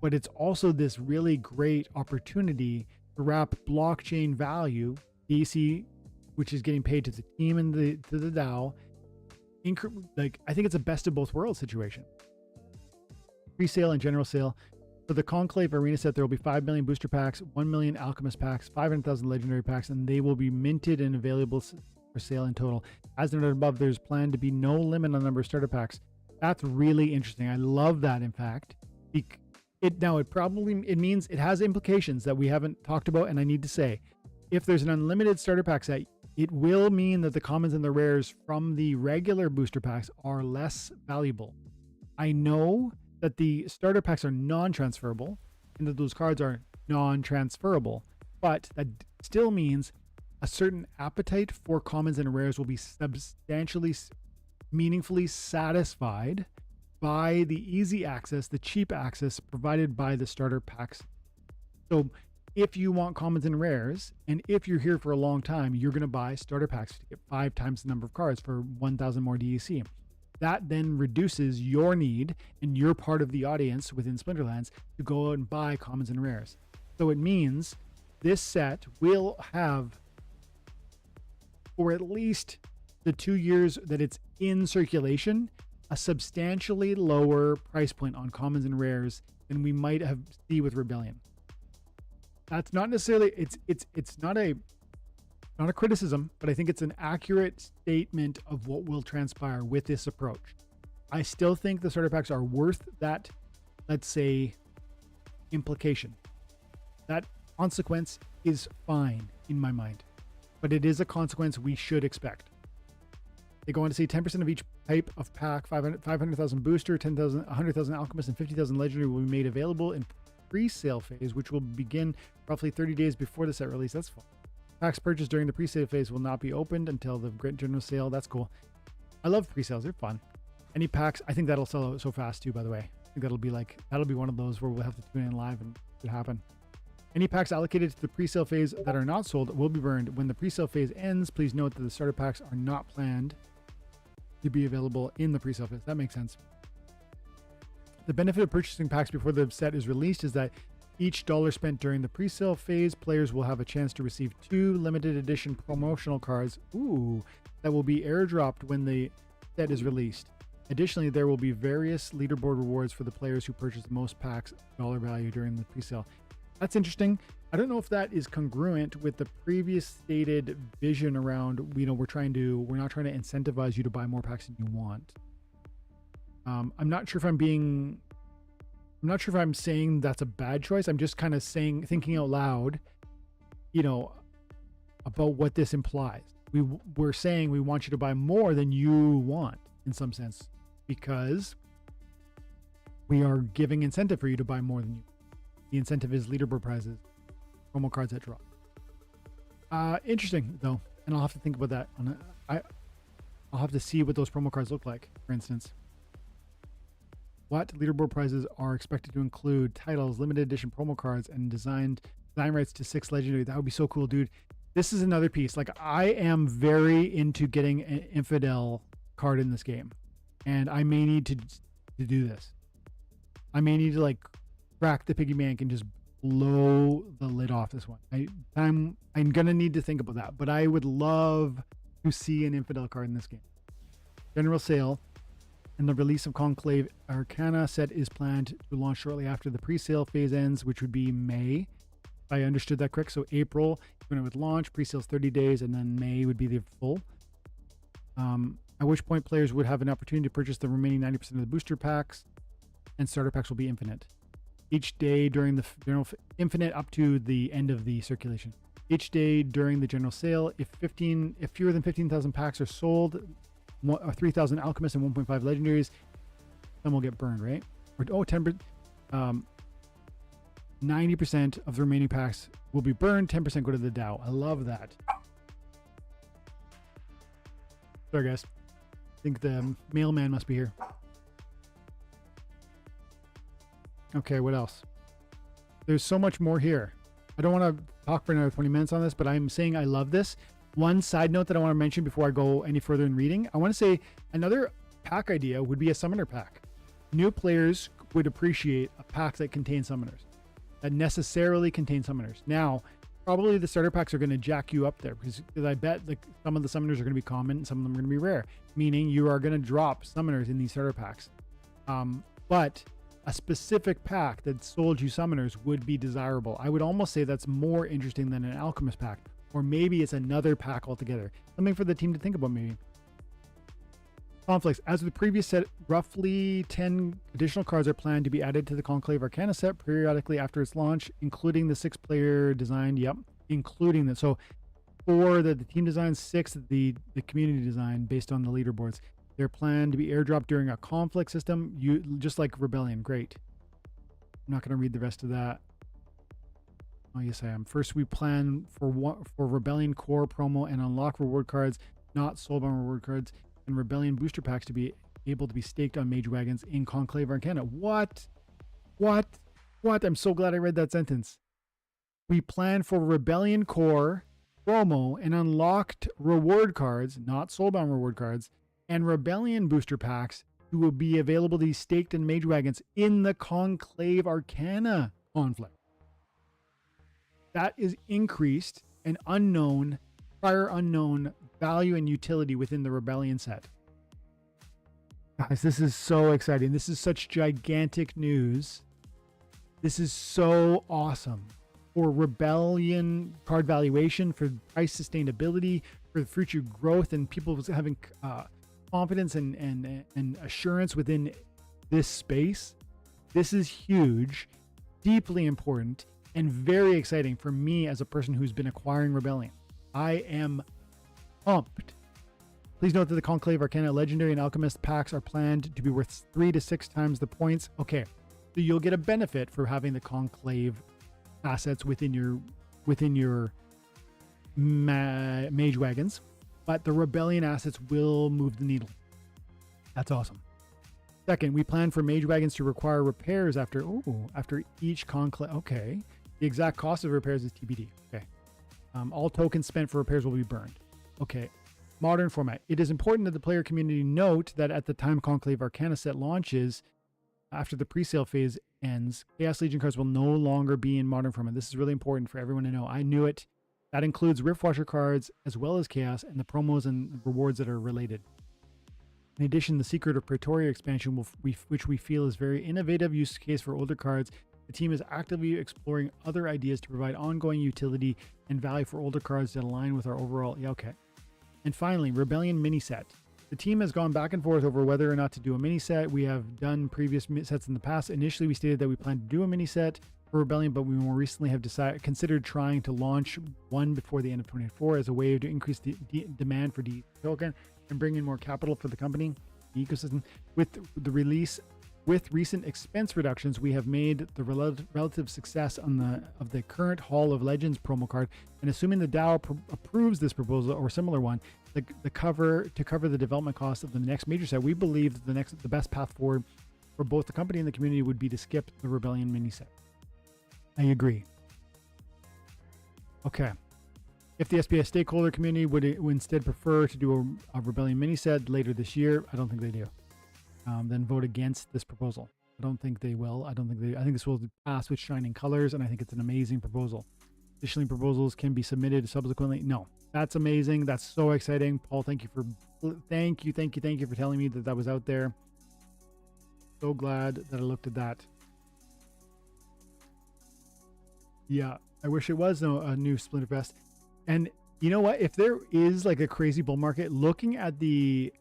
But it's also this really great opportunity to wrap blockchain value, DC, which is getting paid to the team and to the DAO. I think it's a best of both worlds situation. Pre-sale and general sale. For the Conclave Arena set, there will be 5 million booster packs, 1 million Alchemist packs, 500,000 legendary packs, and they will be minted and available for sale in total. As noted above, there's planned to be no limit on the number of starter packs. That's really interesting. I love that, in fact. It means it has implications that we haven't talked about, and I need to say, if there's an unlimited starter pack set, it will mean that the commons and the rares from the regular booster packs are less valuable. I know that the starter packs are non-transferable and that those cards are non-transferable, but that still means a certain appetite for commons and rares will be substantially, meaningfully satisfied by the easy access, the cheap access provided by the starter packs. So if you want commons and rares, and if you're here for a long time, you're going to buy starter packs to get 5 times the number of cards for 1,000 more DEC. That then reduces your need and your part of the audience within Splinterlands to go out and buy commons and rares. So it means this set will have, for at least the 2 years that it's in circulation, a substantially lower price point on commons and rares than we might have seen with Rebellion. That's not necessarily, it's not a criticism, but I think it's an accurate statement of what will transpire with this approach. I still think the starter packs are worth that, let's say, implication. That consequence is fine in my mind, but it is a consequence we should expect. They go on to say 10% of each type of pack, 500,000 booster, 10,000, 100,000 alchemist, and 50,000 legendary will be made available in pre-sale phase, which will begin roughly 30 days before the set release. That's fun. Packs purchased during the pre-sale phase will not be opened until the Great General Sale. That's cool. I love pre-sales. They're fun. Any packs, I think that'll sell out so fast too, by the way. I think that'll be one of those where we'll have to tune in live and it happen. Any packs allocated to the pre-sale phase that are not sold will be burned. When the pre-sale phase ends, please note that the starter packs are not planned to be available in the pre-sale phase. That makes sense. The benefit of purchasing packs before the set is released is that each dollar spent during the pre-sale phase, players will have a chance to receive 2 limited edition promotional cards, that will be airdropped when the set is released. Additionally, there will be various leaderboard rewards for the players who purchase the most packs dollar value during the pre-sale. That's interesting. I don't know if that is congruent with the previous stated vision around, we're not trying to incentivize you to buy more packs than you want. I'm not sure if I'm saying that's a bad choice. I'm just kind of thinking out loud, about what this implies. We're saying we want you to buy more than you want in some sense, because we are giving incentive for you to buy more than you. The incentive is leaderboard prizes, promo cards that drop. Interesting though, and I'll have to think about that. I'll have to see what those promo cards look like, for instance. What leaderboard prizes are expected to include titles, limited edition promo cards, and design rights to 6 legendary. That would be so cool, dude. This is another piece. Like, I am very into getting an infidel card in this game, and I may need to do this. I may need to crack the piggy bank and just blow the lid off this one. I'm gonna need to think about that, but I would love to see an infidel card in this game. General sale and the release of Conclave Arcana set is planned to launch shortly after the pre-sale phase ends, which would be May. If I understood that correct. So April is when it would launch, pre-sales 30 days, and then May would be the full. At which point players would have an opportunity to purchase the remaining 90% of the booster packs, and starter packs will be infinite. Each day during the general infinite up to the end of the circulation. Each day during the general sale, if fewer than 15,000 packs are sold, 3,000 alchemists and 1.5 legendaries, some will get burned, right? 90% of the remaining packs will be burned, 10% go to the DAO. I love that. Sorry guys, I think the mailman must be here. Okay, what else? There's so much more here. I don't want to talk for another 20 minutes on this, but I'm saying I love this. One side note that I want to mention before I go any further in reading, I want to say another pack idea would be a summoner pack. New players would appreciate a pack that contains summoners, that necessarily contain summoners. Now, probably the starter packs are going to jack you up there because I bet some of the summoners are going to be common and some of them are going to be rare, meaning you are going to drop summoners in these starter packs. But a specific pack that sold you summoners would be desirable. I would almost say that's more interesting than an alchemist pack, or maybe it's another pack altogether. Something for the team to think about maybe. Conflicts. As with the previous set, roughly 10 additional cards are planned to be added to the Conclave Arcana set periodically after its launch, including the 6-player design. Yep, including that. So 4 the team design, 6 the community design based on the leaderboards. They're planned to be airdropped during a conflict system, just like Rebellion. Great. I'm not going to read the rest of that. Oh, yes, I am. First, we plan for Rebellion core promo and unlock reward cards, not soulbound reward cards, and Rebellion booster packs to be able to be staked on mage wagons in Conclave Arcana. What? I'm so glad I read that sentence. We plan for Rebellion core promo and unlocked reward cards, not soulbound reward cards, and Rebellion booster packs who will be available to be staked in mage wagons in the Conclave Arcana conflict. That is increased and prior unknown value and utility within the Rebellion set. Guys, this is so exciting. This is such gigantic news. This is so awesome for Rebellion card valuation, for price sustainability, for future growth, and people having confidence and assurance within this space. This is huge, deeply important, and very exciting for me as a person who's been acquiring Rebellion. I am pumped. Please note that the Conclave Arcana Legendary and Alchemist packs are planned to be worth 3 to 6 times the points. Okay, so you'll get a benefit for having the Conclave assets within your mage wagons, but the Rebellion assets will move the needle. That's awesome. Second, we plan for mage wagons to require repairs after each conclave. Okay, the exact cost of repairs is TBD. Okay, all tokens spent for repairs will be burned. Okay. Modern format. It is important that the player community note that at the time Conclave Arcana set launches, after the pre-sale phase ends, Chaos Legion cards will no longer be in modern format. This is really important for everyone to know. I knew it. That includes Riftwatcher cards as well as Chaos and the promos and rewards that are related. In addition, the Secret of Praetoria expansion, which we feel is very innovative use case for older cards, the team is actively exploring other ideas to provide ongoing utility and value for older cards that align with our overall. Yeah, okay. And finally, Rebellion mini set. The team has gone back and forth over whether or not to do a mini set. We have done previous sets in the past. Initially, we stated that we plan to do a mini set for Rebellion, but we more recently have considered trying to launch one before the end of 2024 as a way to increase the demand for the token and bring in more capital for the company, the ecosystem. With recent expense reductions, we have made the relative success of the current Hall of Legends promo card, and assuming the DAO approves this proposal or similar one, to cover the development cost of the next major set, we believe that the best path forward for both the company and the community would be to skip the Rebellion mini set. I agree. Okay. If the SPS stakeholder community would instead prefer to do a Rebellion mini set later this year, I don't think they do. Then vote against this proposal. I don't think they will. I think this will pass with shining colors, and I think it's an amazing proposal. Additionally, proposals can be submitted subsequently. No, that's amazing. That's so exciting. Paul, thank you for telling me that was out there. So glad that I looked at that. Yeah, I wish it was a new Splinterfest. And you know what? If there is like a crazy bull market, looking at the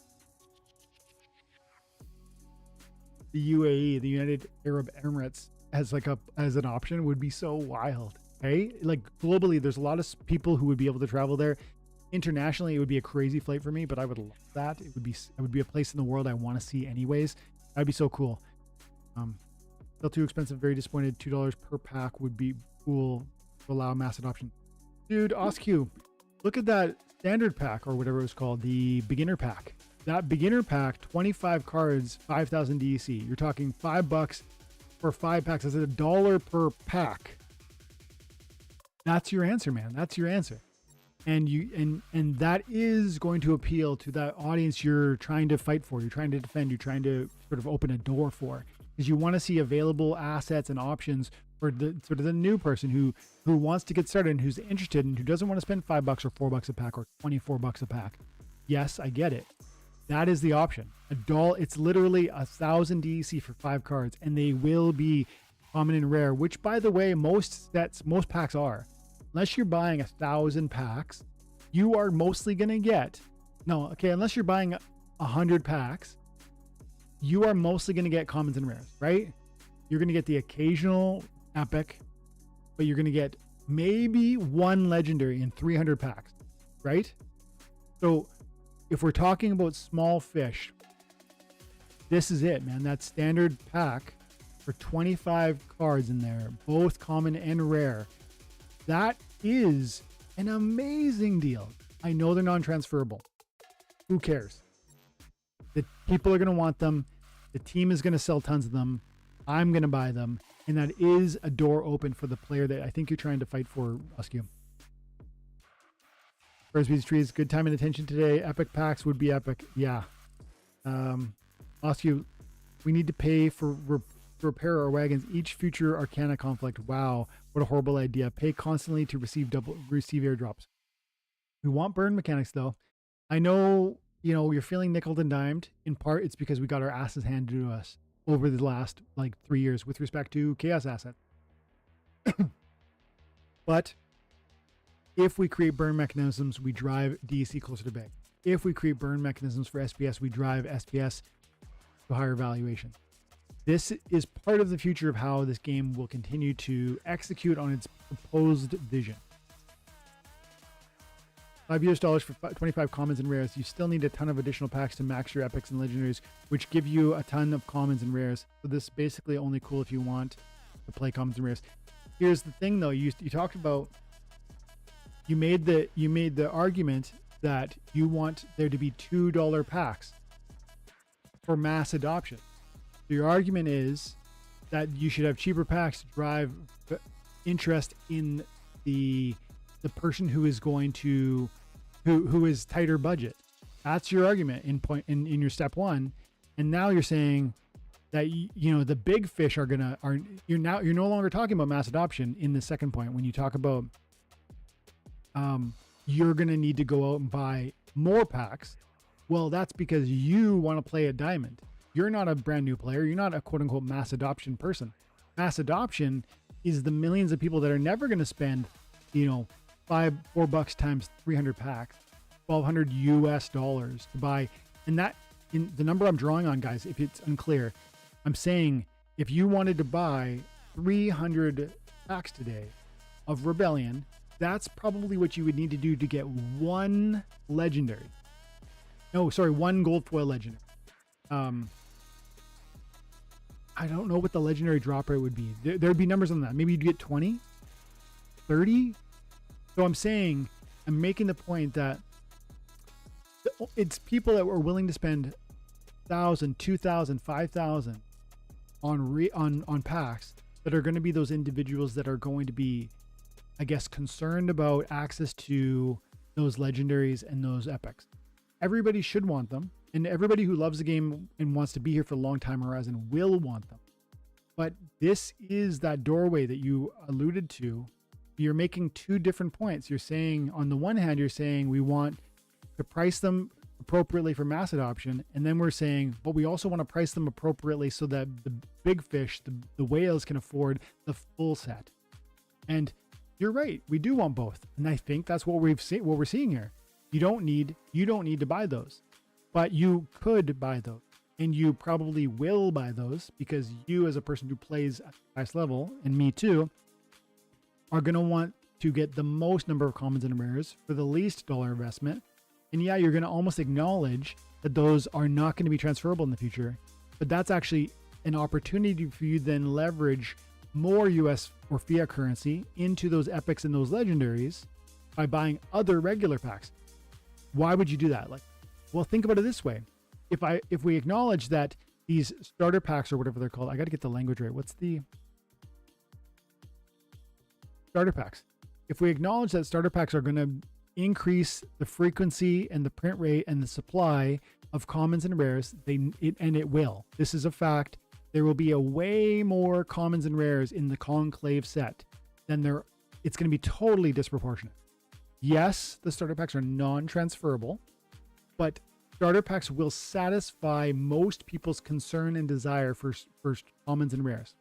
UAE, the United Arab Emirates, as an option would be so wild. Hey, like globally, there's a lot of people who would be able to travel there. Internationally, it would be a crazy flight for me, but I would love that. It would be a place in the world I want to see anyways. That'd be so cool. Still too expensive, very disappointed. $2 per pack would be cool to allow mass adoption. Dude, OSQ, look at that standard pack or whatever it was called, the beginner pack. That beginner pack, 25 cards, 5,000 DEC. You're talking $5 for 5 packs. That's $1 per pack. That's your answer, man. That's your answer. And that is going to appeal to that audience you're trying to fight for, you're trying to defend, you're trying to sort of open a door for. Because you want to see available assets and options for the sort of the new person who wants to get started and who's interested and who doesn't want to spend $5 or $4 a pack or $24 a pack. Yes, I get it. That is the option. It's literally 1,000 DEC for 5 cards, and they will be common and rare, which by the way, most packs are. Unless you're buying 1,000 packs, you are mostly going to get, unless you're buying 100 packs, you are mostly going to get commons and rares, right? You're going to get the occasional epic, but you're going to get maybe one legendary in 300 packs, right? So if we're talking about small fish, this is it, man. That standard pack for 25 cards in there, both common and rare. That is an amazing deal. I know they're non-transferable. Who cares? The people are going to want them. The team is going to sell tons of them. I'm going to buy them. And that is a door open for the player that I think you're trying to fight for, Oscu. Frisbee's trees, good time and attention today. Epic packs would be epic. Yeah. Oscu, we need to pay for repair our wagons each future Arcana conflict. Wow, what a horrible idea. Pay constantly to receive airdrops. We want burn mechanics though. I know, you're feeling nickeled and dimed. In part, it's because we got our asses handed to us over the last 3 years with respect to chaos assets. But if we create burn mechanisms, we drive DEC closer to bag. If we create burn mechanisms for SPS, we drive SPS to higher valuation. This is part of the future of how this game will continue to execute on its proposed vision. $5 for 25 commons and rares. You still need a ton of additional packs to max your epics and legendaries, which give you a ton of commons and rares. So this is basically only cool if you want to play commons and rares. Here's the thing, though. You talked about, you made the argument that you want there to be $2 packs for mass adoption. So your argument is that you should have cheaper packs to drive interest in the person who is going to who is tighter budget. That's your argument in your step one. And now you're saying that the big fish you're no longer talking about mass adoption in the second point when you talk about you're gonna need to go out and buy more packs. Well, that's because you want to play a diamond. You're not a brand new player. You're not a quote unquote mass adoption person. Mass adoption is the millions of people that are never going to spend, $4 times 300 packs, $1,200 US to buy. And that, in the number I'm drawing on, guys, if it's unclear, I'm saying if you wanted to buy 300 packs today of Rebellion, that's probably what you would need to do to get one legendary. No, sorry, one gold foil legendary. I don't know what the legendary drop rate would be. There'd be numbers on that. Maybe you'd get 20, 30. So I'm making the point that it's people that were willing to spend 1,000, 2,000, 5,000 on packs that are going to be those individuals that are going to be, I guess, concerned about access to those legendaries and those epics. Everybody should want them, and everybody who loves the game and wants to be here for a long time horizon will want them. But this is that doorway that you alluded to. You're making two different points. You're saying, on the one hand, you're saying we want to price them appropriately for mass adoption, and then we're saying, but we also want to price them appropriately so that the big fish, the whales, can afford the full set. And you're right, we do want both, and I think that's what we're seeing here. You don't need to buy those, but you could buy those, and you probably will buy those because you, as a person who plays at the highest level, and me too, are going to want to get the most number of commons and rares for the least dollar investment. And yeah, you're going to almost acknowledge that those are not going to be transferable in the future, but that's actually an opportunity for you to then leverage more US or fiat currency into those epics and those legendaries by buying other regular packs. Why would you do that? Well, think about it this way. If we acknowledge that these starter packs, or whatever they're called, I got to get the language right. What's the starter packs? If we acknowledge that starter packs are going to increase the frequency and the print rate and the supply of commons and rares, and it will. This is a fact. There will be a way more commons and rares in the Conclave set than there. It's going to be totally disproportionate. Yes, the starter packs are non-transferable, but starter packs will satisfy most people's concern and desire for commons and rares.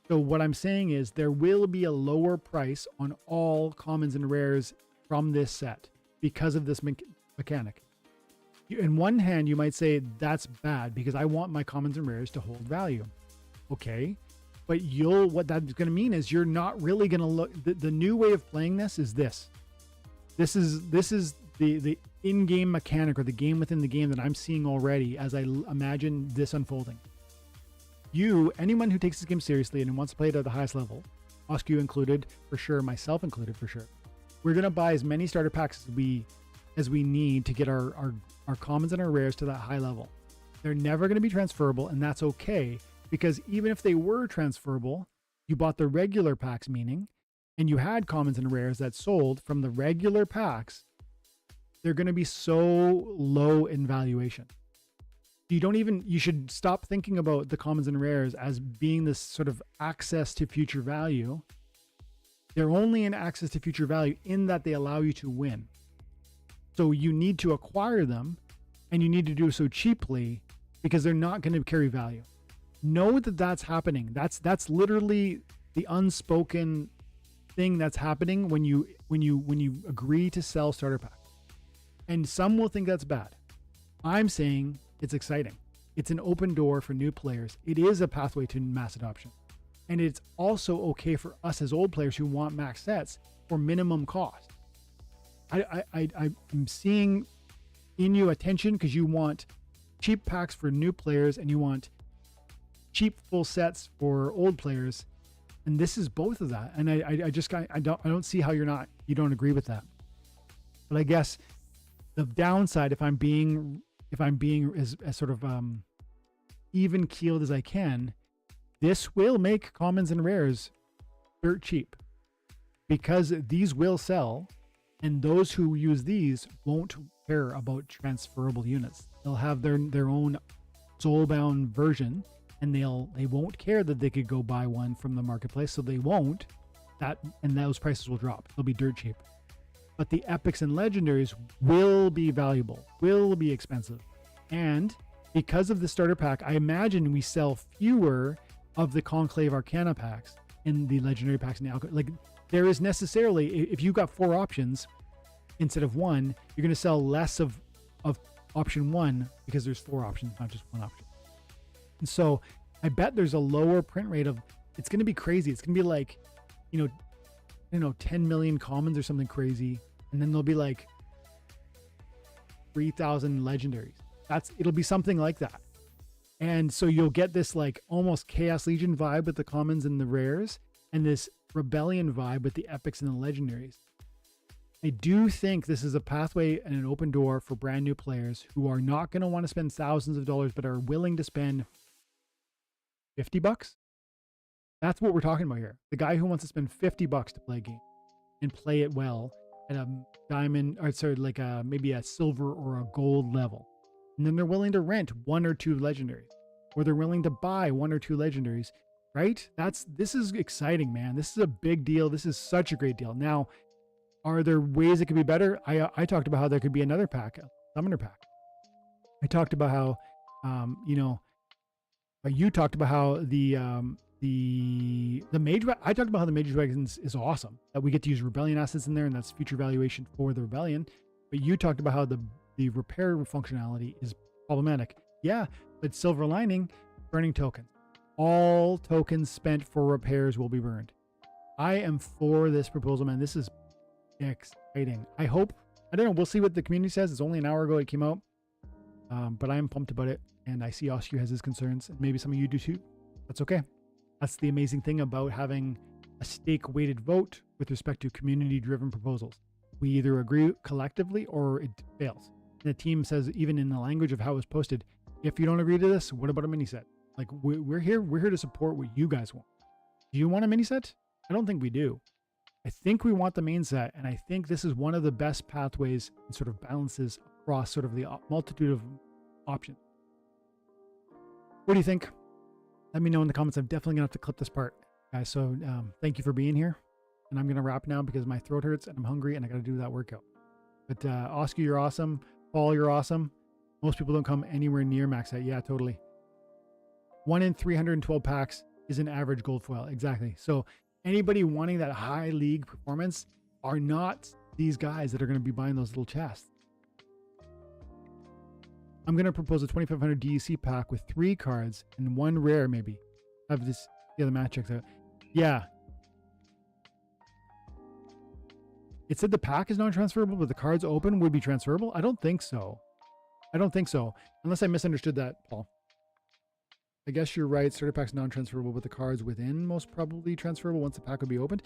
So what I'm saying is there will be a lower price on all commons and rares from this set because of this mechanic. In one hand, you might say that's bad because I want my commons and rares to hold value. Okay, but what that's going to mean is you're not really going to look. The new way of playing this is this. This is the in-game mechanic, or the game within the game, that I'm seeing already as I imagine this unfolding. Anyone who takes this game seriously and wants to play it at the highest level, Oscu included for sure, myself included for sure, we're gonna buy as many starter packs as we need to get our commons and our rares to that high level. They're never going to be transferable, and that's okay, because even if they were transferable, you bought the regular packs, and you had commons and rares that sold from the regular packs. They're going to be so low in valuation. You should stop thinking about the commons and rares as being this sort of access to future value. They're only an access to future value in that they allow you to win. So you need to acquire them, and you need to do so cheaply because they're not going to carry value. Know that that's happening. That's literally the unspoken thing that's happening when you agree to sell starter packs. And some will think that's bad. I'm saying it's exciting. It's an open door for new players. It is a pathway to mass adoption. And it's also okay for us as old players who want max sets for minimum cost. I'm seeing in you attention because you want cheap packs for new players and you want cheap full sets for old players. And this is both of that. And I don't see how you don't agree with that. But I guess the downside, if I'm being as sort of even keeled as I can, this will make commons and rares dirt cheap because these will sell, and those who use these won't care about transferable units. They'll have their own soulbound version, and they won't care that they could go buy one from the marketplace, so they won't. And those prices will drop. They'll be dirt cheap. But the epics and legendaries will be valuable, will be expensive. And because of the starter pack, I imagine we sell fewer of the Conclave Arcana packs in the legendary packs in the alcohol. Like, there is necessarily, if you've got 4 options instead of 1, you're going to sell less of option 1 because there's 4 options, not just 1 option. And so I bet there's a lower print rate it's going to be crazy. It's going to be like, 10 million commons or something crazy. And then there'll be like 3,000 legendaries. It'll be something like that. And so you'll get this like almost Chaos Legion vibe with the commons and the rares, and this Rebellion vibe with the epics and the legendaries. I do think this is a pathway and an open door for brand new players who are not going to want to spend thousands of dollars, but are willing to spend $50. That's what we're talking about here. The guy who wants to spend $50 to play a game and play it well at a diamond, or sorry, like maybe a silver or a gold level. And then they're willing to rent 1 or 2 legendaries, or they're willing to buy 1 or 2 legendaries, right? This is exciting, man. This is a big deal. This is such a great deal. Now, are there ways it could be better? I talked about how there could be another pack, a summoner pack. I talked about how, you talked about how the mage. I talked about how the mage dragons is awesome, that we get to use rebellion assets in there, and that's future valuation for the rebellion. But you talked about how the repair functionality is problematic. Yeah, but silver lining, burning tokens. All tokens spent for repairs will be burned. I am for this proposal, man. This is exciting. I don't know. We'll see what the community says. It's only an hour ago it came out. But I am pumped about it. And I see Oscar has his concerns, and maybe some of you do too. That's okay. That's the amazing thing about having a stake-weighted vote with respect to community-driven proposals. We either agree collectively or it fails. And the team says, even in the language of how it was posted, if you don't agree to this, what about a mini set? Like, we're here to support what you guys want. Do you want a mini set? I don't think we do. I think we want the main set, and I think this is one of the best pathways and sort of balances across sort of the multitude of options. What do you think? Let me know in the comments. I'm definitely gonna have to clip this part, guys. So thank you for being here, and I'm gonna wrap now because my throat hurts and I'm hungry and I gotta do that workout. But Oscar, you're awesome. Paul, you're awesome. Most people don't come anywhere near max set. Yeah, totally. 1 in 312 packs is an average gold foil. Exactly. So anybody wanting that high league performance are not these guys that are going to be buying those little chests. I'm going to propose a 2500 DEC pack with 3 cards and 1 rare, maybe. Have this, the other match checks out. Yeah. It said the pack is non-transferable, but the cards open would be transferable. I don't think so. I don't think so. Unless I misunderstood that, Paul. I guess you're right. Starter pack's non-transferable, but the cards within most probably transferable once the pack would be opened.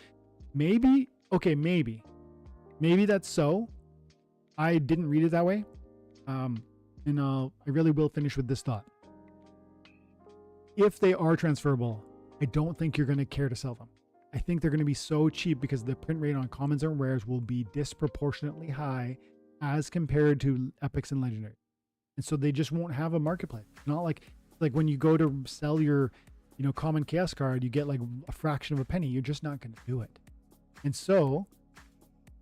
Maybe. Okay, maybe. Maybe that's so. I didn't read it that way. And I really will finish with this thought. If they are transferable, I don't think you're going to care to sell them. I think they're going to be so cheap because the print rate on commons and rares will be disproportionately high as compared to epics and legendary. And so they just won't have a marketplace. Not like when you go to sell your, common chaos card, you get like a fraction of a penny. You're just not going to do it. And so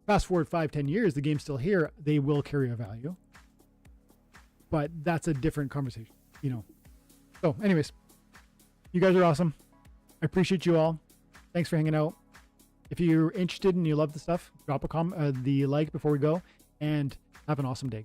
fast forward 5-10 years, the game's still here. They will carry a value, but that's a different conversation, So anyways, you guys are awesome. I appreciate you all. Thanks for hanging out. If you're interested and you love the stuff, drop the like before we go, and have an awesome day.